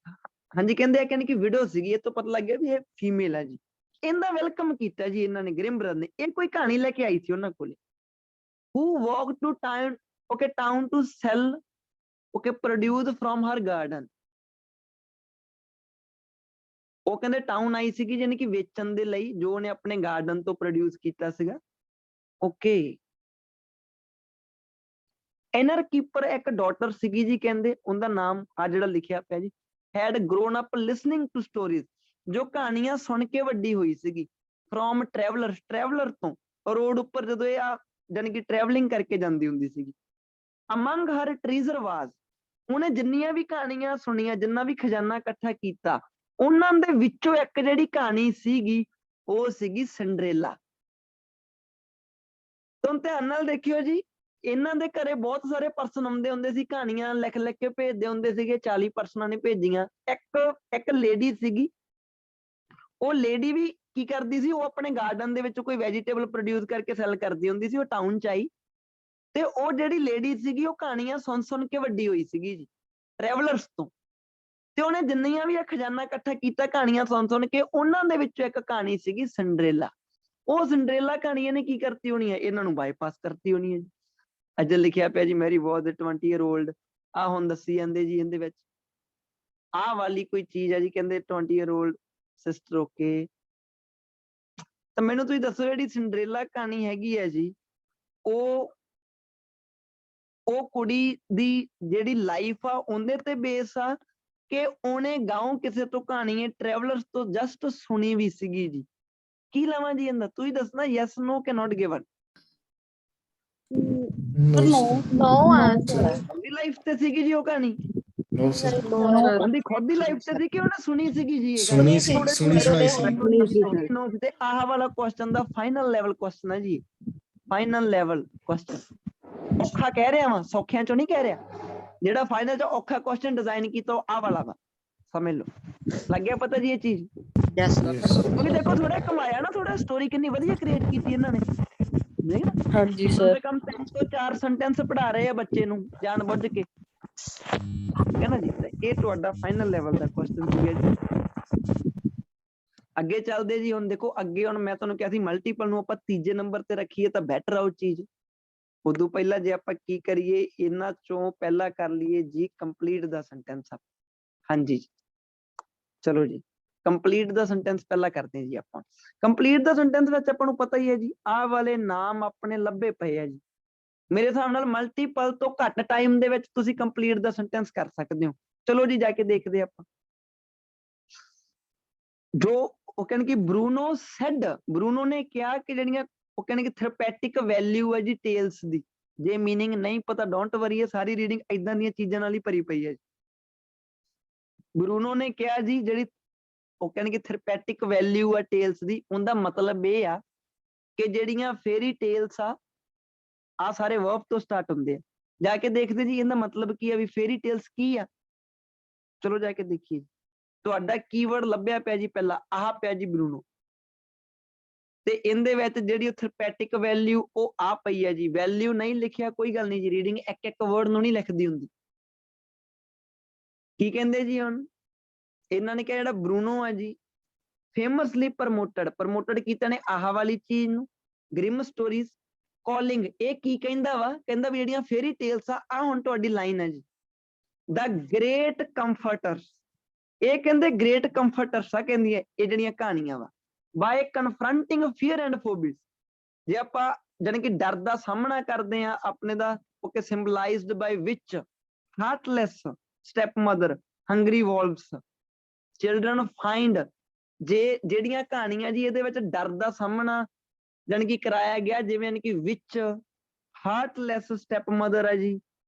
ਹਾਂਜੀ ਕਹਿੰਦੇ ਆ ਕਿ ਵਿਡੋ ਸੀਗੀ, ਇਹ ਤੋਂ ਪਤਾ ਲੱਗ ਗਿਆ ਵੀ ਇਹ ਫੀਮੇਲ ਹੈ ਜੀ। ਇਹਦਾ ਵੈਲਕਮ ਕੀਤਾ ਜੀ ਇਹਨਾਂ ਨੇ, ਗ੍ਰਿਮ ਬ੍ਰਦਰ ਨੇ। ਇਹ ਕੋਈ ਕਹਾਣੀ ਲੈ ਕੇ ਆਈ ਸੀ ਉਹਨਾਂ ਕੋਲੇ। who walked to town, okay, town to sell, okay, produce from her garden। ਉਹ ਕਹਿੰਦੇ ਟਾਊਨ ਆਈ ਸੀਗੀ ਯਾਨੀ ਕਿ ਵੇਚਣ ਦੇ ਲਈ, ਜੋ ਉਹਨੇ ਆਪਣੇ ਗਾਰਡਨ ਤੋਂ ਪ੍ਰੋਡਿਊਸ ਕੀਤਾ ਸੀਗਾ। ਓਕੇ ਇਨਰ ਕੀਪਰ ਇੱਕ ਡਾਟਰ ਸੀਗੀ ਜੀ, ਕਹਿੰਦੇ ਉਹਦਾ ਨਾਮ ਆ ਜਿਹੜਾ ਲਿਖਿਆ ਪਿਆ ਜੀ, had grown up listening to stories, ਜੋ ਕਹਾਣੀਆਂ ਸੁਣ ਕੇ ਵੱਡੀ ਹੋਈ ਸੀਗੀ। from travelers, traveler ਤੋਂ, ਰੋਡ ਉੱਪਰ ਜਦੋਂ ਇਹ ਆ ਜਾਨੀ ਕਿ ਟਰੈਵਲਿੰਗ ਕਰਕੇ ਜਾਂਦੀ ਹੁੰਦੀ ਸੀਗੀ। among her treasure was, ਉਹਨੇ ਜਿੰਨੀਆਂ ਵੀ ਕਹਾਣੀਆਂ ਸੁਣੀਆਂ, ਜਿੰਨਾ ਵੀ ਖਜ਼ਾਨਾ ਇਕੱਠਾ ਕੀਤਾ, ਉਹਨਾਂ ਦੇ ਵਿੱਚੋਂ ਇੱਕ ਜਿਹੜੀ ਕਹਾਣੀ ਸੀਗੀ ਉਹ ਸੀਗੀ ਸਿੰਡਰੇਲਾ। ਤੁਹਾਨੂੰ ਧਿਆਨ ਨਾਲ ਦੇਖਿਓ ਜੀ, ਇਹਨਾਂ ਦੇ ਘਰੇ ਬਹੁਤ ਸਾਰੇ ਪਰਸਨ ਆਉਂਦੇ ਹੁੰਦੇ ਸੀ, ਕਹਾਣੀਆਂ ਲਿਖ ਲਿਖ ਕੇ ਭੇਜਦੇ ਹੁੰਦੇ ਸੀਗੇ। 40 ਪਰਸਨਾਂ ਨੇ ਭੇਜੀਆਂ। ਇੱਕ ਲੇਡੀ ਸੀਗੀ, ਉਹ ਲੇਡੀ ਵੀ ਕੀ ਕਰਦੀ ਸੀ, ਉਹ ਆਪਣੇ ਗਾਰਡਨ ਦੇ ਵਿੱਚ ਕੋਈ ਵੈਜੀਟੇਬਲ ਪ੍ਰੋਡਿਊਸ ਕਰਕੇ ਸੈਲ ਕਰਦੀ ਹੁੰਦੀ ਸੀ। ਉਹ ਟਾਊਨ ਚ ਆਈ ਤੇ ਉਹ ਜਿਹੜੀ ਲੇਡੀ ਸੀਗੀ ਉਹ ਕਹਾਣੀਆਂ ਸੁਣ ਸੁਣ ਕੇ ਵੱਡੀ ਹੋਈ ਸੀਗੀ ਜੀ ਟਰੈਵਲਰਸ ਤੋਂ, ਤੇ ਉਹਨੇ ਜਿੰਨੀਆਂ ਵੀ ਇਹ ਖਜ਼ਾਨਾ ਇਕੱਠਾ ਕੀਤਾ ਕਹਾਣੀਆਂ ਸੁਣ ਸੁਣ ਕੇ, ਉਹਨਾਂ ਦੇ ਵਿੱਚੋਂ ਇੱਕ ਕਹਾਣੀ ਸੀਗੀ ਸਿੰਡਰੇਲਾ। ਉਹ ਸਿੰਡਰੇਲਾ ਕਹਾਣੀ ਇਹਨੇ ਕੀ ਕਰਤੀ ਹੋਣੀ ਹੈ, ਇਹਨਾਂ ਨੂੰ ਬਾਈਪਾਸ ਕਰਤੀ ਹੋਣੀ ਹੈ ਜੀ। ਅੱਜ ਲਿਖਿਆ ਪਿਆ ਜੀ ਮੈਰੀ ਵਾਜ਼ 20 year old, ਆਹ ਹੁਣ ਦੱਸੀ ਜਾਂਦੇ ਜੀ ਇਹਦੇ ਵਿੱਚ ਆਹ ਵਾਲੀ ਕੋਈ ਚੀਜ਼ ਹੈ ਜੀ, ਕਹਿੰਦੇ 20 year old ਸਿਸਟਰ। ਓਕੇ ਤਾਂ ਮੈਨੂੰ ਤੁਸੀਂ ਦੱਸੋ ਜਿਹੜੀ ਸਿੰਡਰੇਲਾ ਕਹਾਣੀ ਹੈਗੀ ਹੈ ਜੀ, ਉਹ ਕੁੜੀ ਦੀ ਜਿਹੜੀ ਲਾਈਫ ਆ ਉਹਦੇ ਤੇ ਬੇਸ ਆ ਕਿ ਉਹਨੇ ਗਾਉਂ ਕਿਸੇ ਤੋਂ ਕਹਾਣੀ ਟਰੈਵਲਰਸ ਤੋਂ ਜਸਟ ਸੁਣੀ ਵੀ ਸੀਗੀ ਜੀ? ਕੀ ਲਵਾਂ ਜੀ ਇਹਦਾ, ਤੁਸੀਂ ਦੱਸਣਾ ਯੈਸ ਨੋ ਕਿ ਨਾਟ ਗਿਵਨ। ਨੋ ਆਂਸਰ। ਉਹਦੀ ਲਾਈਫ ਤੇ ਸੀਗੀ ਜੀ ਉਹ ਕਹਾਣੀ, ਨੋ ਸਰ ਉਹਦੀ ਖੁਦ ਦੀ ਲਾਈਫ ਤੇ ਸੀ ਕਿ ਉਹਨੇ ਸੁਣੀ ਸੀਗੀ ਜੀ ਇਹ ਗੱਲ? ਸੁਣੀ ਸੀ ਸੁਣੀ ਸੁਣਾਈ ਸੀ ਤੇ ਆਹ ਵਾਲਾ ਕੁਐਸਚਨ ਦਾ ਫਾਈਨਲ ਲੈਵਲ ਕੁਐਸਚਨ ਹੈ ਜੀ, ਫਾਈਨਲ ਲੈਵਲ ਕੁਐਸਚਨ। ਔਖਾ ਕਹਿ ਰਿਹਾ ਵਾਂ, ਸੌਖਿਆਂ ਚੋਂ ਨਹੀਂ ਕਹਿ ਰਿਹਾ। ਜਿਹੜਾ ਫਾਈਨਲ ਚ ਔਖਾ ਕੁਐਸਚਨ ਡਿਜ਼ਾਈਨ ਕੀਤਾ ਉਹ ਆਹ ਵਾਲਾ ਵਾ, ਸਮਝ ਲਓ। ਲੱਗ ਗਿਆ ਪਤਾ ਜੀ ਇਹ ਚੀਜ਼? Yes. ਕਿਉਂਕਿ ਦੇਖੋ ਥੋੜਾ ਕਮਾਇਆ ਨਾ, ਥੋੜਾ ਸਟੋਰੀ ਕਿੰਨੀ ਵਧੀਆ ਕ੍ਰੀਏਟ ਕੀਤੀ ਇਹਨਾਂ ਨੇ, ਦੇਖ ਨਾ। ਹਾਂਜੀ ਕਮ ਸਰ। ਸੇ ਕਮ 3 ਤੋਂ 4 ਸੈਂਟੈਂਸ ਪੜ੍ਹਾ ਰਹੇ ਆ ਬੱਚੇ ਨੂੰ ਜਾਣ ਬੁੱਝ ਕੇ, ਠੀਕ ਹੈ ਨਾ ਜੀ। ਤੇ ਇਹ ਤੁਹਾਡਾ ਫਾਈਨਲ ਲੈਵਲ ਦਾ ਕੁਐਸਚਨ ਸੀਗਾ ਜੀ। ਅੱਗੇ ਚੱਲਦੇ ਜੀ। ਹੁਣ ਦੇਖੋ ਅੱਗੇ, ਹੁਣ ਮੈਂ ਤੁਹਾਨੂੰ ਕਿਹਾ ਸੀ ਮਲਟੀਪਲ ਨੂੰ ਆਪਾਂ ਤੀਜੇ ਨੰਬਰ ਤੇ ਰੱਖੀਏ ਤਾਂ ਬੈਟਰ ਆ ਉਹ ਚੀਜ਼। ਉਦੋਂ ਪਹਿਲਾਂ ਜੇ ਆਪਾਂ ਕੀ ਕਰੀਏ, ਇਹਨਾਂ ਚੋਂ ਪਹਿਲਾਂ ਕਰ ਲਈਏ ਜੀ ਕੰਪਲੀਟ ਦਾ ਸੈਂਟੈਂਸ। ਹਾਂਜੀ ਚਲੋ ਜੀ, ਕੰਪਲੀਟ ਦਾ ਸੈਂਟੈਂਸ ਪਹਿਲਾਂ ਕਰਦੇ ਹਾਂ ਜੀ ਆਪਾਂ। ਕੰਪਲੀਟ ਦਾ ਸੈਂਟੈਂਸ ਵਿੱਚ ਆਪਾਂ ਨੂੰ ਪਤਾ ਹੀ ਹੈ ਜੀ, ਆਹ ਵਾਲੇ ਨਾਮ ਆਪਣੇ ਲੱਭੇ ਪਏ ਆ ਜੀ। ਮੇਰੇ ਹਿਸਾਬ ਨਾਲ ਮਲਟੀਪਲ ਤੋਂ ਘੱਟ ਟਾਈਮ ਦੇ ਵਿੱਚ ਤੁਸੀਂ ਕੰਪਲੀਟ ਦਾ ਸੈਂਟੈਂਸ ਕਰ ਸਕਦੇ ਹੋ। ਚਲੋ ਜੀ ਜਾ ਕੇ ਦੇਖਦੇ ਆਪਾਂ। ਜੋ ਉਹ ਕਹਿੰਦੇ ਕਿ ਬਰੂਨੋ ਸੈਡ, ਬਰੂਨੋ ਨੇ ਕਿਹਾ ਕਿ ਜਿਹੜੀਆਂ ਉਹ ਕਹਿੰਦੇ ਕਿ ਥੈਰੇਪੈਟਿਕ ਵੈਲਿਊ ਹੈ ਜੀ ਟੇਲਸ ਦੀ। ਜੇ ਮੀਨਿੰਗ ਨਹੀਂ ਪਤਾ ਡੋਂਟ ਵਰੀ, ਹੈ ਸਾਰੀ ਰੀਡਿੰਗ ਇਦਾਂ ਦੀਆਂ ਚੀਜ਼ਾਂ ਨਾਲ ਹੀ ਭਰੀ ਪਈ ਹੈ ਜੀ। ਬਰੂਨੋ ਨੇ ਕਿਹਾ ਜੀ ਜਿਹੜੀ ਉਹ ਕਹਿੰਦੇ ਕਿ ਥੈਰੇਪੈਟਿਕ ਵੈਲਿਊ ਆ ਟੇਲਸ ਦੀ, ਉਹਦਾ ਮਤਲਬ ਇਹ ਆ ਕਿ ਜਿਹੜੀਆਂ ਫੇਰੀ ਟੇਲਸ ਆ ਸਾਰੇ ਵਰਬ ਤੋਂ ਸਟਾਰਟ ਹੁੰਦੇ ਆ। ਜਾ ਕੇ ਦੇਖਦੇ ਜੀ ਇਹਦਾ ਮਤਲਬ ਕੀ ਆ, ਵੀ ਫੇਰੀ ਟੇਲਸ ਕੀ ਆ। ਚਲੋ ਜਾ ਕੇ ਦੇਖੀਏ। ਤੁਹਾਡਾ ਕੀਵਰਡ ਲੱਭਿਆ ਪਿਆ ਜੀ, ਪਹਿਲਾਂ ਆਹ ਪਿਆ ਜੀ ਬਰੂਨੋ, ਤੇ ਇਹਦੇ ਵਿੱਚ ਜਿਹੜੀ ਥੈਰੇਪੈਟਿਕ ਵੈਲਿਊ ਉਹ ਆ ਪਈ ਹੈ ਜੀ। ਵੈਲਿਊ ਨਹੀਂ ਲਿਖਿਆ ਕੋਈ ਗੱਲ ਨਹੀਂ ਜੀ, ਰੀਡਿੰਗ ਇੱਕ ਇੱਕ ਵਰਡ ਨੂੰ ਨਹੀਂ ਲਿਖਦੀ ਹੁੰਦੀ। ਕੀ ਕਹਿੰਦੇ ਜੀ ਹੁਣ ਇਹਨਾਂ ਨੇ ਕਿਹਾ ਜਿਹੜਾ ਬਰੂਨੋ ਆ ਜੀ ਫੇਮਸਲੀ ਪ੍ਰਮੋਟਡ ਕੀਤਾ ਨੇ ਆਹ ਵਾਲੀ ਚੀਜ਼ ਨੂੰ, ਗ੍ਰਿਮ ਸਟੋਰੀਜ਼ ਕਾਲਿੰਗ। ਇਹ ਕੀ ਕਹਿੰਦਾ ਵਾ, ਕਹਿੰਦਾ ਵੀ ਜਿਹੜੀਆਂ ਫੇਰੀ ਟੇਲਸ ਆ ਹੁਣ ਤੁਹਾਡੀ ਲਾਈਨ ਹੈ ਜੀ, ਦਾ ਗ੍ਰੇਟ ਕੰਫਰਟਰਸ। ਇਹ ਕਹਿੰਦੇ ਗ੍ਰੇਟ ਕੰਫਰਟਰਸ ਆ ਕਹਿੰਦੀ ਹੈ ਇਹ ਜਿਹੜੀਆਂ ਕਹਾਣੀਆਂ ਵਾ, ਬਾਏ ਕਨਫਰੰਟਿੰਗ ਫੀਅਰ ਐਂਡ ਫੋਬੀਜ਼। ਜੇ ਆਪਾਂ ਜਾਣੀ ਕਿ ਡਰ ਦਾ ਸਾਹਮਣਾ ਕਰਦੇ ਆ ਆਪਣੇ ਦਾ, okay, symbolised by which heartless step mother, hungry wolves, children find. ਜੇ ਜਿਹੜੀਆਂ ਕਹਾਣੀਆਂ ਜੀ ਇਹਦੇ ਵਿੱਚ ਡਰ ਦਾ ਸਾਹਮਣਾ ਜਾਣੀ ਕਿ ਕਰਾਇਆ ਗਿਆ, ਜਿਵੇਂ ਕਿ ਵਿਚ ਹਾਰਟਲੈਸ ਸਟੈਪ ਮਦਰ ਆ ਜੀ,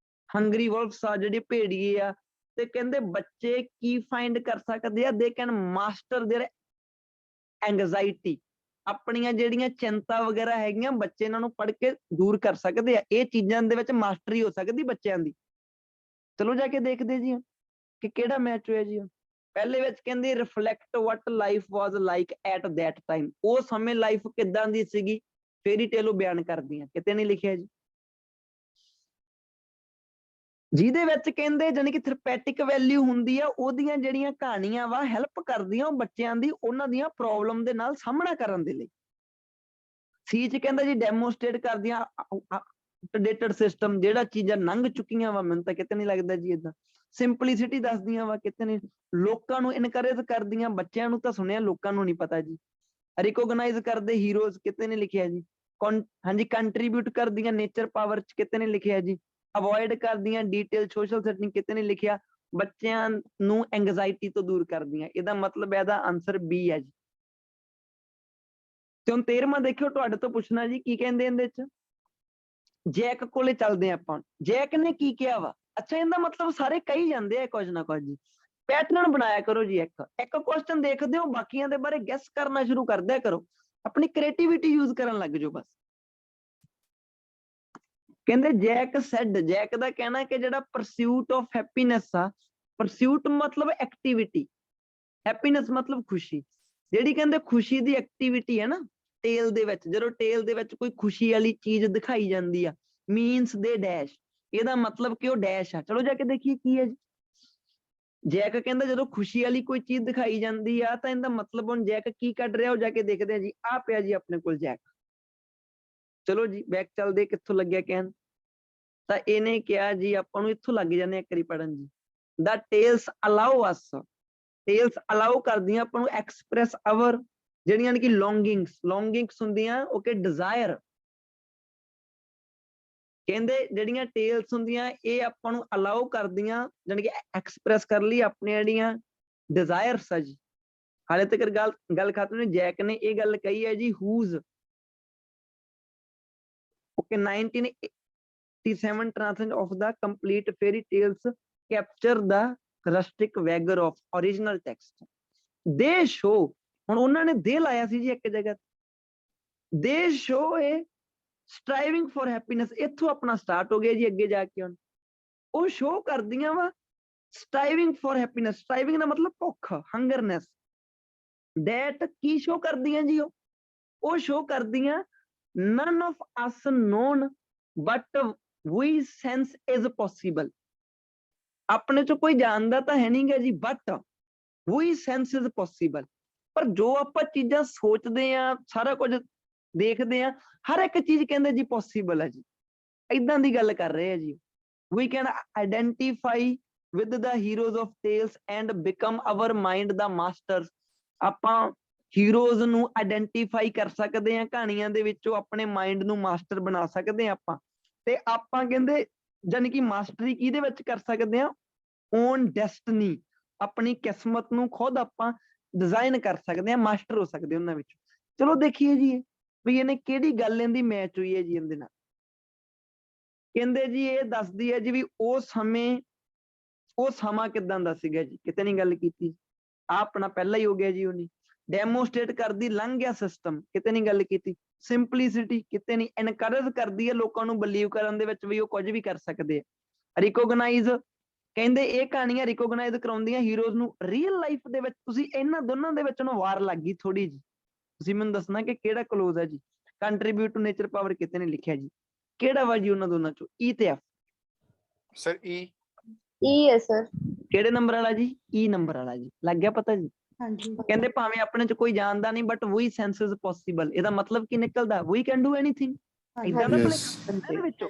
ਹੰਗਰੀ ਵੋਲਵਸ ਆ ਜਿਹੜੇ ਭੇੜੀਏ ਆ। ਤੇ ਕਹਿੰਦੇ ਬੱਚੇ ਕੀ ਫਾਈਂਡ ਕਰ ਸਕਦੇ ਆ, they can master there anxiety. ਆਪਣੀਆਂ ਜਿਹੜੀਆਂ ਚਿੰਤਾ ਵਗੈਰਾ ਹੈਗੀਆਂ ਬੱਚੇ ਇਹਨਾਂ ਨੂੰ ਪੜ੍ਹ ਕੇ ਦੂਰ ਕਰ ਸਕਦੇ ਆ। ਇਹ ਚੀਜ਼ਾਂ ਦੇ ਵਿੱਚ ਮਾਸਟਰੀ ਹੋ ਸਕਦੀ ਬੱਚਿਆਂ ਦੀ। ਚਲੋ ਜਾ ਕੇ ਦੇਖਦੇ ਜੀ ਕਿ ਕਿਹੜਾ ਮੈਚ ਹੋਇਆ ਜੀ। ਪਹਿਲੇ ਵਿੱਚ ਕਹਿੰਦੇ reflect what life was like at that time. ਉਹ ਸਮੇਂ ਲਾਈਫ ਕਿੱਦਾਂ ਦੀ ਸੀਗੀ ਫੇਰੀ ਟੇਲ ਉਹ ਬਿਆਨ ਕਰਦੀਆਂ, ਕਿਤੇ ਨਹੀਂ ਲਿਖਿਆ ਜੀ। ਜਿਹਦੇ ਵਿੱਚ ਕਹਿੰਦੇ ਜਾਨੀ ਕਿ ਥੈਰੇਪੈਟਿਕ ਵੈਲਿਊ ਹੁੰਦੀ ਆ, ਉਹਦੀਆਂ ਜਿਹੜੀਆਂ ਕਹਾਣੀਆਂ ਵਾ ਹੈਲਪ ਕਰਦੀਆਂ ਉਹ ਬੱਚਿਆਂ ਦੀ ਉਹਨਾਂ ਦੀਆਂ ਪ੍ਰੋਬਲਮ ਦੇ ਨਾਲ ਸਾਹਮਣਾ ਕਰਨ ਦੇ ਲਈ। ਸੀ ਚ ਕਹਿੰਦਾ ਜੀ ਡੈਮੋਸਟ੍ਰੇਟ ਕਰਦੀਆਂ ਅਪਡੇਟਡ ਸਿਸਟਮ, ਜਿਹੜਾ ਚੀਜ਼ਾਂ ਲੰਘ ਚੁੱਕੀਆਂ ਵਾ, ਮੈਨੂੰ ਤਾਂ ਕਿਤੇ ਨਹੀਂ ਲੱਗਦਾ ਜੀ ਏਦਾਂ। ਸਿੰਪਲਿਸਿਟੀ ਦੱਸਦੀਆਂ ਵਾ, ਕਿਤੇ ਨਹੀਂ। ਲੋਕਾਂ ਨੂੰ ਇਨਕਰੇਜ ਕਰਦੀਆਂ, ਬੱਚਿਆਂ ਨੂੰ ਤਾਂ ਸੁਣਿਆ ਲੋਕਾਂ ਨੂੰ ਨਹੀਂ ਪਤਾ ਜੀ। ਰਿਕੋਗਨਾਈਜ਼ ਕਰਦੇ ਹੀਰੋਜ਼, ਕਿਤੇ ਨਹੀਂ ਲਿਖਿਆ ਜੀ। ਹਾਂਜੀ ਕੰਟਰੀਬਿਊਟ ਕਰਦੀਆਂ ਨੇਚਰ ਪਾਵਰ ਚ, ਕਿਤੇ ਨਹੀਂ ਲਿਖਿਆ ਜੀ। ਅਵੋਇਡ ਕਰਦੀਆਂ ਡੀਟੇਲ ਸੋਸ਼ਲ ਸੈਟਿੰਗ, ਕਿਤੇ ਨਹੀਂ ਲਿਖਿਆ। ਬੱਚਿਆਂ ਨੂੰ ਐਂਗਜ਼ਾਇਟੀ ਤੋਂ ਦੂਰ ਕਰਦੀਆਂ। ਇਹਦਾ ਮਤਲਬ ਇਹਦਾ ਆਨਸਰ ਬੀ ਹੈ ਜੀ। ਤੇ ਹੁਣ 13ਵਾਂ ਦੇਖਿਓ, ਤੁਹਾਡੇ ਤੋਂ ਪੁੱਛਣਾ ਜੀ ਕੀ ਕਹਿੰਦੇ ਇਹਦੇ ਚ। ਜੈਕ ਕੋਲੇ ਚੱਲਦੇ ਆਪਾਂ। ਜੈਕ ਨੇ ਕੀ ਕਿਹਾ ਵਾ? ਅੱਛਾ ਇਹਦਾ ਮਤਲਬ ਸਾਰੇ ਕਹੀ ਜਾਂਦੇ ਆ ਕੁਝ ਨਾ ਕੁਝ ਜੀ। ਪੈਟਰਨ ਬਣਾਇਆ ਕਰੋ ਜੀ। ਇੱਕ ਕੁਐਸਚਨ ਦੇਖਦੇ ਹੋ, ਬਾਕੀਆਂ ਦੇ ਬਾਰੇ ਗੈਸ ਕਰਨਾ ਸ਼ੁਰੂ ਕਰ ਦਿਆ ਕਰੋ, ਆਪਣੀ ਕ੍ਰੀਏਟੀਵਿਟੀ ਯੂਜ਼ ਕਰਨ ਲੱਗ ਜਾਓ ਬਸ। ਕਹਿੰਦੇ ਜੈਕ ਸੈਡ, ਜੈਕ ਦਾ ਕਹਿਣਾ ਕਿ ਜਿਹੜਾ ਪਰਸਿਊਟ ਆਫ ਹੈਪੀਨੈਸ ਆ, ਪਰਸਿਊਟ ਮਤਲਬ ਐਕਟੀਵਿਟੀ, ਹੈਪੀਨੈਸ ਮਤਲਬ ਖੁਸ਼ੀ। ਜਿਹੜੀ ਕਹਿੰਦੇ ਖੁਸ਼ੀ ਦੀ ਐਕਟੀਵਿਟੀ ਹੈ ਨਾ ਟੇਲ ਦੇ ਵਿੱਚ, ਜਦੋਂ ਟੇਲ ਦੇ ਵਿੱਚ ਕੋਈ ਖੁਸ਼ੀ ਵਾਲੀ ਚੀਜ਼ ਦਿਖਾਈ ਜਾਂਦੀ ਆ, ਮੀਨਸ ਦੇ ਡੈਸ਼, ਇਹਦਾ ਮਤਲਬ ਕਿ ਉਹ ਡੈਸ਼ ਆ। ਚਲੋ ਜਾ ਕੇ ਦੇਖੀਏ ਕੀ ਹੈ ਜੀ। ਜੈਕ ਕਹਿੰਦਾ ਜਦੋਂ ਖੁਸ਼ੀ ਵਾਲੀ ਕੋਈ ਚੀਜ਼ ਦਿਖਾਈ ਜਾਂਦੀ ਆ ਤਾਂ ਇਹਦਾ ਮਤਲਬ ਹੁਣ ਜੈਕ ਕੀ ਕੱਢ ਰਿਹਾ ਉਹ ਜਾ ਕੇ ਦੇਖਦੇ ਆ ਜੀ। ਆ ਪਿਆ ਜੀ ਆਪਣੇ ਕੋਲ ਜੈਕ। ਚਲੋ ਜੀ ਬੈਕ ਚੱਲਦੇ, ਕਿੱਥੋਂ ਲੱਗਿਆ ਕਹਿਣ। ਤਾਂ ਇਹਨੇ ਕਿਹਾ ਜੀ, ਆਪਾਂ ਨੂੰ ਇੱਥੋਂ ਲੱਗ ਜਾਂਦੇ ਇੱਕ ਵਾਰੀ ਪੜ੍ਹਨ ਜੀ। ਦਾ ਟੇਲਸ ਅਲਾਓ ਅਸ, ਟੇਲਸ ਅਲਾਓ ਕਰਦੀਆਂ ਆਪਾਂ ਨੂੰ ਐਕਸਪ੍ਰੈਸ ਆਵਰ ਜਿਹੜੀਆਂ ਕਿ ਲੌਂਗਿੰਗਸ ਹੁੰਦੀਆਂ, ਓਕੇ, ਡਿਜ਼ਾਇਰ। ਕਹਿੰਦੇ ਜਿਹੜੀਆਂ ਟੇਲਸ ਹੁੰਦੀਆਂ ਇਹ ਆਪਾਂ ਨੂੰ ਅਲਾਓ ਕਰਦੀਆਂ ਜਾਣੀ ਕਿ ਐਕਸਪ੍ਰੈਸ ਕਰ ਲਈ ਆਪਣੀਆਂ ਜਿਹੜੀਆਂ ਡਿਜ਼ਾਇਰਸ ਆ ਜੀ। ਹਾਲੇ ਤੱਕ ਗੱਲ ਖਤਮ ਨਹੀਂ। ਜੈਕ ਨੇ ਇਹ ਗੱਲ ਕਹੀ ਹੈ ਜੀ, whose okay 1987 translation of the complete fairy tales capture the rustic vigor of original text. They show, ਹੁਣ ਉਹਨਾਂ ਨੇ ਦੇ ਲਾਇਆ ਸੀ ਜੀ ਇੱਕ ਜਗ੍ਹਾ ਤੇ। They show a striving for happiness, ਇੱਥੋਂ ਆਪਣਾ ਸਟਾਰਟ ਹੋ ਗਿਆ ਜੀ ਅੱਗੇ ਜਾ ਕੇ ਹੁਣ। ਉਹ ਸ਼ੋ ਕਰਦੀਆਂ ਵਾ striving for happiness, striving ਦਾ ਮਤਲਬ ਭੁੱਖ, hungerness, that ਕੀ ਸ਼ੋ ਕਰਦੀਆਂ ਜੀ ਉਹ ਸ਼ੋ ਕਰਦੀਆਂ none of us known but we sense is possible, ਆਪਣੇ ਚੋਂ ਕੋਈ ਜਾਣਦਾ ਤਾਂ ਹੈ ਨਹੀਂਗਾ ਜੀ but we sense is possible, ਪਰ ਜੋ ਆਪਾਂ ਚੀਜ਼ਾਂ ਸੋਚਦੇ ਆ, ਸਾਰਾ ਕੁਝ ਦੇਖਦੇ ਆ, ਹਰ ਇੱਕ ਚੀਜ਼ ਕਹਿੰਦੇ ਜੀ possible ਹੈ ਜੀ, ਏਦਾਂ ਦੀ ਗੱਲ ਕਰ ਰਹੇ ਆ ਜੀ। we can identify with the heroes of tales and become our mind the masters, ਆਪਾਂ ਹੀਰੋਜ਼ ਨੂੰ ਆਇਡੈਂਟੀਫਾਈ ਕਰ ਸਕਦੇ ਆ ਕਹਾਣੀਆਂ ਦੇ ਵਿੱਚੋਂ, ਆਪਣੇ ਮਾਈਂਡ ਨੂੰ ਮਾਸਟਰ ਬਣਾ ਸਕਦੇ ਆ ਆਪਾਂ। ਤੇ ਆਪਾਂ ਕਹਿੰਦੇ ਜਾਨੀ ਕਿ ਮਾਸਟਰੀ ਕਿਹਦੇ ਵਿੱਚ ਕਰ ਸਕਦੇ ਆ, ਓਨ ਡੈਸਟਨੀ, ਆਪਣੀ ਕਿਸਮਤ ਨੂੰ ਖੁਦ ਆਪਾਂ ਡਿਜ਼ਾਈਨ ਕਰ ਸਕਦੇ ਆ, ਮਾਸਟਰ ਹੋ ਸਕਦੇ ਉਹਨਾਂ ਵਿੱਚ। ਚਲੋ ਦੇਖੀਏ ਜੀ ਵੀ ਇਹਨੇ ਕਿਹੜੀ ਗੱਲ ਇਹਦੀ ਮੈਚ ਹੋਈ ਹੈ ਜੀ ਇਹਦੇ ਨਾਲ। ਕਹਿੰਦੇ ਜੀ ਇਹ ਦੱਸਦੀ ਹੈ ਜੀ ਵੀ ਉਹ ਸਮਾਂ ਕਿਦਾਂ ਦਾ ਸੀਗਾ ਜੀ, ਕਿਤੇ ਨਹੀਂ ਗੱਲ ਕੀਤੀ, ਆ ਆਪਣਾ ਪਹਿਲਾਂ ਹੀ ਹੋ ਗਿਆ ਜੀ। ਉਹਨੇ ਡੈਮੋਸਟ੍ਰੇਟ ਕਰਦੀ ਲੰਘ ਗਿਆ ਸਿਸਟਮ, ਕਿਤੇ ਨਹੀਂ ਗੱਲ ਕੀਤੀ। ਸਿੰਪਲਿਸਿਟੀ ਕਿਤੇ ਨਹੀਂ, ਐਨਕਰੇਜ ਕਰਦੀ ਹੈ ਲੋਕਾਂ ਨੂੰ ਬਲੀਵ ਕਰਨ ਦੇ ਵਿੱਚ ਵੀ ਉਹ ਕੁਝ ਵੀ ਕਰ ਸਕਦੇ ਆ। ਰਿਕੋਗਨਾਈਜ਼, ਕਹਿੰਦੇ ਇਹ ਕਹਾਣੀਆਂ ਰਿਕੋਗਨਾਈਜ਼ ਕਰਾਉਂਦੀਆਂ ਹੀਰੋਜ਼ ਨੂੰ ਰੀਅਲ ਲਾਈਫ ਦੇ ਵਿੱਚ। ਤੁਸੀਂ ਇਹਨਾਂ ਦੋਨਾਂ ਦੇ ਵਿੱਚ ਨੂੰ ਵਾਰ ਲੱਗ ਗਈ ਥੋੜੀ ਜੀ, ਤੁਸੀਂ ਮੈਨੂੰ ਦੱਸਣਾ ਕਿ ਕਿਹੜਾ ਕਲੋਜ਼ ਹੈ ਜੀ। ਕੰਟਰੀਬਿਊਟ ਟੂ ਨੇਚਰ ਪਾਵਰ ਕਿਤੇ ਨਹੀਂ ਲਿਖਿਆ ਜੀ, ਕਿਹੜਾ ਵਾ ਜੀ ਉਹਨਾਂ ਦੋਨਾਂ ਚੋਂ, ਈ ਤੇ ਐਫ? ਸਰ ਈ ਹੈ ਸਰ। ਕਿਹੜੇ ਨੰਬਰ ਵਾਲਾ ਜੀ? ਈ ਨੰਬਰ ਵਾਲਾ ਜੀ, ਲੱਗ ਗਿਆ ਪਤਾ ਜੀ। ਹਾਂਜੀ ਕਹਿੰਦੇ ਭਾਵੇਂ ਆਪਣੇ ਚ ਕੋਈ ਜਾਣਦਾ ਨਹੀਂ ਬਟ ਵੀ ਸੈਂਸਸ ਪੋਸੀਬਲ, ਇਹਦਾ ਮਤਲਬ ਕੀ ਨਿਕਲਦਾ, ਵੀ ਕੈਨ ਡੂ ਐਨੀਥਿੰਗ, ਇਦਾਂ ਦਾ ਇਹਦੇ ਵਿੱਚੋਂ।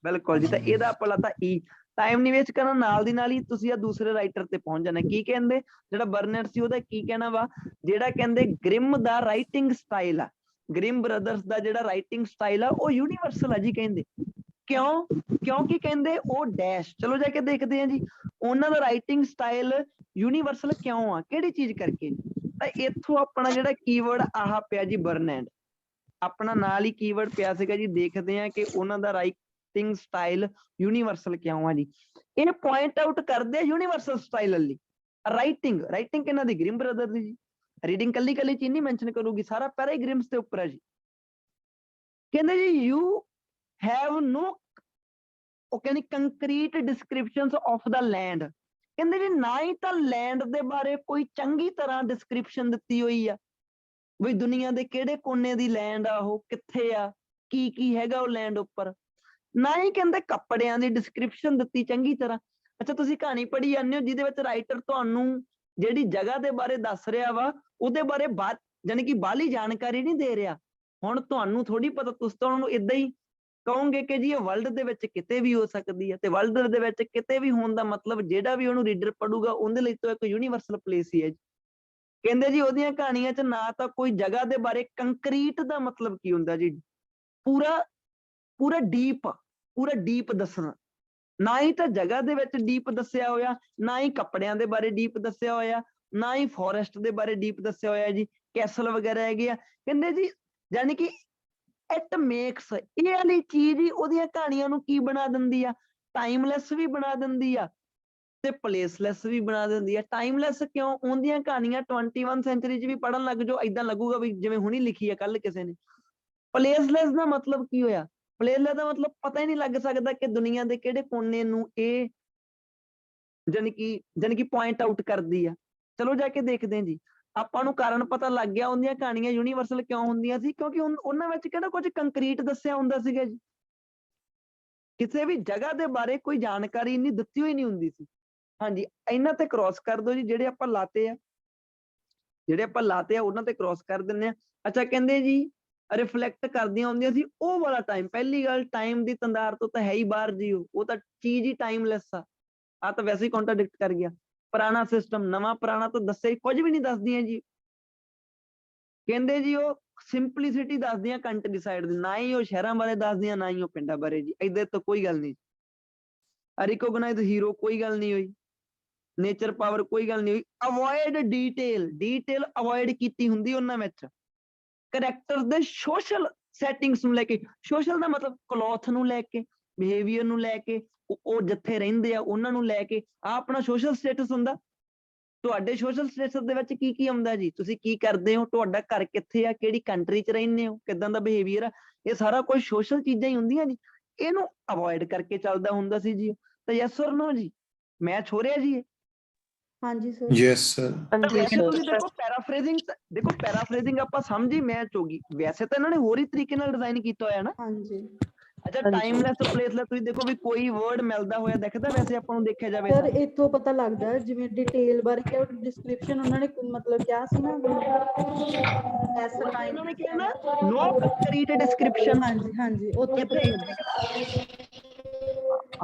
ਬਿਲਕੁਲ ਜੀ, ਤਾਂ ਇਹਦਾ ਆਪਣਾ ਤਾਂ ਈ। ਟਾਈਮ ਨਹੀਂ ਵੇਸਟ ਕਰਨਾ, ਨਾਲ ਦੀ ਨਾਲ ਹੀ ਤੁਸੀਂ ਆ ਦੂਸਰੇ ਰਾਈਟਰ ਤੇ ਪਹੁੰਚ ਜਾਣਾ। ਕੀ ਕਹਿੰਦੇ, ਜਿਹੜਾ ਬਰਨੈਟ ਸੀ ਉਹਦਾ ਕੀ ਕਹਿਣਾ ਵਾ, ਜਿਹੜਾ ਕਹਿੰਦੇ ਗ੍ਰਿਮ ਦਾ ਰਾਈਟਿੰਗ ਸਟਾਈਲ ਆ, ਗ੍ਰਿਮ ਬ੍ਰਦਰਸ ਦਾ ਜਿਹੜਾ ਰਾਈਟਿੰਗ ਸਟਾਈਲ ਆ ਉਹ ਯੂਨੀਵਰਸਲ ਆ ਜੀ। ਕਹਿੰਦੇ ਕਿਉਂ? ਕਿਉਂਕਿ ਕਹਿੰਦੇ ਉਹ ਡੈਸ਼, ਚਲੋ ਜਾ ਕੇ ਦੇਖਦੇ ਆ ਜੀ ਉਹਨਾਂ ਦਾ ਰਾਈਟਿੰਗ ਸਟਾਈਲ ਯੂਨੀਵਰਸਲ ਕਿਉਂ ਆ, ਕਿਹੜੀ ਚੀਜ਼ ਕਰਕੇ। ਤਾਂ ਇੱਥੋਂ ਆਪਣਾ ਜਿਹੜਾ ਕੀਵਰਡ ਆਹ ਪਿਆ ਜੀ ਬਰਨੈਟ, ਆਪਣਾ ਨਾਲ ਹੀ ਕੀਵਰਡ ਪਿਆ ਸੀਗਾ ਜੀ। ਦੇਖਦੇ ਆ ਕਿ ਉਹਨਾਂ ਦਾ ਰਾਈਟਿੰਗ ਸਟਾਈਲ ਯੂਨੀਵਰਸਲ ਕਿਉਂ ਆ ਜੀ। ਇਹ ਪੁਆਇੰਟ ਆਊਟ ਕਰਦੇ ਆ ਯੂਨੀਵਰਸਲ ਸਟਾਈਲ ਲਈ। ਰਾਈਟਿੰਗ ਕਿਹਨਾਂ ਦੀ? ਗ੍ਰਿਮ ਬ੍ਰਦਰ ਦੀ ਜੀ। ਰੀਡਿੰਗ ਕੱਲੀ ਚੀਜ਼ ਨਹੀਂ ਮੈਂਸ਼ਨ ਕਰੂਗੀ, ਸਾਰਾ ਪੈਰਾ ਹੀ ਗ੍ਰਿਮਸ ਦੇ ਉੱਪਰ ਹੈ ਜੀ। ਕਹਿੰਦੇ ਜੀ ਯੂ ਹੈਵ ਨੋ, ਉਹ ਕਹਿੰਦੀ ਕੰਕਰੀਟ ਡਿਸਕ੍ਰਿਪਸ਼ਨਸ ਆਫ ਦਾ ਲੈਂਡ, ਕਹਿੰਦੇ ਜੀ ਨਾ ਹੀ ਤਾਂ ਲੈਂਡ ਦੇ ਬਾਰੇ ਕੋਈ ਚੰਗੀ ਤਰ੍ਹਾਂ ਡਿਸਕ੍ਰਿਪਸ਼ਨ ਦਿੱਤੀ ਹੋਈ ਆ, ਵੀ ਦੁਨੀਆ ਦੇ ਕਿਹੜੇ ਕੋਨੇ ਦੀ ਲੈਂਡ ਆ, ਉਹ ਕਿੱਥੇ ਆ, ਕੀ ਹੈਗਾ ਉਹ ਲੈਂਡ ਉੱਪਰ। ਨਾ ਹੀ ਕਹਿੰਦੇ ਕੱਪੜਿਆਂ ਦੀ ਡਿਸਕ੍ਰਿਪਸ਼ਨ ਦਿੱਤੀ ਚੰਗੀ ਤਰ੍ਹਾਂ। ਅੱਛਾ, ਤੁਸੀਂ ਕਹਾਣੀ ਪੜ੍ਹੀ ਜਾਂਦੇ ਹੋ ਜਿਹਦੇ ਵਿੱਚ ਰਾਈਟਰ ਤੁਹਾਨੂੰ ਜਿਹੜੀ ਜਗ੍ਹਾ ਦੇ ਬਾਰੇ ਦੱਸ ਰਿਹਾ ਵਾ ਉਹਦੇ ਬਾਰੇ ਜਾਨੀ ਕਿ ਬਾਹਲੀ ਜਾਣਕਾਰੀ ਨਹੀਂ ਦੇ ਰਿਹਾ। ਹੁਣ ਤੁਹਾਨੂੰ ਥੋੜੀ ਪਤਾ, ਤੁਸੀਂ ਤਾਂ ਉਹਨੂੰ ਏਦਾਂ ਹੀ ਕਹੋਗੇ ਕਿ ਜੀ ਇਹ ਵਰਲਡ ਦੇ ਵਿੱਚ ਕਿਤੇ ਵੀ ਹੋ ਸਕਦੀ ਹੈ, ਤੇ ਵਰਲਡ ਦੇ ਵਿੱਚ ਕਿਤੇ ਵੀ ਹੋਣ ਦਾ ਮਤਲਬ ਜਿਹੜਾ ਵੀ ਉਹਨੂੰ ਰੀਡਰ ਪੜੂਗਾ ਉਹਦੇ ਲਈ ਤਾਂ ਇੱਕ ਯੂਨੀਵਰਸਲ ਪਲੇਸ ਹੀ ਹੈ ਜੀ। ਕਹਿੰਦੇ ਜੀ ਉਹਦੀਆਂ ਕਹਾਣੀਆਂ 'ਚ ਨਾ ਤਾਂ ਕੋਈ ਜਗ੍ਹਾ ਦੇ ਬਾਰੇ, ਕੰਕਰੀਟ ਦਾ ਮਤਲਬ ਕੀ ਹੁੰਦਾ ਜੀ, ਪੂਰਾ ਡੀਪ ਦੱਸਣਾ, ਨਾ ਹੀ ਤਾਂ ਜਗ੍ਹਾ ਦੇ ਵਿੱਚ ਡੀਪ ਦੱਸਿਆ ਹੋਇਆ, ਨਾ ਹੀ ਕੱਪੜਿਆਂ ਦੇ ਬਾਰੇ ਡੀਪ ਦੱਸਿਆ ਹੋਇਆ, ਨਾ ਹੀ ਫੋਰੈਸਟ ਦੇ ਬਾਰੇ ਡੀਪ ਦੱਸਿਆ ਹੋਇਆ ਜੀ, ਕੈਸਲ ਵਗੈਰਾ ਹੈਗੇ ਆ। ਕਹਿੰਦੇ ਜੀ ਯਾਨੀ ਕਿ ਇਟ ਮੇਕਸ, ਇਹ ਵਾਲੀ ਚੀਜ਼ ਹੀ ਉਹਦੀਆਂ ਕਹਾਣੀਆਂ ਨੂੰ ਕੀ ਬਣਾ ਦਿੰਦੀ ਆ, ਟਾਈਮਲੈਸ ਵੀ ਬਣਾ ਦਿੰਦੀ ਆ ਤੇ ਪਲੇਸਲੈਸ ਵੀ ਬਣਾ ਦਿੰਦੀ ਆ। ਟਾਈਮਲੈਸ ਕਿਉਂ? ਉਹਦੀਆਂ ਕਹਾਣੀਆਂ 21 ਸੈਂਚੁਰੀ 'ਚ ਵੀ ਪੜ੍ਹਨ ਲੱਗ ਜਾਓ ਏਦਾਂ ਲੱਗੂਗਾ ਵੀ ਜਿਵੇਂ ਹੁਣੀ ਲਿਖੀ ਆ ਕੱਲ ਕਿਸੇ ਨੇ। ਪਲੇਸਲੈਸ ਦਾ ਮਤਲਬ ਕੀ ਹੋਇਆ? ਪਲੇਸਲੈਸ ਦਾ ਮਤਲਬ ਪਤਾ ਹੀ ਨਹੀਂ ਲੱਗ ਸਕਦਾ ਕਿ ਦੁਨੀਆ ਦੇ ਕਿਹੜੇ ਕੋਨੇ ਨੂੰ ਇਹ ਜਾਨੀ ਕਿ ਪੁਆਇੰਟ ਆਊਟ ਕਰਦੀ ਆ। ਚਲੋ ਜਾ ਕੇ ਦੇਖਦੇ ਹਾਂ ਜੀ, ਆਪਾਂ ਨੂੰ ਕਾਰਨ ਪਤਾ ਲੱਗ ਗਿਆ ਉਹਦੀਆਂ ਕਹਾਣੀਆਂ ਯੂਨੀਵਰਸਲ ਕਿਉਂ ਹੁੰਦੀਆਂ ਸੀ, ਕਿਉਂਕਿ ਉਹਨਾਂ ਵਿੱਚ ਕਿਹੜਾ ਕੁਝ ਕੰਕਰੀਟ ਦੱਸਿਆ ਹੁੰਦਾ ਸੀਗਾ ਜੀ, ਕਿਸੇ ਵੀ ਜਗ੍ਹਾ ਦੇ ਬਾਰੇ ਕੋਈ ਜਾਣਕਾਰੀ ਨਹੀਂ ਦਿੱਤੀ ਹੋਈ ਨਹੀਂ ਹੁੰਦੀ ਸੀ। ਹਾਂਜੀ, ਇਹਨਾਂ ਤੇ ਕ੍ਰੋਸ ਕਰ ਦਿਓ ਜੀ, ਜਿਹੜੇ ਆਪਾਂ ਲਾਤੇ ਆ ਉਹਨਾਂ ਤੇ ਕ੍ਰੋਸ ਕਰ ਦਿੰਦੇ ਆ। ਅੱਛਾ, ਕਹਿੰਦੇ ਜੀ ਰਿਫਲੈਕਟ ਕਰਦੀਆਂ ਹੁੰਦੀਆਂ ਸੀ ਉਹ ਵਾਲਾ ਟਾਈਮ। ਪਹਿਲੀ ਗੱਲ, ਟਾਈਮ ਦੀ ਤੰਦਾਰ ਤੋਂ ਤਾਂ ਹੈ ਹੀ ਬਾਹਰ ਜੀ, ਉਹ ਤਾਂ ਚੀਜ਼ ਹੀ ਟਾਈਮਲੈਸ ਆ ਤਾਂ ਵੈਸੇ ਹੀ ਕੰਟਰਾਡਿਕਟ ਕਰ ਗਿਆ। ਪੁਰਾਣਾ ਸਿਸਟਮ, ਨਵਾਂ ਪੁਰਾਣਾ ਤਾਂ ਦੱਸਿਆ ਕੁਝ ਵੀ ਨਹੀਂ ਦੱਸਦੀਆਂ ਜੀ। ਕਹਿੰਦੇ ਜੀ ਉਹ ਸਿੰਪਲਿਸਿਟੀ ਦੱਸਦੀਆਂ ਕੰਟਰੀ ਸਾਈਡ ਦੀ, ਨਾ ਹੀ ਉਹ ਸ਼ਹਿਰਾਂ ਬਾਰੇ ਦੱਸਦੀਆਂ, ਨਾ ਹੀ ਉਹ ਪਿੰਡਾਂ ਬਾਰੇ ਜੀ। ਏਦਾਂ ਤਾਂ ਕੋਈ ਗੱਲ ਨਹੀਂ। ਰਿਕੋਗਨਾਈਜ਼ ਹੀਰੋ ਕੋਈ ਗੱਲ ਨਹੀਂ ਹੋਈ, ਨੇਚਰ ਪਾਵਰ ਕੋਈ ਗੱਲ ਨਹੀਂ ਹੋਈ। ਅਵੋਇਡ ਡੀਟੇਲ ਅਵੋਇਡ ਕੀਤੀ ਹੁੰਦੀ ਉਹਨਾਂ ਵਿੱਚ। ਕਰੈਕਟਰਸ ਦੇ ਸੋਸ਼ਲ ਸੈਟਿੰਗਸ ਨੂੰ ਲੈ ਕੇ, ਸੋਸ਼ਲ ਦਾ ਮਤਲਬ ਕਲੋਥ ਨੂੰ ਲੈ ਕੇ, ਬਿਹੇਵੀਅਰ ਨੂੰ ਲੈ ਕੇ, ਉਹ ਜਿੱਥੇ ਰਹਿੰਦੇ ਆ ਉਹਨਾਂ ਨੂੰ ਲੈ ਕੇ। ਆ ਆਪਣਾ ਸੋਸ਼ਲ ਸਟੇਟਸ ਹੁੰਦਾ। ਤੁਹਾਡੇ ਸੋਸ਼ਲ ਸਟੇਟਸ ਦੇ ਵਿੱਚ ਕੀ ਕੀ ਆਉਂਦਾ ਜੀ, ਤੁਸੀਂ ਕੀ ਕਰਦੇ ਹੋ, ਤੁਹਾਡਾ ਘਰ ਕਿੱਥੇ ਆ, ਕਿਹੜੀ ਕੰਟਰੀ 'ਚ ਰਹਿੰਦੇ ਹੋ, ਕਿੱਦਾਂ ਦਾ ਬਿਹੇਵੀਅਰ ਆ, ਇਹ ਸਾਰਾ ਕੁਝ ਸੋਸ਼ਲ ਚੀਜ਼ਾਂ ਹੀ ਹੁੰਦੀਆਂ ਜੀ। ਇਹਨੂੰ ਅਵੋਇਡ ਕਰਕੇ ਚੱਲਦਾ ਹੁੰਦਾ ਸੀ ਜੀ। ਤਾਂ ਯੈਸ ਔਰ ਨੋ ਜੀ, ਮੈਚ ਹੋ ਰਿਹਾ ਜੀ ਇਹ? ਹਾਂਜੀ ਸਰ। Yes sir. ਹਾਂਜੀ ਵੈਸੇ ਸਰ। ਤੁਸੀਂ ਦੇਖੋ ਪੈਰਾਫਰੇਜ਼ਿੰਗ ਆਪਾਂ ਸਮਝੀ ਮੈਚ ਹੋ ਗਈ, ਵੈਸੇ ਤਾਂ ਇਹਨਾਂ ਨੇ ਹੋਰ ਹੀ ਤਰੀਕੇ ਨਾਲ ਡਿਜ਼ਾਈਨ ਕੀਤਾ ਹੋਇਆ ਨਾ। ਹਾਂਜੀ ਅੱਛਾ, ਹਾਂਜੀ। ਟਾਈਮਲੈਸ ਪਲੇਸਲੈਸ ਤੁਸੀਂ ਦੇਖੋ ਵੀ ਕੋਈ ਵਰਡ ਮਿਲਦਾ ਹੋਇਆ ਦਿਖਦਾ ਵੈਸੇ ਆਪਾਂ ਨੂੰ, ਦੇਖਿਆ ਜਾਵੇ ਸਰ ਤਾਂ? ਇੱਥੋਂ ਪਤਾ ਲੱਗਦਾ ਜਿਵੇਂ ਡਿਟੇਲ ਬਾਰੇ ਕਿਹਾ, ਡਿਸਕ੍ਰਿਪਸ਼ਨ ਉਹਨਾਂ ਨੇ ਮਤਲਬ ਕਿਹਾ ਸੀ ਨਾ ਐਸ ਟਾਈਮ ਇਹਨਾਂ ਨੇ ਕਿਹਾ ਨਾ ਨੋ ਕੰਕਰੀਟ ਡਿਸਕ੍ਰਿਪਸ਼ਨ। ਹਾਂਜੀ ਹਾਂਜੀ ਉੱਥੇ ਪਤਾ ਲੱਗਦਾ।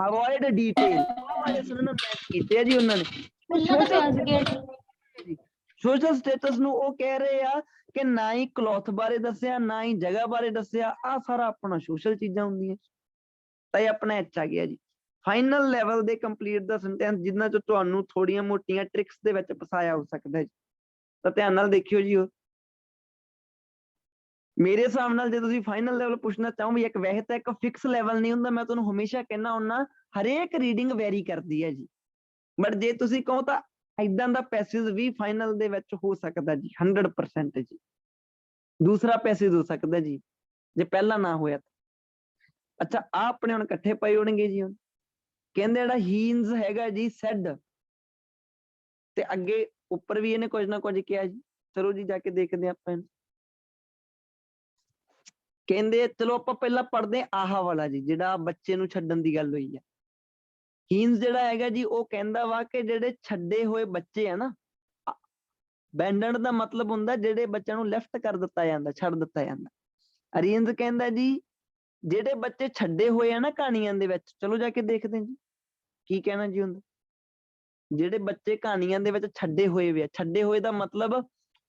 ਅਵੋਇਡ ਡਿਟੇਲ, ਆਹ ਵਾਲੇ ਸਿਨੋਨਿਮ ਮੈਚ ਕੀਤੇ ਆ ਜੀ ਉਹਨਾਂ ਨੇ। ਉਹਨਾਂ ਦਾ ਪਿਆਜ਼ ਗੇਟ ਸੋਸ਼ਲ ਸਟੇਟਸ ਨੂੰ ਉਹ ਕਹਿ ਰਹੇ ਆ ਕਿ ਨਾ ਹੀ ਕਲੋਥ ਬਾਰੇ ਦੱਸਿਆ, ਨਾ ਹੀ ਜਗ੍ਹਾ ਬਾਰੇ ਦੱਸਿਆ, ਆਹ ਸਾਰਾ ਆਪਣਾ ਸੋਸ਼ਲ ਚੀਜ਼ਾਂ ਹੁੰਦੀਆਂ। ਤਾਂ ਇਹ ਆਪਣਾ ਐਚ ਆ ਗਿਆ ਜੀ। ਫਾਈਨਲ ਲੈਵਲ ਦੇ ਕੰਪਲੀਟ ਦਾ ਸੈਂਟੈਂਸ ਜਿਨ੍ਹਾਂ ਚ ਤੁਹਾਨੂੰ ਥੋੜੀਆਂ ਮੋਟੀਆਂ ਟ੍ਰਿਕਸ ਦੇ ਵਿੱਚ ਫਸਾਇਆ ਹੋ ਸਕਦਾ ਜੀ। ਤਾਂ ਧਿਆਨ ਨਾਲ ਦੇਖਿਓ ਜੀ। ਉਹ ਮੇਰੇ ਹਿਸਾਬ ਨਾਲ ਜੇ ਤੁਸੀਂ ਫਾਈਨਲ ਲੈਵਲ ਪੁੱਛਣਾ ਚਾਹੋ ਵੀ ਇੱਕ ਵੈਸੇ ਤਾਂ ਇੱਕ ਫਿਕਸ ਲੈਵਲ ਨਹੀਂ ਹੁੰਦਾ, ਮੈਂ ਤੁਹਾਨੂੰ ਹਮੇਸ਼ਾ ਕਹਿਣਾ ਹੁੰਦਾ ਹਰੇਕ ਰੀਡਿੰਗ ਵੈਰੀ ਕਰਦੀ ਹੈ ਜੀ। ਬਟ ਜੇ ਤੁਸੀਂ ਕਹੋ ਤਾਂ ਏਦਾਂ ਦਾ ਪੈਸੇਜ ਵੀ ਫਾਈਨਲ ਦੇ ਵਿੱਚ ਹੋ ਸਕਦਾ ਜੀ 100% ਜੀ। ਦੂਸਰਾ ਪੈਸੇਜ ਹੋ ਸਕਦਾ ਜੀ ਜੇ ਪਹਿਲਾਂ ਨਾ ਹੋਇਆ ਤਾਂ। ਅੱਛਾ, ਆ ਆਪਣੇ ਹੁਣ ਇਕੱਠੇ ਪਏ ਹੋਣਗੇ ਜੀ। ਹੁਣ ਕਹਿੰਦੇ ਜਿਹੜਾ ਹੀਨਸ ਹੈਗਾ ਜੀ ਸੈਡ, ਤੇ ਅੱਗੇ ਉੱਪਰ ਵੀ ਇਹਨੇ ਕੁਝ ਨਾ ਕੁਝ ਕਿਹਾ ਜੀ। ਚਲੋ ਜੀ ਜਾ ਕੇ ਦੇਖਦੇ ਆਪਾਂ ਇਹਨੂੰ। ਕਹਿੰਦੇ ਚਲੋ ਆਪਾਂ ਪਹਿਲਾਂ ਪੜ੍ਹਦੇ ਆਹ ਵਾਲਾ ਜੀ, ਜਿਹੜਾ ਬੱਚੇ ਨੂੰ ਛੱਡਣ ਦੀ ਗੱਲ ਹੋਈ ਹੈ। ਹੀਨਸ ਜਿਹੜਾ ਹੈਗਾ ਜੀ ਉਹ ਕਹਿੰਦਾ ਵਾ ਕਿ ਜਿਹੜੇ ਛੱਡੇ ਹੋਏ ਬੱਚੇ ਆ ਨਾ, ਬੈਂਡਨ ਦਾ ਮਤਲਬ ਹੁੰਦਾ ਜਿਹੜੇ ਬੱਚਿਆਂ ਨੂੰ ਲੈਫਟ ਕਰ ਦਿੱਤਾ ਜਾਂਦਾ, ਛੱਡ ਦਿੱਤਾ ਜਾਂਦਾ। ਅਰੀਨਸ ਕਹਿੰਦਾ ਜੀ ਜਿਹੜੇ ਬੱਚੇ ਛੱਡੇ ਹੋਏ ਆ ਨਾ ਕਹਾਣੀਆਂ ਦੇ ਵਿੱਚ, ਚਲੋ ਜਾ ਕੇ ਦੇਖਦੇ ਜੀ ਕੀ ਕਹਿਣਾ ਜੀ ਹੁੰਦਾ। ਜਿਹੜੇ ਬੱਚੇ ਕਹਾਣੀਆਂ ਦੇ ਵਿੱਚ ਛੱਡੇ ਹੋਏ ਵੇ ਆ, ਛੱਡੇ ਹੋਏ ਦਾ ਮਤਲਬ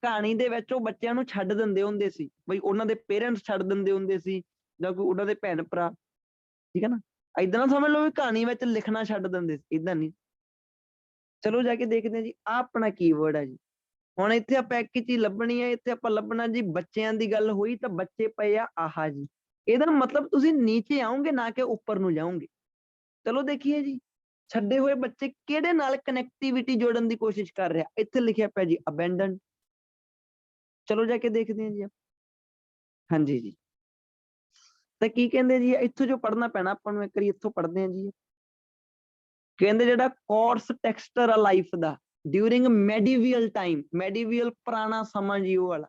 ਕਹਾਣੀ ਦੇ ਵਿੱਚ ਉਹ ਬੱਚਿਆਂ ਨੂੰ ਛੱਡ ਦਿੰਦੇ ਹੁੰਦੇ ਸੀ, ਬਈ ਉਹਨਾਂ ਦੇ ਪੇਰੈਂਟਸ ਛੱਡ ਦਿੰਦੇ ਹੁੰਦੇ ਸੀ, ਜਾਂ ਕੋਈ ਉਹਨਾਂ ਦੇ ਭੈਣ ਭਰਾ, ਠੀਕ ਹੈ ਨਾ। ਏਦਾਂ ਨਾ ਸਮਝ ਲਓ ਵੀ ਕਹਾਣੀ ਵਿੱਚ ਲਿਖਣਾ ਛੱਡ ਦਿੰਦੇ ਸੀ, ਏਦਾਂ ਨਹੀਂ। ਚਲੋ ਜਾ ਕੇ ਦੇਖਦੇ ਹਾਂ ਜੀ ਆਹ ਆਪਣਾ ਕੀਵਰਡ ਹੈ ਜੀ। ਹੁਣ ਇੱਥੇ ਆਪਾਂ ਇੱਕ ਹੀ ਚੀਜ਼ ਲੱਭਣੀ ਹੈ, ਇੱਥੇ ਆਪਾਂ ਲੱਭਣਾ ਜੀ ਬੱਚਿਆਂ ਦੀ ਗੱਲ ਹੋਈ ਤਾਂ ਬੱਚੇ ਪਏ ਆ ਆਹਾ ਜੀ। ਇਹਦਾ ਮਤਲਬ ਤੁਸੀਂ ਨੀਚੇ ਆਓਗੇ ਨਾ ਕਿ ਉੱਪਰ ਨੂੰ ਜਾਓਗੇ। ਚਲੋ ਦੇਖੀਏ ਜੀ ਛੱਡੇ ਹੋਏ ਬੱਚੇ ਕਿਹੜੇ ਨਾਲ ਕਨੈਕਟੀਵਿਟੀ ਜੋੜਨ ਦੀ ਕੋਸ਼ਿਸ਼ ਕਰ ਰਿਹਾ। ਇੱਥੇ ਲਿਖਿਆ ਪਿਆ ਜੀ ਅਬੈਂਡਨ। ਚਲੋ ਜਾ ਕੇ ਦੇਖਦੇ ਹਾਂ ਜੀ। ਹਾਂਜੀ ਜੀ, ਤਾਂ ਕੀ ਕਹਿੰਦੇ ਜੀ ਇੱਥੋਂ ਜੋ ਪੜ੍ਹਨਾ ਪੈਣਾ ਆਪਾਂ ਨੂੰ, ਇੱਕ ਵਾਰੀ ਇੱਥੋਂ ਪੜ੍ਹਦੇ ਹਾਂ ਜੀ। ਕਹਿੰਦੇ ਜਿਹੜਾ ਕੋਰਸ ਟੈਕਸਚਰ ਆ ਲਾਈਫ ਦਾ ਡਿਊਰਿੰਗ ਮੈਡੀਵੀਅਲ ਟਾਈਮ, ਮੈਡੀਵੀਅਲ ਪੁਰਾਣਾ ਸਮਾਂ ਜੀ, ਉਹ ਵਾਲਾ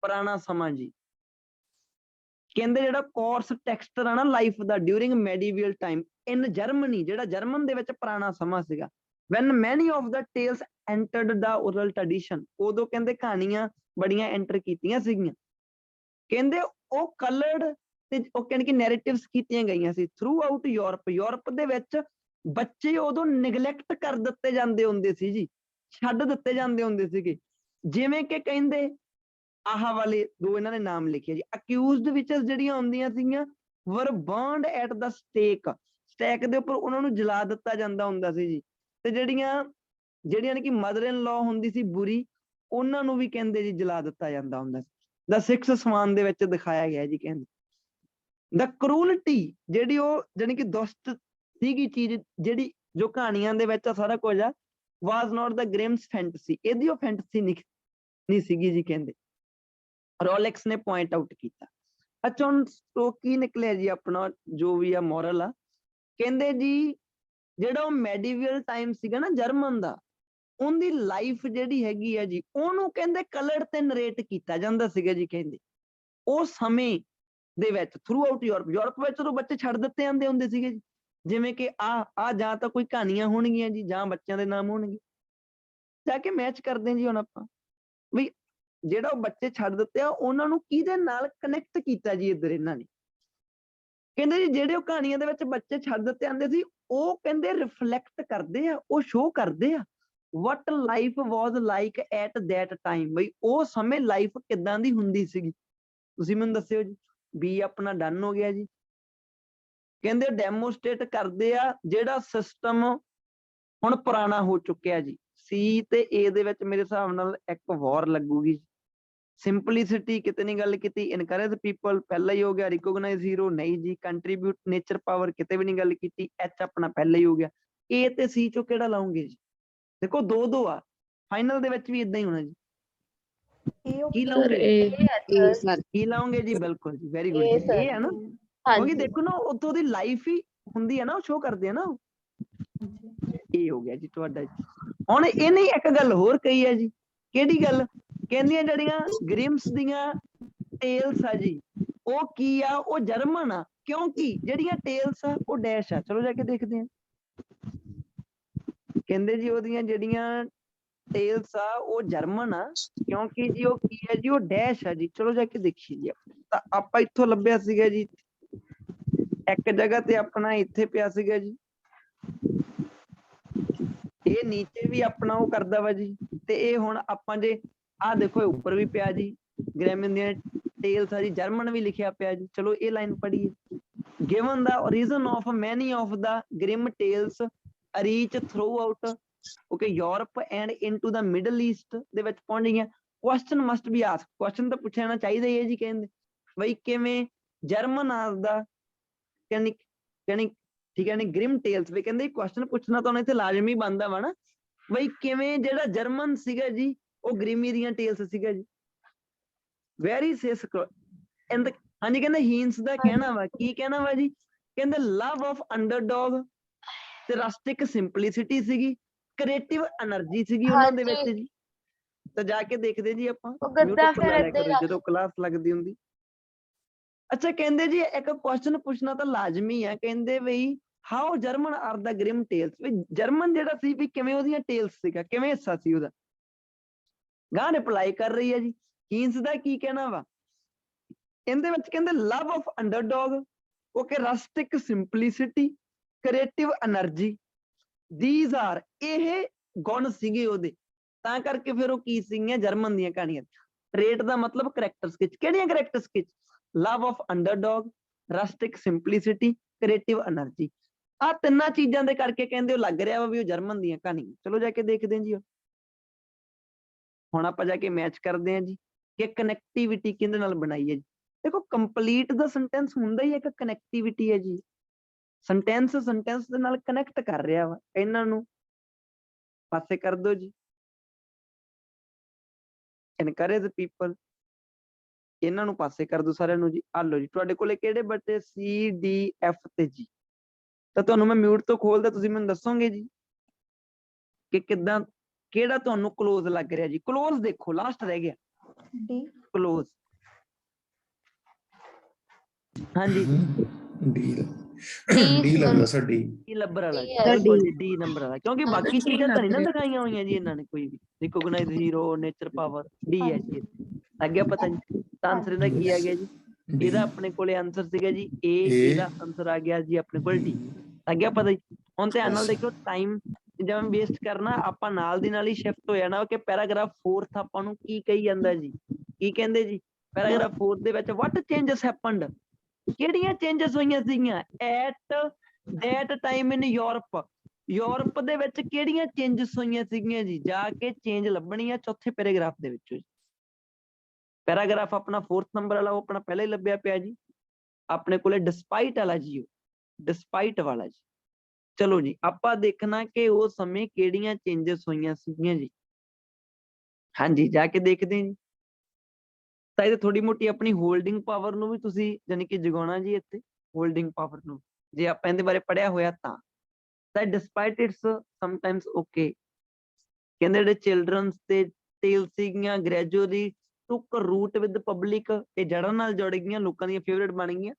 ਪੁਰਾਣਾ ਸਮਾਂ ਜੀ। ਕਹਿੰਦੇ ਜਿਹੜਾ ਕੋਰਸ ਟੈਕਸਚਰ ਆ ਨਾ ਲਾਈਫ ਦਾ during medieval time in Germany, ਜਿਹੜਾ ਜਰਮਨ ਦੇ ਵਿੱਚ ਪੁਰਾਣਾ ਸਮਾਂ ਸੀਗਾ। When many of the tales entered the oral tradition, ਉਦੋਂ ਕਹਿੰਦੇ ਕਹਾਣੀਆਂ ਬੜੀਆਂ ਐਂਟਰ ਕੀਤੀਆਂ ਸੀਗੀਆਂ। ਕਹਿੰਦੇ ਉਹ ਕਲਰਡ ਤੇ ਉਹ ਕਹਿੰਦੇ ਕਿ ਨੈਰੇਟਿਵਸ ਕੀਤੀਆਂ ਗਈਆਂ ਸੀ ਥਰੂ ਆਊਟ ਯੂਰਪ। ਯੂਰਪ ਦੇ ਵਿੱਚ ਬੱਚੇ ਉਦੋਂ ਨਿਗਲੈਕਟ ਕਰ ਦਿੱਤੇ ਜਾਂਦੇ ਹੁੰਦੇ ਸੀ ਜੀ, ਛੱਡ ਦਿੱਤੇ ਜਾਂਦੇ ਹੁੰਦੇ ਸੀਗੇ। ਜਿਵੇਂ ਕਿ ਕਹਿੰਦੇ ਆਹ ਵਾਲੇ ਦੋ ਇਹਨਾਂ ਨੇ ਨਾਮ ਲਿਖੇ ਜੀ। ਅਕਿਊਜ਼ਡ ਵਿਚਸ ਜਿਹੜੀਆਂ ਹੁੰਦੀਆਂ ਸੀਗੀਆਂ ਵਰ burned at the stake, stack ਦੇ ਉੱਪਰ ਉਹਨਾਂ ਨੂੰ ਜਲਾ ਦਿੱਤਾ ਜਾਂਦਾ ਹੁੰਦਾ ਸੀ ਜੀ। ਤੇ ਜਿਹੜੀਆਂ ਨੇ ਕਿ ਮਦਰ ਇਨ ਲਾਅ ਹੁੰਦੀ ਸੀ ਬੁਰੀ, ਉਹਨਾਂ ਨੂੰ ਵੀ ਕਹਿੰਦੇ ਜੀ ਜਲਾ ਦਿੱਤਾ ਜਾਂਦਾ ਹੁੰਦਾ ਸੀ। ਦਾ ਸਿਕਸ ਸਮਾਨ ਦੇ ਵਿੱਚ ਦਿਖਾਇਆ ਗਿਆ ਜੀ। ਕਹਿੰਦੇ ਦਾ ਕਰੂਲਟੀ ਜਿਹੜੀ ਉਹ ਜਾਣੀ ਕਿ ਦੁਸ਼ਟ ਸੀਗੀ ਚੀਜ਼ ਜਿਹੜੀ ਜੋ ਕਹਾਣੀਆਂ ਦੇ ਵਿੱਚ ਸਾਰਾ ਕੁਝ ਆ, ਵਾਜ਼ ਨਾਟ ਦਾ ਗ੍ਰਿਮਸ ਫੈਂਟਸੀ, ਇਹਦੀ ਉਹ ਫੈਂਟਸੀ ਨਹੀਂ ਸੀਗੀ ਜੀ। ਕਹਿੰਦੇ ਰੋਲੈਕਸ ਨੇ ਪੁਆਇੰਟ ਆਊਟ ਕੀਤਾ। ਅੱਛਾ, ਹੁਣ ਤੋਂ ਕੀ ਨਿਕਲਿਆ ਜੀ ਆਪਣਾ ਜੋ ਵੀ ਆ ਮੋਰਲ ਆ। ਕਹਿੰਦੇ ਜੀ ਜਿਹੜਾ ਉਹ ਮੈਡੀਵੀਅਲ ਟਾਈਮ ਸੀਗਾ ਨਾ ਜਰਮਨ ਦਾ, ਉਹਦੀ ਲਾਈਫ ਜਿਹੜੀ ਹੈਗੀ ਆ ਜੀ ਉਹਨੂੰ ਕਹਿੰਦੇ ਕਲਰ ਤੇ ਨਰੇਟ ਕੀਤਾ ਜਾਂਦਾ ਸੀਗਾ ਜੀ। ਕਹਿੰਦੇ ਉਹ ਸਮੇਂ ਦੇ ਵਿੱਚ ਥਰੂ ਆਊਟ ਯੂਰਪ ਵਿੱਚ ਜਦੋਂ ਬੱਚੇ ਛੱਡ ਦਿੱਤੇ ਜਾਂਦੇ ਹੁੰਦੇ ਸੀਗੇ ਜੀ, ਜਿਵੇਂ ਕਿ ਆ ਜਾਂ ਤਾਂ ਕੋਈ ਕਹਾਣੀਆਂ ਹੋਣਗੀਆਂ ਜੀ ਜਾਂ ਬੱਚਿਆਂ ਦੇ ਨਾਮ ਹੋਣਗੇ। ਜਾ ਕੇ ਮੈਚ ਕਰਦੇ ਜੀ ਹੁਣ ਆਪਾਂ ਵੀ ਜਿਹੜਾ ਉਹ ਬੱਚੇ ਛੱਡ ਦਿੱਤੇ ਆ ਉਹਨਾਂ ਨੂੰ ਕਿਹਦੇ ਨਾਲ ਕਨੈਕਟ ਕੀਤਾ ਜੀ ਇੱਧਰ ਇਹਨਾਂ ਨੇ। ਕਹਿੰਦੇ ਜੀ ਜਿਹੜੇ ਉਹ ਕਹਾਣੀਆਂ ਦੇ ਵਿੱਚ ਬੱਚੇ ਛੱਡ ਦਿੱਤੇ ਜਾਂਦੇ ਸੀ ਉਹ ਕਹਿੰਦੇ ਰਿਫਲੈਕਟ ਕਰਦੇ ਆ, ਉਹ ਸ਼ੋ ਕਰਦੇ ਆ what life was like at that time, ਬਈ ਉਹ ਸਮੇਂ ਲਾਈਫ ਕਿੱਦਾਂ ਦੀ ਹੁੰਦੀ ਸੀਗੀ। ਤੁਸੀਂ ਮੈਨੂੰ ਦੱਸਿਓ ਜੀ। ਬੀ ਆਪਣਾ ਡਨ ਹੋ ਗਿਆ ਜੀ। ਕਹਿੰਦੇ ਡੈਮੋਸਟ੍ਰੇਟ ਕਰਦੇ ਆ ਜਿਹੜਾ ਸਿਸਟਮ ਹੁਣ ਪੁਰਾਣਾ ਹੋ ਚੁੱਕਿਆ ਜੀ। ਸੀ ਤੇ ਏ ਦੇ ਵਿੱਚ ਮੇਰੇ ਹਿਸਾਬ ਨਾਲ ਇੱਕ ਵਾਰ ਲੱਗੂਗੀ। ਸਿੰਪਲਿਸਿਟੀ ਕਿਤੇ ਨਹੀਂ ਗੱਲ ਕੀਤੀ, ਇਨਕਰੇਜ ਪੀਪਲ ਪਹਿਲਾ ਹੀ ਹੋ ਗਿਆ, ਰਿਕੋਗਨਾਈਜ਼ ਹੀਰੋ ਨਹੀਂ ਜੀ, ਕੰਟਰੀਬਿਊਟ ਨੇਚਰ ਪਾਵਰ ਕਿਤੇ ਵੀ ਨਹੀਂ ਗੱਲ ਕੀਤੀ, ਐਚ ਆਪਣਾ ਪਹਿਲਾ ਹੀ ਹੋ ਗਿਆ। ਏ ਤੇ ਸੀ ਚੋਂ ਕਿਹੜਾ ਲਾਉਂਗੇ ਜੀ? ਦੇਖੋ 2-2 ਆ, ਫਾਈਨਲ ਦੇ ਵਿੱਚ ਵੀ ਇਦਾਂ ਹੀ ਹੋਣਾ ਜੀ। ਕੀ ਸਰ ਲਾਉਂਗੇ? ਇਹ ਕੀ ਲਾਉਂਗੇ ਜੀ? ਬਿਲਕੁਲ ਜੀ, ਵੈਰੀ ਗੁੱਡ ਇਹ ਜੀ, ਸਰ ਇਹ ਹੈ ਨਾ, ਕਿਉਂਕਿ ਦੇਖੋ ਨਾ ਉੱਥੋਂ ਦੀ ਲਾਈਫ ਹੀ ਹੁੰਦੀ ਹੈ ਨਾ, ਉਹ ਸ਼ੋ ਕਰਦੇ ਆ ਨਾ। ਇਹ ਹੋ ਗਿਆ ਜੀ ਤੁਹਾਡਾ ਜੀ। ਹੁਣ ਇਹਨੇ ਇੱਕ ਗੱਲ ਹੋਰ ਕਹੀ ਹੈ ਜੀ, ਕਿਹੜੀ ਗੱਲ? ਕਹਿੰਦੀਆਂ ਜਿਹੜੀਆਂ ਗ੍ਰਿਮਸ ਦੀਆਂ ਟੇਲਸ ਆ ਜੀ, ਉਹ ਕੀ ਆ? ਉਹ ਜਰਮਨ ਆ, ਕਿਉਂਕਿ ਜਿਹੜੀਆਂ ਟੇਲਸ ਆ ਉਹ ਡੈਸ਼ ਆ। ਚਲੋ ਜਾ ਕੇ ਦੇਖਦੇ ਆ। ਕਹਿੰਦੇ ਜੀ ਉਹਦੀਆਂ ਜਿਹੜੀਆਂ ਟੇਲਸ ਆ ਉਹ ਜਰਮਨ ਆ, ਕਿਉਂਕਿ ਜੀ ਉਹ ਕੀ ਹੈ ਜੀ? ਉਹ ਡੈਸ਼ ਆ ਜੀ। ਚਲੋ ਜਾ ਕੇ ਦੇਖੀਏ ਜੀ। ਤਾਂ ਆਪਾਂ ਇੱਥੋਂ ਲੱਭਿਆ ਸੀਗਾ ਜੀ, ਇੱਕ ਜਗ੍ਹਾ ਤੇ ਆਪਣਾ ਇੱਥੇ ਪਿਆ ਸੀਗਾ ਜੀ, ਇਹ ਨੀਚੇ ਵੀ ਆਪਣਾ ਉਹ ਕਰਦਾ ਵਾ ਜੀ, ਤੇ ਇਹ ਹੁਣ ਆਪਾਂ ਜੇ ਆਹ ਦੇਖੋ ਉੱਪਰ ਵੀ ਪਿਆ ਜੀ, ਗ੍ਰੈਮਨ ਦੀਆਂ ਟੇਲਸ ਆ ਜੀ, ਜਰਮਨ ਵੀ ਲਿਖਿਆ ਪਿਆ ਜੀ। ਚਲੋ ਇਹ ਲਾਈਨ ਪੜ੍ਹੀਏ। Given the origin of many of the grim tales reach throughout okay Europe and into the Middle East ਦੇ ਵਿੱਚ ਪਹੁੰਚ ਗਈਆਂ। question must be asked, question ਤਾਂ ਪੁੱਛਿਆ ਜਾਣਾ ਚਾਹੀਦਾ ਹੀ ਹੈ ਜੀ। ਕਹਿੰਦੇ ਬਈ ਕਿਵੇਂ ਜਰਮਨ ਦਾ ਕਹਿੰਦੀ ਠੀਕ ਹੈ ਨੀ ਗ੍ਰਿਮ ਟੇਲਸ ਵੀ, ਕਹਿੰਦੇ ਕੁਐਸਚਨ ਪੁੱਛਣਾ ਤਾਂ ਹੁਣ ਇੱਥੇ ਲਾਜ਼ਮੀ ਬਣਦਾ ਵਾ ਨਾ, ਬਈ ਕਿਵੇਂ ਜਿਹੜਾ ਜਰਮਨ ਸੀਗਾ ਜੀ ਉਹ ਗ੍ਰਿਮੀ ਦੀਆਂ ਟੇਲਸ ਸੀਗਾ ਜੀ। ਵੈਰੀ ਸੇਸ ਹਾਂਜੀ, ਕਹਿੰਦੇ ਹੀਨਸ ਦਾ ਕਹਿਣਾ ਵਾ, ਕੀ ਕਹਿਣਾ ਵਾ ਜੀ? ਕਹਿੰਦੇ ਲਵ ਆਫ ਅੰਡਰਡੌਗ ਤੇ ਰਸਟਿਕ ਸਿੰਪਲਿਸਿਟੀ ਸੀਗੀ, ਕ੍ਰੀਏਟਿਵ એનર્ਜੀ ਸੀਗੀ ਉਹਨਾਂ ਦੇ ਵਿੱਚ ਜੀ। ਤਾਂ ਜਾ ਕੇ ਦੇਖਦੇ ਜੀ ਆਪਾਂ, ਉਹ ਗੱਦਾ ਫਿਰ ਏਦਾਂ ਹੀ ਜਦੋਂ ਕਲਾਸ ਲੱਗਦੀ ਹੁੰਦੀ। ਅੱਛਾ, ਕਹਿੰਦੇ ਜੀ ਇੱਕ ਕੁਐਸਚਨ ਪੁੱਛਣਾ ਤਾਂ ਲਾਜ਼ਮੀ ਆ। ਕਹਿੰਦੇ ਬਈ how German are the Grimm tales, ਵੀ ਜਰਮਨ ਜਿਹੜਾ ਸੀ ਵੀ ਕਿਵੇਂ ਉਹਦੀਆਂ ਟੇਲਸ ਸੀਗਾ, ਕਿਵੇਂ ਹਿੱਸਾ ਸੀ ਉਹਦਾ। ਗਾਂ ਰਿਪਲਾਈ ਕਰ ਰਹੀ ਹੈ ਜੀ। ਹੀਨਸ ਦਾ ਕੀ ਕਹਿਣਾ ਵਾ? ਇਹਦੇ ਵਿੱਚ ਕਹਿੰਦੇ love of underdog, okay, rustic simplicity, creative energy, these are, ਇਹ ਗੁਣ ਸੀਗੇ ਉਹਦੇ, ਤਾਂ ਕਰਕੇ ਫਿਰ ਉਹ ਕੀ ਸੀਗੀਆਂ ਜਰਮਨ ਦੀਆਂ ਕਹਾਣੀਆਂ। ਟ੍ਰੇਟ ਦਾ ਮਤਲਬ ਕਰੈਕਟਰ ਸਕਿਚ, ਕਿਹੜੀਆਂ characteristics? Love of underdog, rustic simplicity, creative energy. ਆਹ ਤਿੰਨਾਂ ਚੀਜ਼ਾਂ ਦੇ ਕਰਕੇ ਕਹਿੰਦੇ ਉਹ ਲੱਗ ਰਿਹਾ ਵਾ ਵੀ ਉਹ ਜਰਮਨ ਦੀਆਂ ਕਹਾਣੀਆਂ। ਚਲੋ ਜਾ ਕੇ ਦੇਖਦੇ ਹਾਂ ਜੀ। ਹੁਣ ਆਪਾਂ ਜਾ ਕੇ ਮੈਚ ਕਰਦੇ ਹਾਂ ਜੀ ਕਿ ਕਨੈਕਟੀਵਿਟੀ ਕਿਹਦੇ ਨਾਲ ਬਣਾਈ ਹੈ ਜੀ। ਦੇਖੋ ਕੰਪਲੀਟ ਦਾ ਸੈਂਟੈਂਸ ਹੁੰਦਾ ਹੀ ਇੱਕ ਕਨੈਕਟੀਵਿਟੀ ਹੈ ਜੀ। ਸੈਂਟੈਂਸ ਦੇ ਨਾਲ ਕਨੈਕਟ ਕਰ ਰਿਹਾ ਵਾ, ਇਹਨਾਂ ਨੂੰ ਪਾਸੇ ਕਰ ਦਿਓ ਜੀ। ਇਨਕਰੇਜ ਪੀਪਲ, ਇਹਨਾਂ ਨੂੰ ਪਾਸੇ ਕਰ ਦਿਓ ਸਾਰਿਆਂ ਨੂੰ ਜੀ। ਆ ਲਓ ਜੀ, ਤੁਹਾਡੇ ਕੋਲੇ ਕਿਹੜੇ ਬਟੇ? ਸੀ, ਡੀ, ਐਫ ਤੇ ਜੀ। ਤਾਂ ਤੁਹਾਨੂੰ ਮੈਂ ਮਿਊਟ ਤੋਂ ਖੋਲਦਾ, ਤੁਸੀਂ ਮੈਨੂੰ ਦੱਸੋਗੇ ਜੀ ਕਿ ਕਿੱਦਾਂ, ਕਿਹੜਾ ਤੁਹਾਨੂੰ ਕਲੋਜ਼ ਲੱਗ ਰਿਹਾ ਜੀ। ਕਲੋਜ਼ ਦੇਖੋ, ਲਾਸਟ ਰਹਿ ਗਿਆ ਡੀ। ਕਲੋਜ਼। ਹਾਂਜੀ, ਡੀ ਲੱਗਦਾ ਸਰ ਡੀ। ਡੀ ਨੰਬਰ ਵਾਲਾ ਜੀ, D ਹੈ। ਬਿਲਕੁਲ ਜੀ, ਡੀ ਨੰਬਰ ਵਾਲਾ, ਕਿਉਂਕਿ ਬਾਕੀ D ਚੀਜ਼ਾਂ ਤਾਂ ਨਹੀਂ ਨਾ ਲੱਗ ਰਿਹਾ। ਦਿਖਾਈਆਂ ਹੋਈਆਂ ਜੀ ਇਹਨਾਂ ਨੇ ਕੋਈ ਵੀ। ਰਿਕੋਗਨਾਈਜ਼ ਹੀਰੋ, ਨੇਚਰ ਪਾਵਰ, ਡੀ ਹੈ ਜੀ। ਲੱਗ ਗਿਆ ਪਤਾ ਜੀ? ਤਾਂ ਆਨਸਰ ਇਹਦਾ ਕੀ ਆ ਗਿਆ ਜੀ? ਇਹਦਾ ਆਪਣੇ ਕੋਲੇ ਆਨਸਰ ਸੀਗਾ ਜੀ ਏ, ਇਹਦਾ ਆਨਸਰ ਆ ਗਿਆ ਜੀ ਆਪਣੇ ਕੋਲ ਡੀ। ਲੱਗ ਗਿਆ ਪਤਾ ਜੀ? ਹੁਣ ਧਿਆਨ ਨਾਲ ਦੇਖੋ, ਟਾਈਮ ਜਿਵੇਂ ਵੇਸਟ ਕਰਨਾ, ਆਪਾਂ ਨਾਲ ਦੀ ਨਾਲ ਹੀ ਸ਼ਿਫਟ ਹੋ ਜਾਣਾ ਕਿ ਪੈਰਾਗ੍ਰਾਫ 4th ਆਪਾਂ ਨੂੰ ਕੀ ਕਹੀ ਜਾਂਦਾ ਜੀ। ਕੀ ਕਹਿੰਦੇ ਜੀ ਪੈਰਾਗ੍ਰਾਫ 4 ਦੇ ਵਿੱਚ? ਵਾਟ ਚੇਂਜਸ ਹੈਪਨਡ, ਕਿਹੜੀਆਂ ਚੇਂਜਸ ਹੋਈਆਂ ਸੀਗੀਆਂ at that time in Europe. Europe ਦੇ ਵਿੱਚ ਕਿਹੜੀਆਂ ਚੇਂਜਸ ਹੋਈਆਂ ਸੀਗੀਆਂ ਜੀ? ਜਾ ਕੇ ਚੇਂਜ ਲੱਭਣੀ ਆ ਚੌਥੇ ਪੈਰਾਗ੍ਰਾਫ ਦੇ ਵਿੱਚੋਂ ਜੀ। ਪੈਰਾਗ੍ਰਾਫ ਆਪਣਾ 4th ਨੰਬਰ ਵਾਲਾ, ਉਹ ਆਪਣਾ ਪਹਿਲਾਂ ਹੀ ਲੱਭਿਆ ਪਿਆ ਜੀ ਆਪਣੇ ਕੋਲੇ, ਡਿਸਪਾਈਟ ਵਾਲਾ ਜੀ, ਉਹ ਡਿਸਪਾਈਟ ਵਾਲਾ ਜੀ। ਚਲੋ ਜੀ, ਆਪਾਂ ਦੇਖਣਾ ਕਿ ਉਸ ਸਮੇਂ ਕਿਹੜੀਆਂ ਚੇਂਜਸ ਹੋਈਆਂ ਸੀਗੀਆਂ ਜੀ। ਹਾਂਜੀ, ਜਾ ਕੇ ਦੇਖਦੇ ਹਾਂ ਜੀ। ਤਾਂ ਇਹ ਥੋੜੀ ਮੋਟੀ ਆਪਣੀ ਹੋਲਡਿੰਗ ਪਾਵਰ ਨੂੰ ਵੀ ਤੁਸੀਂ ਜਾਨੀ ਕਿ ਜਗਾਉਣਾ ਜੀ ਇੱਥੇ, ਹੋਲਡਿੰਗ ਪਾਵਰ ਨੂੰ, ਜੇ ਆਪਾਂ ਇਹਦੇ ਬਾਰੇ ਪੜ੍ਹਿਆ ਹੋਇਆ ਤਾਂ ਡਿਸਪਾਈਟ ਇਟਸ ਸਮਟਾਈਮਸ ਓਕੇ। ਕਹਿੰਦੇ ਜਿਹੜੇ ਚਿਲਡਰਨਸ ਤੇ ਟੇਲ ਸੀਗੀਆਂ ਗ੍ਰੈਜੂਅਲੀ ਟੁੱਕ ਰੂਟ ਵਿਦ ਪਬਲਿਕ, ਇਹ ਜੜ੍ਹਾਂ ਨਾਲ ਜੁੜ ਗਈਆਂ, ਲੋਕਾਂ ਦੀਆਂ ਫੇਵਰੇਟ ਬਣ ਗਈਆਂ।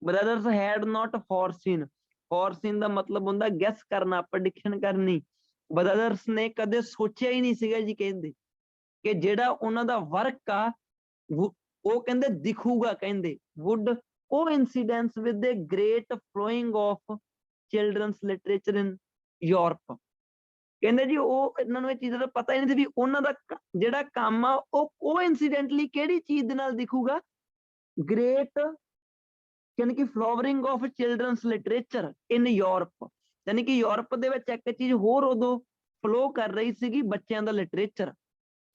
ਬ੍ਰਦਰਸ ਹੈਡ ਨਾਟ ਫੋਰਸੀਨ, ਫੋਰਸੀਨ ਦਾ ਮਤਲਬ ਹੁੰਦਾ ਗੈਸ ਕਰਨਾ, ਪ੍ਰੈਡਿਕਸ਼ਨ ਕਰਨੀ। ਬ੍ਰਦਰਸ ਨੇ ਕਦੇ ਸੋਚਿਆ ਹੀ ਨਹੀਂ ਸੀਗਾ ਜੀ, ਕਹਿੰਦੇ ਕਿ ਜਿਹੜਾ ਉਹਨਾਂ ਦਾ ਵਰਕ ਆ ਉਹ ਕਹਿੰਦੇ ਦਿਖੂਗਾ, ਕਹਿੰਦੇ would coincidence with the great flowing of children's literature in Europe। ਕਹਿੰਦੇ ਜੀ ਉਹ ਇਹਨਾਂ ਨੂੰ ਇਹ ਚੀਜ਼ਾਂ ਦਾ ਪਤਾ ਹੀ ਨਹੀਂ ਸੀ ਵੀ ਉਹਨਾਂ ਦਾ ਜਿਹੜਾ ਕੰਮ ਆ ਉਹ ਕੋਇਨਸੀਡੈਂਟਲੀ ਕਿਹੜੀ ਚੀਜ਼ ਦੇ ਨਾਲ ਦਿਖੂਗਾ? ਗ੍ਰੇਟ ਯਾਨੀ ਕਿ flowering of children's literature in Europe, ਯਾਨੀ ਕਿ ਯੂਰਪ ਦੇ ਵਿੱਚ ਇੱਕ ਚੀਜ਼ ਹੋਰ ਉਦੋਂ ਫਲੋ ਕਰ ਰਹੀ ਸੀਗੀ, ਬੱਚਿਆਂ ਦਾ ਲਿਟਰੇਚਰ।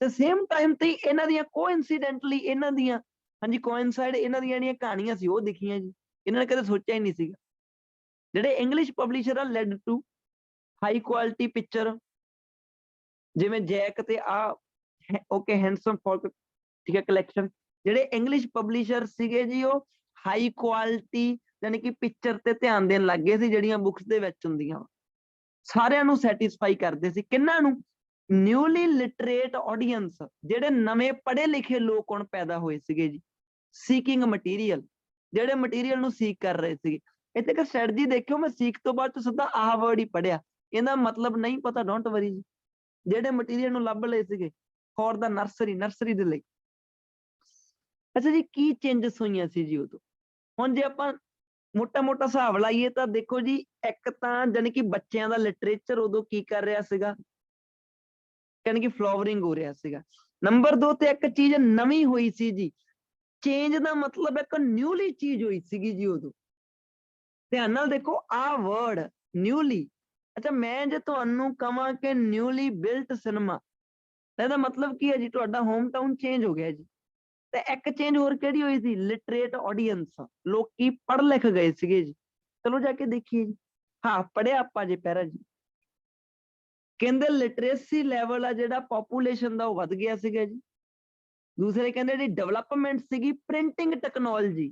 ਤੇ ਸੇਮ ਟਾਈਮ ਤੇ ਇਹਨਾਂ ਦੀਆਂ ਕੋਇਨਸੀਡੈਂਟਲੀ ਇਹਨਾਂ ਦੀਆਂ ਹਾਂਜੀ ਕੋਇਨਸਾਈਡ ਇਹਨਾਂ ਦੀਆਂ ਜਿਹੜੀਆਂ ਕਹਾਣੀਆਂ ਸੀ ਉਹ ਦਿਖੀਆਂ ਜੀ। ਇਹਨਾਂ ਨੇ ਕਦੇ ਸੋਚਿਆ ਹੀ ਨਹੀਂ ਸੀਗਾ। ਜਿਹੜੇ ਇੰਗਲਿਸ਼ ਪਬਲਿਸ਼ਰ ਆ led to high quality picture, ਜਿਵੇਂ ਜੈਕ ਤੇ ਆ ਓਕੇ ਹੈਂਡਸਮ ਫੋਕ ਠੀਕ ਹੈ ਕਲੈਕਸ਼ਨ, ਜਿਹੜੇ ਇੰਗਲਿਸ਼ ਪਬਲਿਸ਼ਰ ਸੀਗੇ ਜੀ ਉਹ ਹਾਈ ਕੁਆਲਿਟੀ ਯਾਨੀ ਕਿ ਪਿਕਚਰ ਤੇ ਧਿਆਨ ਦੇਣ ਲੱਗ ਗਏ ਸੀ ਜਿਹੜੀਆਂ ਬੁੱਕਸ ਦੇ ਵਿੱਚ ਹੁੰਦੀਆਂ। ਸਾਰਿਆਂ ਨੂੰ ਸੈਟੀਸਫਾਈ ਕਰਦੇ ਸੀ। ਕਿੰਨਾਂ ਨੂੰ? ਨਿਊਲੀ ਲਿਟਰੇਟ ਆਡੀਅנס, ਜਿਹੜੇ ਨਵੇਂ ਪੜ੍ਹੇ ਲਿਖੇ ਲੋਕ ਹੁਣ ਪੈਦਾ ਹੋਏ ਸੀਗੇ ਜੀ। ਸੀਕਿੰਗ ਮਟੀਰੀਅਲ, ਜਿਹੜੇ ਮਟੀਰੀਅਲ ਨੂੰ ਸੀਕ ਕਰ ਰਹੇ ਸੀਗੇ। ਇੱਥੇ ਇੱਕ ਸਟ੍ਰੈਟਜੀ ਦੇਖਿਓ, ਮੈਂ ਸੀਕ ਤੋਂ ਬਾਅਦ ਚ ਸਿੱਧਾ ਆਹ ਵਰਡ ਹੀ ਪੜ੍ਹਿਆ, ਇਹਦਾ ਮਤਲਬ ਨਹੀਂ ਪਤਾ ਡੋਂਟ ਵਰੀ ਜੀ। ਜਿਹੜੇ ਮਟੀਰੀਅਲ ਨੂੰ ਲੱਭ ਲਏ ਸੀਗੇ ਫॉर ਦਾ ਨਰਸਰੀ ਦੇ ਲਈ। ਅੱਛਾ ਜੀ, ਕੀ ਚੇਂਜਸ ਹੋਈਆਂ ਸੀ ਜੀ ਉਦੋਂ? ਹੁਣ ਜੇ ਆਪਾਂ ਮੋਟਾ ਹਿਸਾਬ ਲਾਈਏ ਤਾਂ ਦੇਖੋ ਜੀ, ਇੱਕ ਤਾਂ ਜਾਨੀ ਕਿ ਬੱਚਿਆਂ ਦਾ ਲਿਟਰੇਚਰ ਉਦੋਂ ਕੀ ਕਰ ਰਿਹਾ ਸੀਗਾ, ਯਾਨੀ ਕਿ ਫਲੋਵਰਿੰਗ ਹੋ ਰਿਹਾ ਸੀਗਾ। ਨੰਬਰ 2 ਤੇ ਇੱਕ ਚੀਜ਼ ਨਵੀਂ ਹੋਈ ਸੀ ਜੀ। ਚੇਂਜ ਦਾ ਮਤਲਬ ਇੱਕ ਨਿਊਲੀ ਚੀਜ਼ ਹੋਈ ਸੀਗੀ ਜੀ ਉਦੋਂ। ਧਿਆਨ ਨਾਲ ਦੇਖੋ ਆਹ ਵਰਡ ਨਿਊਲੀ। ਅੱਛਾ, ਮੈਂ ਜੇ ਤੁਹਾਨੂੰ ਕਵਾਂ ਕਿ ਨਿਊਲੀ ਬਿਲਟ ਸਿਨੇਮਾ, ਇਹਦਾ ਮਤਲਬ ਕੀ ਹੈ ਜੀ? ਤੁਹਾਡਾ ਹੋਮ ਟਾਊਨ ਚੇਂਜ ਹੋ ਗਿਆ ਜੀ। ਤੇ ਇੱਕ ਚੇਂਜ ਹੋਰ ਕਿਹੜੀ ਹੋਈ ਸੀ? ਲਿਟਰੇਟ ਆਡੀਅנס, ਲੋਕੀ ਪੜ੍ਹ ਲਿਖ ਗਏ ਸੀਗੇ ਜੀ। ਚਲੋ ਜਾ ਕੇ ਦੇਖੀਏ ਜੀ। ਹਾਂ, ਪੜ੍ਹਿਆ ਆਪਾਂ ਜੇ ਪਹਿਰਾ ਜੀ। ਕਹਿੰਦੇ ਲਿਟਰੇਸੀ ਲੈਵਲ ਆ ਜਿਹੜਾ ਪੋਪੂਲੇਸ਼ਨ ਦਾ ਉਹ ਵੱਧ ਗਿਆ ਸੀਗਾ ਜੀ। ਦੂਸਰੇ ਕਹਿੰਦੇ ਜਿਹੜੀ ਡਿਵੈਲਪਮੈਂਟ ਸੀਗੀ printing technology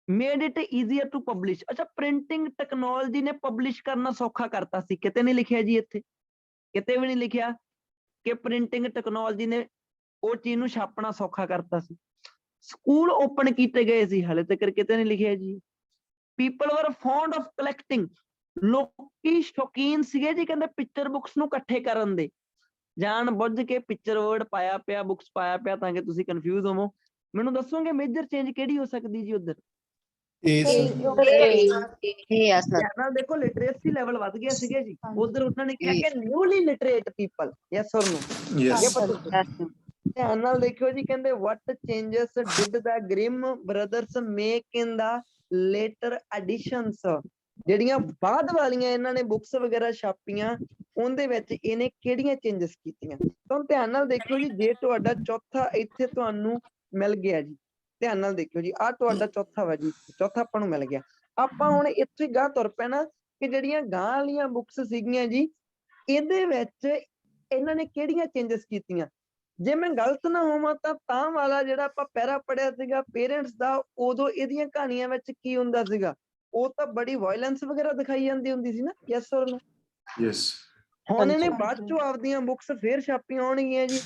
made it easier to publish. ਅੱਛਾ, ਪ੍ਰਿੰਟਿੰਗ ਟੈਕਨੋਲੋਜੀ ਨੇ ਪਬਲਿਸ਼ ਕਰਨਾ ਸੌਖਾ ਕਰਤਾ ਸੀ। ਕਿਤੇ ਨਹੀਂ ਲਿਖਿਆ ਜੀ, ਇੱਥੇ ਕਿਤੇ ਵੀ ਨਹੀਂ ਲਿਖਿਆ ਕਿ ਪ੍ਰਿੰਟਿੰਗ ਟੈਕਨੋਲੋਜੀ ਨੇ ਉਹ ਚੀਜ਼ ਨੂੰ ਛਾਪਣਾ ਸੌਖਾ ਕਰਤਾ ਸੀ। ਸਕੂਲ ਓਪਨ ਕੀਤੇ ਗਏ ਸੀ, ਹਲੇ ਤੱਕ ਕਿਤੇ ਨਹੀਂ ਲਿਖਿਆ ਜੀ। ਪੀਪਲ ਵਰ ਫੌਂਡ ਆਫ ਕਲੈਕਟਿੰਗ, ਲੋਕੀ ਸ਼ੌਕੀਨ ਸੀਗੇ ਜੀ ਕਹਿੰਦੇ ਪਿਕਚਰ ਬੁੱਕਸ ਨੂੰ ਇਕੱਠੇ ਕਰਨ ਦੇ। ਜਾਣ ਬੁੱਝ ਕੇ ਪਿਕਚਰ ਵਰਡ ਪਾਇਆ ਪਿਆ, ਬੁੱਕਸ ਪਾਇਆ ਪਿਆ ਤਾਂ ਕਿ ਤੁਸੀਂ ਕਨਫਿਊਜ਼ ਹੋਵੋ। ਮੈਨੂੰ ਦੱਸੋਗੇ ਮੇਜਰ ਚੇਂਜ ਕਿਹੜੀ ਹੋ ਸਕਦੀ ਜੀ ਉਧਰ? ਨਾਲ ਦੇਖੋ ਲਿਟਰੇਸੀ ਲੈਵਲ ਵੱਧ ਗਿਆ ਸੀਗੇ ਜੀ। ਉਧਰ ਉਹਨਾਂ ਨੇ ਕਿਹਾ ਕਿ newly literate people, yes or no? ਧਿਆਨ ਨਾਲ ਦੇਖਿਓ ਜੀ, ਕਹਿੰਦੇ what changes did the Grimm brothers make in the later editions, ਜਿਹੜੀਆਂ ਬਾਅਦ ਵਾਲੀਆਂ ਇਹਨਾਂ ਨੇ ਬੁੱਕਸ ਵਗੈਰਾ ਛਾਪੀਆਂ ਉਹਦੇ ਵਿੱਚ ਇਹਨੇ ਕਿਹੜੀਆਂ ਚੇਂਜਸ ਕੀਤੀਆਂ। ਤਾਂ ਧਿਆਨ ਨਾਲ ਦੇਖਿਓ ਜੀ, ਜੇ ਤੁਹਾਡਾ ਚੌਥਾ ਇੱਥੇ ਤੁਹਾਨੂੰ ਮਿਲ ਗਿਆ ਜੀ, ਧਿਆਨ ਨਾਲ ਦੇਖਿਓ ਜੀ, ਆਹ ਤੁਹਾਡਾ ਚੌਥਾ ਵਾ ਜੀ, ਚੌਥਾ ਆਪਾਂ ਨੂੰ ਮਿਲ ਗਿਆ। ਆਪਾਂ ਹੁਣ ਇੱਥੇ ਗਾਂ ਤੁਰ ਪੈਣਾ ਕਿ ਜਿਹੜੀਆਂ ਗਾਂ ਵਾਲੀਆਂ ਬੁੱਕਸ ਸੀਗੀਆਂ ਜੀ, ਇਹਦੇ ਵਿੱਚ ਇਹਨਾਂ ਨੇ ਕਿਹੜੀਆਂ ਚੇਂਜਸ ਕੀਤੀਆਂ। ਜੇ ਮੈਂ ਗਲਤ ਨਾ ਹੋਵਾਂ ਤਾਂ ਵਾਲਾ ਜਿਹੜਾ ਆਪਾਂ ਪਹਿਰਾ ਪੜਿਆ ਸੀਗਾ ਪੇਰੈਂਟਸ ਦਾ, ਉਦੋਂ ਇਹਦੀਆਂ ਕਹਾਣੀਆਂ ਵਿੱਚ ਕੀ ਹੁੰਦਾ ਸੀਗਾ? ਉਹ ਤਾਂ ਬੜੀ ਵਾਇਲੈਂਸ ਵਗੈਰਾ ਦਿਖਾਈ ਜਾਂਦੀ ਹੁੰਦੀ ਸੀ ਨਾ, ਯੈਸ অর ਨੋ? ਯੈਸ। ਹੁਣ ਇਹਨੇ ਬਾਅਦ ਚੋਂ ਆਪਦੀਆਂ ਬੁੱਕਸ ਫੇਰ ਛਾਪੀਆਂ ਹੋਣਗੀਆਂ ਜੀ,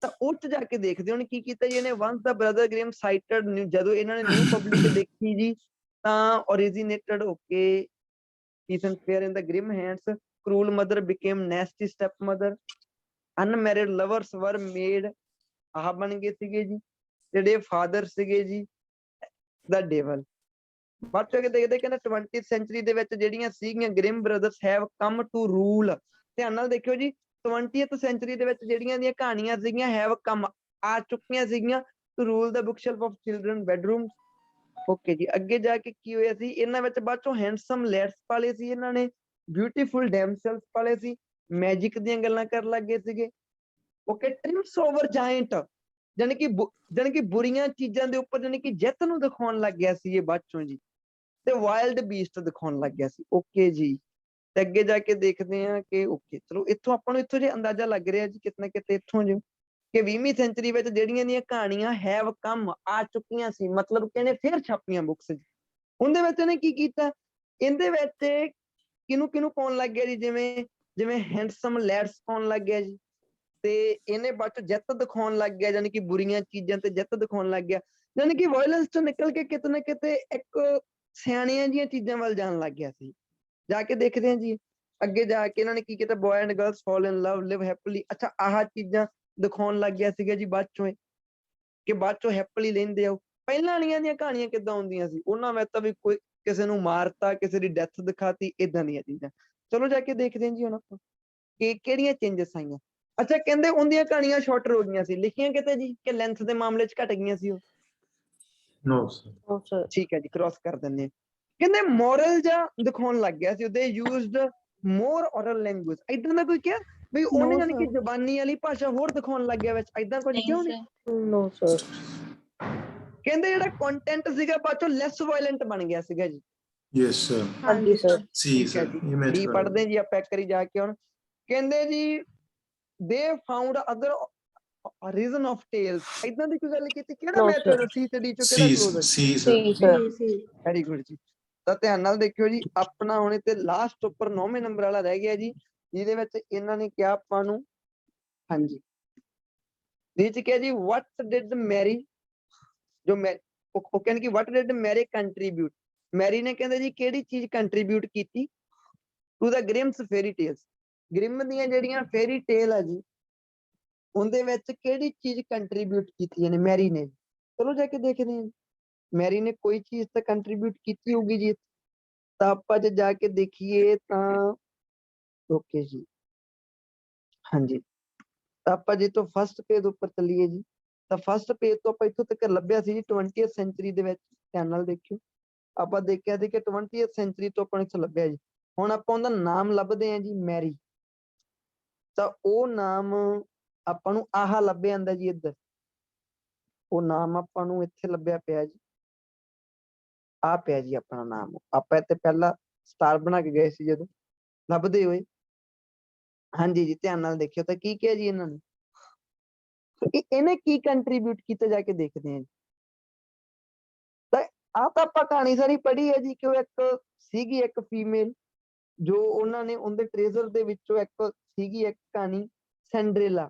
ਤਾਂ ਉਹ ਚ ਜਾ ਕੇ ਦੇਖਦੇ ਹੁਣ ਕੀ ਕੀਤਾ ਜੀ ਇਹਨੇ। ਵੰਸ ਦਾ ਬ੍ਰਦਰ ਗ੍ਰਿਮ ਸਾਈਟਡ, ਜਦੋਂ ਇਹਨਾਂ ਨੇ ਨਿਊ ਪਬਲਿਕ ਦੇਖੀ ਜੀ ਤਾਂ originated okay Ethan Fair in the grim hands, cruel mother became nasty stepmother, unmarried lovers were made ਆਹ ਬਣ ਗਏ ਸੀਗੇ ਜੀ, ਜਿਹੜੇ ਫਾਦਰ ਸੀਗੇ ਜੀ ਦਾ ਡੇਵਲ। ਬਾਅਦ ਚੋਂ ਦੇਖਦੇ ਕਹਿੰਦੇ 20th ਸੈਂਚੁਰੀ ਦੇ ਵਿੱਚ ਜਿਹੜੀਆਂ ਸੀਗੀਆਂ Grimm brothers have come to rule. ਧਿਆਨ ਨਾਲ ਦੇਖਿਓ ਜੀ, 20th ਸੈਂਚੁਰੀ ਦੇ ਵਿੱਚ ਜਿਹੜੀਆਂ ਦੀਆਂ ਕਹਾਣੀਆਂ ਸੀਗੀਆਂ ਹੈਵ ਕਮ ਆ ਚੁੱਕੀਆਂ ਸੀਗੀਆਂ to rule the book shelf of children bedroom. Okay ਜੀ, ਅੱਗੇ ਜਾ ਕੇ ਕੀ ਹੋਇਆ ਸੀ? ਇਹਨਾਂ ਵਿੱਚ ਬਾਅਦ ਚੋਂ ਹੈਂਡਸਮ ਲੈਡਸ ਪਾਲੇ ਸੀ ਇਹਨਾਂ ਨੇ, ਬਿਊਟੀਫੁਲ ਡੈਮਸੈਲਸ ਪਾਲੇ ਸੀ, ਮੈਜਿਕ ਦੀਆਂ ਗੱਲਾਂ ਕਰਨ ਲੱਗ ਗਏ ਸੀਗੇ। ਓਕੇ, ਟ੍ਰਿੰਪਸ ਓਵਰ ਜਾਇੰਟ, ਜਾਨੀ ਕਿ ਬੁਰੀਆਂ ਚੀਜ਼ਾਂ ਦੇ ਉੱਪਰ ਜਾਨੀ ਕਿ ਜਿੱਤ ਨੂੰ ਦਿਖਾਉਣ ਲੱਗ ਗਿਆ ਸੀ ਇਹ ਬਾਅਦ ਚੋਂ ਜੀ। ਤੇ ਵਾਈਲਡ ਬੀਸਟ ਦਿਖਾਉਣ ਲੱਗ ਗਿਆ ਸੀ। ਓਕੇ ਜੀ, ਤੇ ਅੱਗੇ ਜਾ ਕੇ ਦੇਖਦੇ ਹਾਂ ਕਿ ਓਕੇ ਚਲੋ ਇੱਥੋਂ ਆਪਾਂ ਨੂੰ ਇੱਥੋਂ ਜੇ ਅੰਦਾਜ਼ਾ ਲੱਗ ਰਿਹਾ ਜੀ ਕਿਤੇ ਨਾ ਕਿਤੇ ਇੱਥੋਂ ਜੋ ਕਿ 20ਵੀਂ ਸੈਂਚੁਰੀ ਵਿੱਚ ਜਿਹੜੀਆਂ ਦੀਆਂ ਕਹਾਣੀਆਂ ਹੈਵ ਕਮ ਆ ਚੁੱਕੀਆਂ ਸੀ, ਮਤਲਬ ਕਿ ਇਹਨੇ ਫਿਰ ਛਾਪੀਆਂ ਬੁੱਕਸ ਜੀ। ਉਹਦੇ ਵਿੱਚ ਇਹਨੇ ਕੀ ਕੀਤਾ? ਇਹਦੇ ਵਿੱਚ ਕਿਹਨੂੰ ਪਾਉਣ ਲੱਗ ਗਿਆ ਜੀ, ਜਿਵੇਂ ਹੈਂਡਸਮ ਲੈਡਸ ਪਾਉਣ ਲੱਗ ਗਿਆ ਜੀ, ਤੇ ਇਹਨੇ ਬਾਅਦ ਚ ਜਿੱਤ ਦਿਖਾਉਣ ਲੱਗ ਗਿਆ, ਜਾਨੀ ਕਿ ਬੁਰੀਆਂ ਚੀਜ਼ਾਂ ਤੇ ਜਿੱਤ ਦਿਖਾਉਣ ਲੱਗ ਗਿਆ, ਜਾਨੀ ਕਿ ਵਾਇਲੈਂਸ ਤੋਂ ਨਿਕਲ ਕੇ ਕਿਤੇ ਨਾ ਕਿਤੇ ਇੱਕ ਸਿਆਣੀਆਂ ਜੀਆਂ ਚੀਜ਼ਾਂ ਵੱਲ ਜਾਣ ਲੱਗ ਗਿਆ ਸੀ। ਜਾ ਕੇ ਦੇਖਦੇ ਹਾਂ ਜੀ ਅੱਗੇ ਜਾ ਕੇ ਇਹਨਾਂ ਨੇ ਕੀ ਕੀਤਾ। Boy and girls fall in love live happily. ਅੱਛਾ, ਆਹ ਚੀਜ਼ਾਂ ਦਿਖਾਉਣ ਲੱਗ ਗਿਆ ਸੀਗਾ ਜੀ ਬਾਅਦ ਚੋਂ, ਕਿ ਬਾਅਦ ਚੋਂ ਹੈਪੀਲੀ ਲੈਂਦੇ ਆਓ। ਪਹਿਲਾਂ ਵਾਲੀਆਂ ਦੀਆਂ ਕਹਾਣੀਆਂ ਕਿੱਦਾਂ ਹੁੰਦੀਆਂ ਸੀ? ਉਹਨਾਂ ਵਿੱਚ ਤਾਂ ਵੀ ਕੋਈ ਕਿਸੇ ਨੂੰ ਮਾਰਤਾ, ਕਿਸੇ ਦੀ ਡੈਥ ਦਿਖਾਤੀ, ਏਦਾਂ ਦੀਆਂ ਚੀਜ਼ਾਂ। ਚਲੋ ਜਾ ਕੇ ਦੇਖਦੇ ਹਾਂ ਜੀ ਹੁਣ ਆਪਾਂ ਕਿ ਕਿਹੜੀਆਂ ਚੇਂਜਸ ਆਈਆਂ। ਅੱਛਾ, ਕਹਿੰਦੇ ਉਹਦੀਆਂ ਕਹਾਣੀਆਂ ਸ਼ਾਰਟਰ ਹੋ ਗਈਆਂ ਸੀ, ਲਿਖੀਆਂ ਕਿਤੇ ਜੀ ਕਿ ਲੈਂਥ ਦੇ ਮਾਮਲੇ ਚ ਘਟ ਗਈਆਂ ਸੀ ਉਹ? No sir. ਠੀਕ ਹੈ ਜੀ, ਕ੍ਰਾਸ ਕਰ ਦਿੰਦੇ। ਕਹਿੰਦੇ ਮੋਰਲ ਜਾਂ ਦਿਖਾਉਣ ਲੱਗ ਗਿਆ ਸੀ, ਉਹਦੇ ਯੂਜ਼ਡ ਮੋਰ ਔਰਲ ਲੈਂਗੁਏਜ। ਇਦਾਂ ਦਾ ਕੋਈ ਕਿਹਾ ਵੀ ਉਹਨੇ No, ਜਾਣੀ ਕਿ sir. ਜ਼ਬਾਨੀ ਵਾਲੀ ਭਾਸ਼ਾ ਹੋਰ ਦਿਖਾਉਣ ਲੱਗ ਗਿਆ ਵਿੱਚ, ਏਦਾਂ ਕੁਝ ਨਹੀਂ ਕਿਉਂ ਨਹੀਂ? ਸਰ। No sir. ਕਹਿੰਦੇ ਜਿਹੜਾ ਕੰਟੈਂਟ ਸੀਗਾ ਬਾਅਦ ਚੋਂ ਲੈਸ ਵਾਇਲੈਂਟ ਬਣ ਗਿਆ ਸੀਗਾ ਜੀ। Yes, sir. ਹਾਂਜੀ ਸਰ। See, ਠੀਕ ਹੈ sir. ਜੀ, ये मैच ਡੀ ਪੜ੍ਹਦੇ ਜੀ ਆਪਾਂ ਇੱਕ ਵਾਰੀ ਜਾ ਕੇ ਹੁਣ। ਕਹਿੰਦੇ ਜੀ ਦੇ found other reason of tales, ਏਦਾਂ ਦੀ ਕੋਈ ਗੱਲ ਕੀਤੀ? ਕਿਹੜਾ No, ਮੈਚ sir. ਸੀ ਤੇ ਡੀ ਚੋਂ ਕਿਹੜਾ C, ਕਲੋਜ਼ ਹੈ? C, sir. ਸੀ ਸਰ। See. ਵੈਰੀ ਗੁੱਡ ਜੀ। ਤਾਂ ਧਿਆਨ ਨਾਲ ਦੇਖਿਓ ਜੀ, ਆਪਣਾ ਹੁਣ ਤੇ ਲਾਸਟ ਉੱਪਰ 9ਵੇਂ ਨੰਬਰ ਵਾਲਾ ਰਹਿ ਗਿਆ ਜੀ, ਜਿਹਦੇ ਵਿੱਚ ਇਹਨਾਂ ਨੇ ਕਿਹਾ ਆਪਾਂ ਨੂੰ, ਹਾਂਜੀ ਜਿਹਦੇ ਚ ਕਿਹਾ ਜੀ ਵਟ ਡਿਡ ਮੈਰੀ, ਜੋ ਮੈਂ ਉਹ ਕਹਿੰਦੇ ਕਿ ਵਟ ਡਿਡ ਮੈਰੀ ਕੰਟਰੀਬਿਊਟ, ਮੈਰੀ ਨੇ ਕਹਿੰਦੇ ਜੀ ਕਿਹੜੀ ਚੀਜ਼ ਕੰਟਰੀਬਿਊਟ ਕੀਤੀ ਟੂ ਦਾ ਗ੍ਰਿਮਸ ਫੇਰੀ ਟੇਲਸ, ਗ੍ਰਿਮ ਦੀਆਂ ਜਿਹੜੀਆਂ ਫੇਰੀ ਟੇਲ ਆ ਜੀ ਉਹਦੇ ਵਿੱਚ ਕਿਹੜੀ ਚੀਜ਼ ਕੰਟਰੀਬਿਊਟ ਕੀਤੀ ਨੇ ਮੈਰੀ ਨੇ? ਚਲੋ ਜਾ ਕੇ ਦੇਖਦੇ ਹਾਂ। ਮੈਰੀ ਨੇ ਕੋਈ ਚੀਜ਼ ਤਾਂ ਕੰਟਰੀਬਿਊਟ ਕੀਤੀ ਹੋਊਗੀ ਜੀ, ਤਾਂ ਆਪਾਂ ਜੇ ਜਾ ਕੇ ਦੇਖੀਏ ਤਾਂ ਓਕੇ ਜੀ, ਹਾਂਜੀ ਤਾਂ ਆਪਾਂ ਜੇ ਤੋਂ ਫਸਟ ਪੇਜ ਉੱਪਰ ਚੱਲੀਏ ਜੀ, ਤਾਂ ਫਸਟ ਪੇਜ ਤੋਂ ਆਪਾਂ ਇੱਥੋਂ ਤੱਕ ਲੱਭਿਆ ਸੀ ਜੀ 20th ਸੈਂਚੁਰੀ ਦੇ ਵਿੱਚ। ਧਿਆਨ ਨਾਲ ਦੇਖਿਓ, ਆਪਾਂ ਦੇਖਿਆ ਸੀ ਕਿ 20th ਸੈਂਚੁਰੀ ਤੋਂ ਆਪਾਂ ਇੱਥੋਂ ਲੱਭਿਆ ਜੀ। ਹੁਣ ਆਪਾਂ ਉਹਦਾ ਨਾਮ ਲੱਭਦੇ ਹਾਂ ਜੀ ਮੈਰੀ, ਤਾਂ ਉਹ ਨਾਮ ਆਪਾਂ ਨੂੰ ਆਹ ਲੱਭਿਆ ਜਾਂਦਾ ਜੀ ਇੱਧਰ, ਉਹ ਨਾਮ ਆਪਾਂ ਨੂੰ ਇੱਥੇ ਲੱਭਿਆ ਪਿਆ ਜੀ, ਆ ਪਿਆ ਜੀ ਆਪਣਾ ਨਾਮ। ਆਪਾਂ ਇੱਥੇ ਪਹਿਲਾਂ ਸਟਾਰ ਬਣਾ ਕੇ ਗਏ ਸੀ ਜਦੋਂ ਲੱਭਦੇ ਹੋਏ, ਹਾਂਜੀ ਜੀ ਧਿਆਨ ਨਾਲ ਦੇਖਿਓ। ਤਾਂ ਕੀ ਕਿਹਾ ਜੀ ਇਹਨਾਂ ਨੇ, ਇਹਨੇ ਕੀ ਕੰਟਰੀਬਿਊਟ ਕੀਤਾ ਜਾ ਕੇ ਦੇਖਦੇ ਹਾਂ ਜੀ। ਤਾਂ ਆਹ ਤਾਂ ਆਪਾਂ ਕਹਾਣੀ ਸਾਰੀ ਪੜ੍ਹੀ ਹੈ ਜੀ ਕਿ ਉਹ ਇੱਕ ਸੀਗੀ ਇੱਕ ਫੀਮੇਲ, ਜੋ ਉਹਨਾਂ ਨੇ ਉਹਦੇ ਟ੍ਰੇਜ਼ਰ ਦੇ ਵਿੱਚੋਂ ਇੱਕ ਸੀਗੀ ਇੱਕ ਕਹਾਣੀ ਸੈਂਡਰੇਲਾ।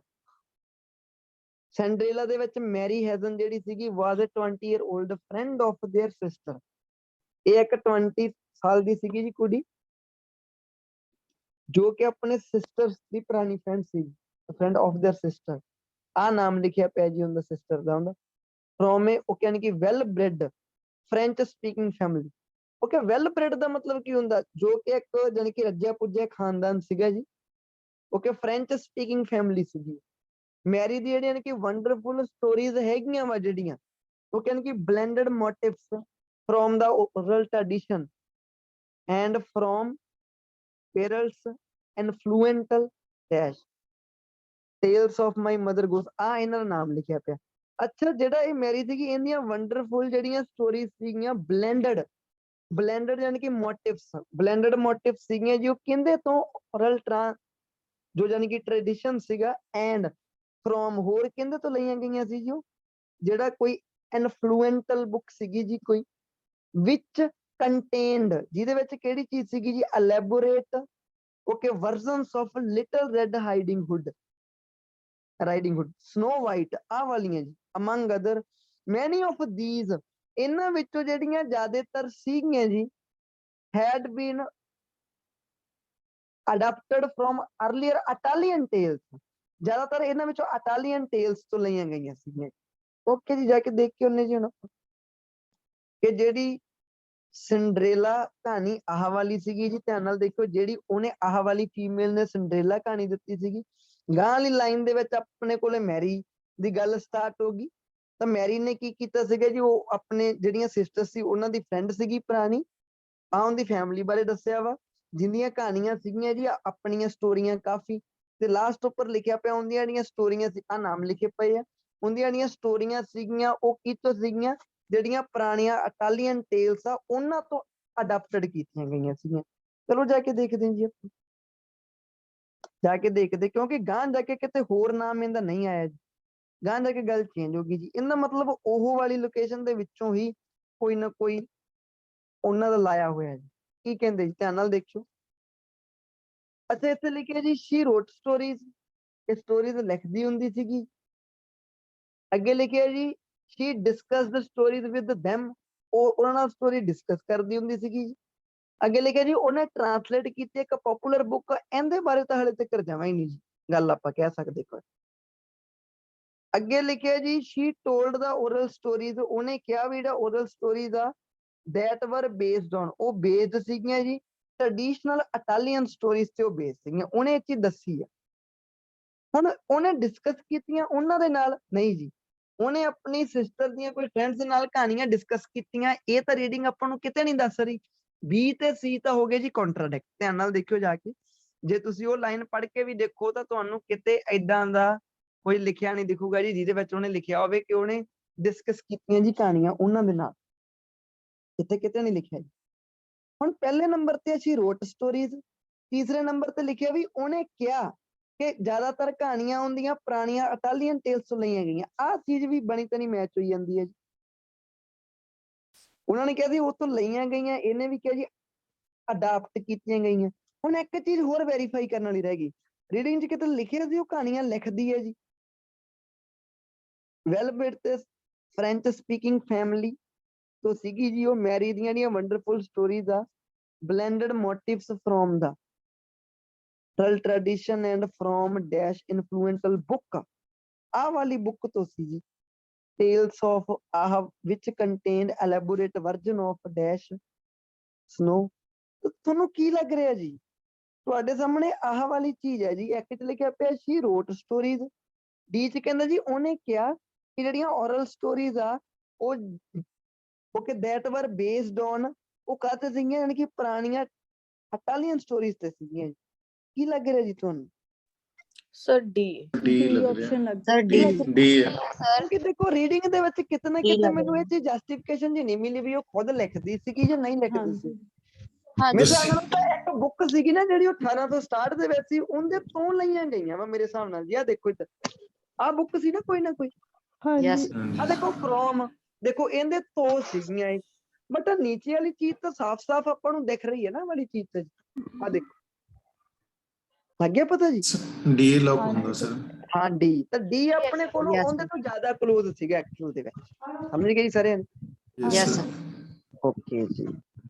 ਸੈਂਡਰੇਲਾ ਦੇ ਵਿੱਚ ਮੈਰੀ ਹੈਜ਼ਨ ਜਿਹੜੀ ਸੀਗੀ ਵਾਜ਼ ਅ 20 year old friend of there sister. ਇਹ ਇੱਕ 20 ਸਾਲ ਦੀ ਸੀਗੀ ਜੀ ਕੁੜੀ, ਜੋ ਕਿ ਆਪਣੇ ਸਿਸਟਰ ਦੀ ਪੁਰਾਣੀ friend C, friend of there sister. ਆ ਨਾਮ ਲਿਖਿਆ ਪਿਆ ਜੀ ਉਹਦਾ ਸਿਸਟਰ ਦਾ, ਉਹਦਾ ਫਰੋਮ ਏ ਉਹ ਯਾਨੀ ਕਿ well bred French speaking family. Okay, well bred ਦਾ ਮਤਲਬ ਕੀ ਹੁੰਦਾ? ਜੋ ਕਿ ਇੱਕ ਜਾਨੀ ਕਿ ਰੱਜਿਆ ਪੁੱਜਿਆ ਖਾਨਦਾਨ ਸੀਗਾ ਜੀ। ਓਕੇ, ਫ੍ਰੈਂਚ ਸਪੀਕਿੰਗ ਫੈਮਿਲੀ ਸੀਗੀ। ਮੈਰੀ ਦੀ ਜਿਹੜੀਆਂ ਕਿ ਵੰਡਰਫੁਲ ਸਟੋਰੀਜ਼ ਹੈਗੀਆਂ ਵਾ ਜਿਹੜੀਆਂ, ਉਹ ਕਹਿੰਦੇ ਕਿ blended motives from the oral tradition and from Perrault's influential dash tales of my mother goose, ਆ ਇਹਨਾਂ ਦਾ ਨਾਮ ਲਿਖਿਆ ਪਿਆ। ਅੱਛਾ, ਜਿਹੜਾ ਇਹ ਮੈਰੀ ਸੀਗੀ ਇਹਦੀਆਂ ਵੰਡਰਫੁਲ ਜਿਹੜੀਆਂ ਸਟੋਰੀਜ਼ ਸੀਗੀਆਂ ਬਲੈਂਡਡ, ਬਲੈਂਡਡ ਯਾਨੀ ਕਿ ਮੋਟਿਵਸ, ਬਲੈਂਡਡ ਮੋਟਿਵ ਸੀਗੀਆਂ ਜੀ, ਉਹ ਕਹਿੰਦੇ ਤੋਂ ਓਰਲ ਜੋ ਯਾਨੀ ਕਿ ਟ੍ਰੈਡੀਸ਼ਨ ਸੀਗਾ ਐਂਡ ਫਰੋਮ ਹੋਰ ਕਹਿੰਦੇ ਤੋਂ ਲਈਆਂ ਗਈਆਂ ਸੀ ਜੀ। ਉਹ ਜਿਹੜਾ ਕੋਈ ਇਨਫਲੂਐਂਟਲ ਬੁੱਕ ਸੀਗੀ ਜੀ ਕੋਈ, ਵਿਚ ਕੰਟੇਨਡ, ਜਿਹਦੇ ਵਿੱਚ ਕਿਹੜੀ ਚੀਜ਼ ਸੀਗੀ ਜੀ? Elaborate okay versions of Little Red Hiding Hood, Riding Hood, Snow White, ਆਹ ਵਾਲੀਆਂ ਜੀ। Among other many of these, ਇਹਨਾਂ ਵਿੱਚੋਂ ਜਿਹੜੀਆਂ ਜ਼ਿਆਦਾਤਰ ਸੀਗੀਆਂ ਜੀ had been adapted from earlier Italian tales, ਜ਼ਿਆਦਾਤਰ ਇਹਨਾਂ ਵਿੱਚੋਂ Italian tales ਤੋਂ ਲਈਆਂ ਗਈਆਂ ਸੀਗੀਆਂ। ਓਕੇ ਜੀ, ਜਾ ਕੇ ਦੇਖ ਕੇ ਉਹਨੇ ਜੀ ਹੁਣ ਕਿ ਜਿਹੜੀ ਸਿੰਡਰੇਲਾ ਕਹਾਣੀ ਆਹ ਵਾਲੀ ਸੀਗੀ ਜੀ, ਧਿਆਨ ਨਾਲ ਦੇਖੋ, ਜਿਹੜੀ ਉਹਨੇ ਆਹ ਵਾਲੀ ਫੀਮੇਲ ਨੇ ਸਿੰਡਰੇਲਾ ਕਹਾਣੀ ਦਿੱਤੀ ਸੀਗੀ। ਗਾਂ ਵਾਲੀ ਲਾਈਨ ਦੇ ਵਿੱਚ ਆਪਣੇ ਕੋਲੇ ਮੈਰੀ ਦੀ ਗੱਲ ਸਟਾਰਟ ਹੋ ਗਈ। ਤਾਂ ਮੈਰੀ ਨੇ ਕੀ ਕੀਤਾ ਸੀਗਾ ਜੀ, ਉਹ ਆਪਣੇ ਜਿਹੜੀਆਂ ਸਿਸਟਰ ਸੀ ਉਹਨਾਂ ਦੀ ਫਰੈਂਡ ਸੀਗੀ ਪੁਰਾਣੀ, ਆ ਉਹਦੀ ਫੈਮਿਲੀ ਬਾਰੇ ਦੱਸਿਆ ਵਾ, ਜਿੰਦੀਆਂ ਕਹਾਣੀਆਂ ਸੀਗੀਆਂ ਜੀ ਆਪਣੀਆਂ ਸਟੋਰੀਆਂ ਕਾਫੀ, ਤੇ ਲਾਸਟ ਉੱਪਰ ਲਿਖਿਆ ਪਿਆ ਉਹਦੀਆਂ ਜਿਹੜੀਆਂ ਸਟੋਰੀਆਂ ਸੀ, ਆ ਨਾਮ ਲਿਖੇ ਪਏ ਆ, ਉਹਦੀਆਂ ਜਿਹੜੀਆਂ ਸਟੋਰੀਆਂ ਸੀਗੀਆਂ ਉਹ ਕਿਤੋਂ ਸੀਗੀਆਂ? ਜਿਹੜੀਆਂ ਪੁਰਾਣੀਆਂ ਇਟਾਲੀਅਨ ਟੇਲਸ ਆ ਉਹਨਾਂ ਤੋਂ ਅਡਾਪਟਡ ਕੀਤੀਆਂ ਗਈਆਂ ਸੀਗੀਆਂ। ਚਲੋ ਜਾ ਕੇ ਦੇਖਦੇ ਹਾਂ ਜੀ, ਆਪਾਂ ਜਾ ਕੇ ਦੇਖਦੇ, ਕਿਉਂਕਿ ਗਾਂ ਜਾ ਕੇ ਕਿਤੇ ਹੋਰ ਨਾਮ ਇਹਦਾ ਨਹੀਂ ਆਇਆ ਜੀ, ਗਾਂ ਜਾ ਕੇ ਗੱਲ ਚੇਂਜ ਹੋ ਗਈ ਜੀ। ਇਹਦਾ ਮਤਲਬ ਉਹ ਵਾਲੀ ਲੋਕੇਸ਼ਨ ਦੇ ਵਿੱਚੋਂ ਹੀ ਕੋਈ ਨਾ ਕੋਈ ਉਹਨਾਂ ਦਾ ਲਾਇਆ ਹੋਇਆ ਜੀ। ਕੀ ਕਹਿੰਦੇ ਜੀ, ਧਿਆਨ ਨਾਲ ਦੇਖਿਓ। ਅੱਛਾ, ਇੱਥੇ ਲਿਖਿਆ ਜੀ ਸ਼ੀ ਰੋਟ ਸਟੋਰੀਜ਼, ਇਹ ਸਟੋਰੀਜ਼ ਲਿਖਦੀ ਹੁੰਦੀ ਸੀਗੀ। ਅੱਗੇ ਲਿਖਿਆ ਜੀ she discussed stories with them, ਉਹ ਉਹਨਾਂ ਨਾਲ ਸਟੋਰੀ ਡਿਸਕਸ ਕਰਦੀ ਹੁੰਦੀ ਸੀਗੀ ਜੀ। ਅੱਗੇ ਲਿਖਿਆ ਜੀ ਉਹਨੇ ਟ੍ਰਾਂਸਲੇਟ ਕੀਤੀ ਇੱਕ ਪਪੂਲਰ ਬੁੱਕ, ਇਹਦੇ ਬਾਰੇ ਤਾਂ ਹਲੇ ਤੱਕ ਜਮਾ ਹੀ ਨਹੀਂ ਜੀ ਗੱਲ ਆਪਾਂ ਕਹਿ ਸਕਦੇ ਕੋਈ। ਅੱਗੇ ਲਿਖਿਆ ਜੀ ਸ਼ੀ ਟੋਲਡ ਦਾ ਓਰਲ ਸਟੋਰੀਜ਼, ਉਹਨੇ ਕਿਹਾ ਵੀ ਜਿਹੜਾ ਓਰਲ ਸਟੋਰੀਜ਼ ਆ that were based on, ਉਹ ਬੇਸਡ ਸੀਗੀਆਂ ਜੀ ਟ੍ਰੈਡੀਸ਼ਨਲ ਇਟਾਲੀਅਨ ਸਟੋਰੀਜ਼ ਤੇ ਉਹ ਬੇਸ ਸੀਗੀਆਂ, ਉਹਨੇ ਇਹ ਚੀਜ਼ ਦੱਸੀ ਆ। ਹੁਣ ਉਹਨੇ ਡਿਸਕਸ ਕੀਤੀਆਂ ਉਹਨਾਂ ਦੇ ਨਾਲ ਨਹੀਂ ਜੀ, ਉਹਨੇ ਆਪਣੀ ਸਿਸਟਰ ਦੀਆਂ ਕੋਈ ਫਰੈਂਡਸ ਦੇ ਨਾਲ ਕਹਾਣੀਆਂ ਡਿਸਕਸ ਕੀਤੀਆਂ। ਇਹ ਤਾਂ ਰੀਡਿੰਗ ਆਪਾਂ ਨੂੰ ਕਿਤੇ ਨਹੀਂ ਦੱਸ ਰਹੀ। ਬੀ ਤੇ ਸੀ ਤਾਂ ਹੋ ਗਏ ਜੀ ਕੰਟਰਾਡਿਕਟ, ਧਿਆਨ ਨਾਲ ਦੇਖਿਓ ਜਾ ਕੇ। ਜੇ ਤੁਸੀਂ ਉਹ ਲਾਈਨ ਪੜ੍ਹ ਕੇ ਵੀ ਦੇਖੋ ਤਾਂ ਤੁਹਾਨੂੰ ਕਿਤੇ ਏਦਾਂ ਦਾ ਕੋਈ ਲਿਖਿਆ ਨਹੀਂ ਦਿਖੂਗਾ ਜੀ ਜਿਹਦੇ ਵਿੱਚ ਉਹਨੇ ਲਿਖਿਆ ਹੋਵੇ ਕਿ ਉਹਨੇ ਡਿਸਕਸ ਕੀਤੀਆਂ ਜੀ ਕਹਾਣੀਆਂ ਉਹਨਾਂ ਦੇ ਨਾਲ, ਕਿਤੇ ਕਿਤੇ ਨਹੀਂ ਲਿਖਿਆ ਜੀ। ਹੁਣ ਪਹਿਲੇ ਨੰਬਰ ਤੇ ਅਸੀਂ ਰੋਟ ਸਟੋਰੀਜ਼, ਤੀਸਰੇ ਨੰਬਰ ਤੇ ਲਿਖਿਆ ਵੀ ਉਹਨੇ ਕਿਹਾ ਕਿ ਜ਼ਿਆਦਾਤਰ ਕਹਾਣੀਆਂ ਹੁੰਦੀਆਂ ਪੁਰਾਣੀਆਂ ਇਟਾਲੀਅਨ ਟੇਲਸ ਤੋਂ ਲਈਆਂ ਗਈਆਂ। ਆਹ ਚੀਜ਼ ਵੀ ਬਣੀ ਤਾਂ ਨਹੀਂ ਮੈਚ ਹੋਈ ਜਾਂਦੀ ਹੈ ਜੀ। ਉਹਨਾਂ ਨੇ ਕਿਹਾ ਸੀ ਉਹ ਤੋਂ ਲਈਆਂ ਗਈਆਂ, ਇਹਨੇ ਵੀ ਕਿਹਾ ਜੀ ਅਡਾਪਟ ਕੀਤੀਆਂ ਗਈਆਂ। ਹੁਣ ਇੱਕ ਚੀਜ਼ ਹੋਰ ਵੈਰੀਫਾਈ ਕਰਨ ਵਾਲੀ ਰਹਿ ਗਈ, ਰੀਡਿੰਗ 'ਚ ਕਿਤੇ ਲਿਖਿਆ ਸੀ ਉਹ ਕਹਾਣੀਆਂ ਲਿਖਦੀ ਹੈ ਜੀ। ਵੈਲਬੇਟ ਤੇ ਫ੍ਰੈਂਚ ਸਪੀਕਿੰਗ ਫੈਮਿਲੀ ਤੋਂ ਸੀਗੀ ਜੀ ਉਹ, ਮੈਰੀ ਦੀਆਂ ਜਿਹੜੀਆਂ ਵੰਡਰਫੁਲ ਸਟੋਰੀਜ਼ ਆ, blended motives from the tradition and from dash influential book, ਆਹ ਵਾਲੀ ਬੁੱਕ ਤੋਂ ਸੀ ਜੀ। tales of ਆਹ which contained elaborate version of dash snow। ਤੁਹਾਨੂੰ ਕੀ ਲੱਗ ਰਿਹਾ ਜੀ? ਤੁਹਾਡੇ ਸਾਹਮਣੇ ਆਹ ਵਾਲੀ ਚੀਜ਼ ਹੈ ਜੀ। ਇੱਕ 'ਚ ਲਿਖਿਆ ਪਿਆ she wrote stories, ਡੀ 'ਚ ਕਹਿੰਦਾ ਜੀ ਉਹਨੇ ਕਿਹਾ ਕਿ ਜਿਹੜੀਆਂ oral stories ਆ ਉਹ okay that were based on, ਉਹ ਕਾਹਤੇ ਸੀਗੀਆਂ, ਯਾਨੀ ਕਿ ਪੁਰਾਣੀਆਂ ਇਟਾਲੀਅਨ ਸਟੋਰੀਜ਼ ਤੇ ਸੀਗੀਆਂ ਜੀ। ਕੀ ਲੱਗ ਰਿਹਾ ਜੀ ਤੁਹਾਨੂੰ? Sir D. डी लग रहा ਆਪਸ਼ਨ ਲੱਗ ਸਰ ਡੀ डी है। ਕਿਉਂਕਿ ਦੇਖੋ ਰੀਡਿੰਗ ਦੇ ਵਿੱਚ ਕਿਤੇ ਨਾ ਕਿਤੇ ਮੈਨੂੰ ਇਹ ਚੀਜ਼ ਜਸਟੀਫਿਕੇਸ਼ਨ ਜੀ ਨਹੀਂ ਮਿਲੀ ਵੀ ਉਹ ਖੁਦ ਲਿਖਦੀ ਸੀਗੀ ਜਾਂ ਨਹੀਂ ਲਿਖਦੀ ਸੀ। ਹਾਂਜੀ ਮੇਰੇ ਹਿਸਾਬ ਨਾਲ ਤਾਂ ਇੱਕ ਬੁੱਕ ਸੀਗੀ ਨਾ ਜਿਹੜੀ ਉਹ 1860 ਦੇ ਵਿੱਚ ਸੀ, ਉਹਦੇ ਤੋਂ ਲਈਆਂ ਗਈਆਂ ਵਾ ਮੇਰੇ ਹਿਸਾਬ ਨਾਲ ਜੀ। ਆਹ ਦੇਖੋ ਇੱਧਰ ਆਹ ਬੁੱਕ ਸੀ ਨਾ ਕੋਈ ਨਾ ਕੋਈ, ਯੈਸ ਆਹ ਦੇਖੋ ਫਰੋਮ, ਦੇਖੋ ਇਹਦੇ ਤੋਂ ਸੀਗੀਆਂ ਇਹ, ਬਟ ਨੀਚੇ ਵਾਲੀ ਚੀਜ਼ ਤਾਂ ਸਾਫ਼-ਸਾਫ਼ ਆਪਾਂ ਨੂੰ ਦਿਖ ਰਹੀ ਹੈ ਨਾ ਵਾਲੀ ਚੀਜ਼ ਤੇ। ਆਹ ਦੇਖੋ ਲੱਗ ਗਿਆ ਪਤਾ ਜੀ? डी लॉक होगा सर। ਹਾਂ ਡੀ, ਤਾਂ ਡੀ ਆਪਣੇ ਕੋਲੋਂ Yes, ਉਹਦੇ ਤੋਂ ਜ਼ਿਆਦਾ ਕਲੋਜ਼ ਸੀਗਾ ਐਕਚੁਅਲ ਦੇ ਵਿੱਚ। ਸਮਝ ਗਏ ਜੀ ਸਾਰੇ? Yes Yes, sir. ਓਕੇ ਜੀ।